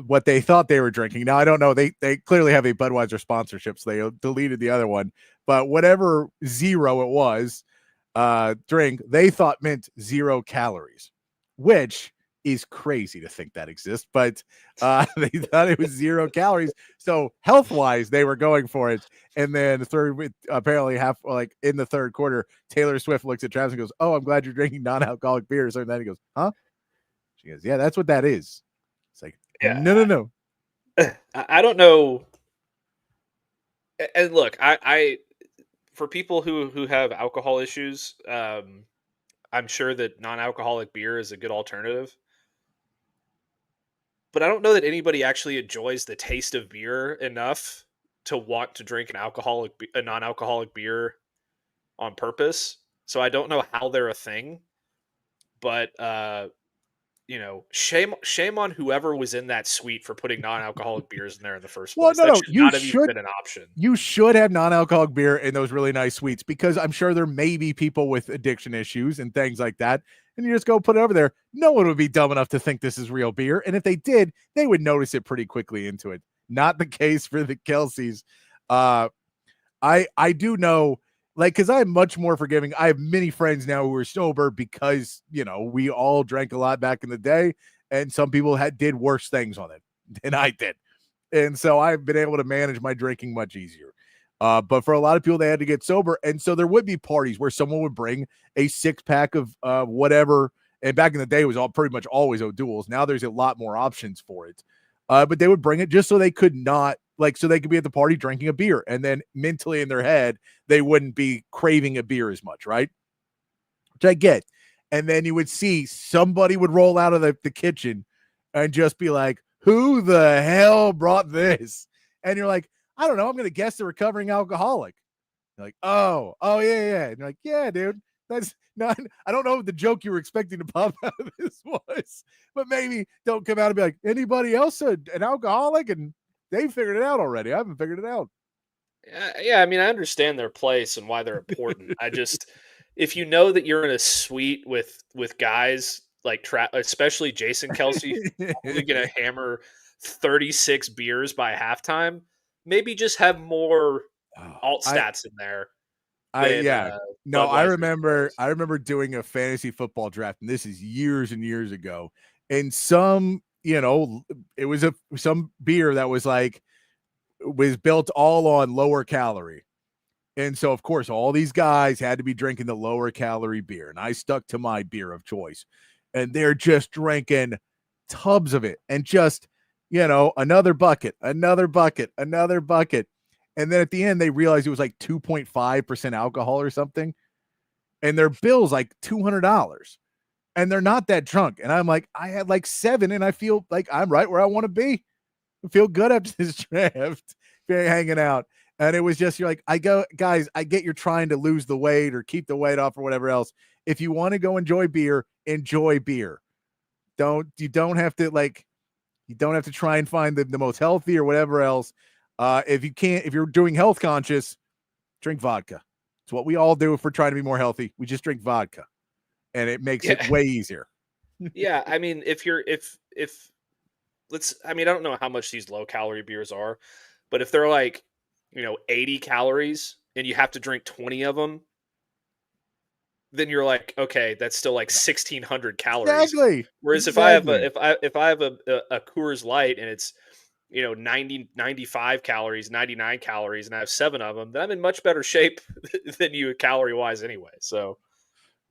what they thought they were drinking. Now, I don't know. They clearly have a Budweiser sponsorship, so they deleted the other one. But whatever zero it was, drink, they thought meant 0 calories, which is crazy to think that exists. But they thought it was 0 calories. So health-wise, they were going for it. And then apparently in the third quarter, Taylor Swift looks at Travis and goes, "Oh, I'm glad you're drinking non-alcoholic beer." So then he goes, "Huh?" She goes, "Yeah, that's what that is." It's like, yeah. No. I don't know. And look, I for people who have alcohol issues, I'm sure that non-alcoholic beer is a good alternative. But I don't know that anybody actually enjoys the taste of beer enough to want to drink a non-alcoholic beer on purpose. So I don't know how they're a thing. But shame on whoever was in that suite for putting non-alcoholic beers in there in the first place. Well, no, not have even been an option. You should have non-alcoholic beer in those really nice suites because I'm sure there may be people with addiction issues and things like that. And you just go put it over there. No one would be dumb enough to think this is real beer. And if they did, they would notice it pretty quickly into it. Not the case for the Kelces. I do know, because I'm much more forgiving. I have many friends now who are sober because, we all drank a lot back in the day. And some people did worse things on it than I did. And so I've been able to manage my drinking much easier. But for a lot of people, they had to get sober. And so there would be parties where someone would bring a 6-pack of whatever. And back in the day, it was pretty much always O'Doul's. Now there's a lot more options for it. But they would bring it just so they could not, so they could be at the party drinking a beer. And then mentally in their head, they wouldn't be craving a beer as much, right? Which I get. And then you would see somebody would roll out of the kitchen and just be like, "Who the hell brought this?" And you're like, "I don't know. I'm going to guess the recovering alcoholic." You're like, oh, yeah. And you're like, "Yeah, dude, that's not, I don't know what the joke you were expecting to pop out of this was, but maybe don't come out and be like, anybody else an alcoholic?" And they figured it out already. I haven't figured it out. Yeah. I mean, I understand their place and why they're important. If you know that you're in a suite with guys like especially Jason Kelce, who's going to hammer 36 beers by halftime, maybe just have more Altstats in there. I remember doing a fantasy football draft, and this is years and years ago. And some, it was some beer that was built all on lower calorie. And so, of course, all these guys had to be drinking the lower calorie beer. And I stuck to my beer of choice. And they're just drinking tubs of it. And just, another bucket. And And then at the end, they realized it was like 2.5% alcohol or something. And their bill's like $200. And they're not that drunk. And I'm like, I had like 7 and I feel like I'm right where I want to be. I feel good after this draft, hanging out. And it was just, you're like, guys, I get you're trying to lose the weight or keep the weight off or whatever else. If you want to go enjoy beer, enjoy beer. You don't have to try and find the most healthy or whatever else. If you're doing health conscious, drink vodka. It's what we all do if we're trying to be more healthy. We just drink vodka, and it makes it way easier. Yeah, I mean, I don't know how much these low calorie beers are, but if they're like, 80 calories and you have to drink 20 of them, then you're like, okay, that's still like 1,600 calories. Exactly. Whereas if I have a Coors Light and it's 95 calories, 99 calories, and I have 7 of them, then I'm in much better shape than you calorie wise anyway. So,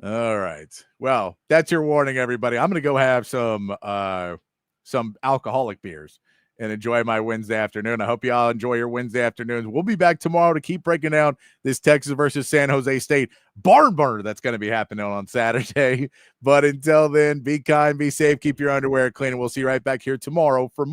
all right. Well, that's your warning, everybody. I'm going to go have some alcoholic beers and enjoy my Wednesday afternoon. I hope you all enjoy your Wednesday afternoons. We'll be back tomorrow to keep breaking down this Texas versus San Jose State barn burner that's going to be happening on Saturday. But until then, be kind, be safe, keep your underwear clean, and we'll see you right back here tomorrow for more.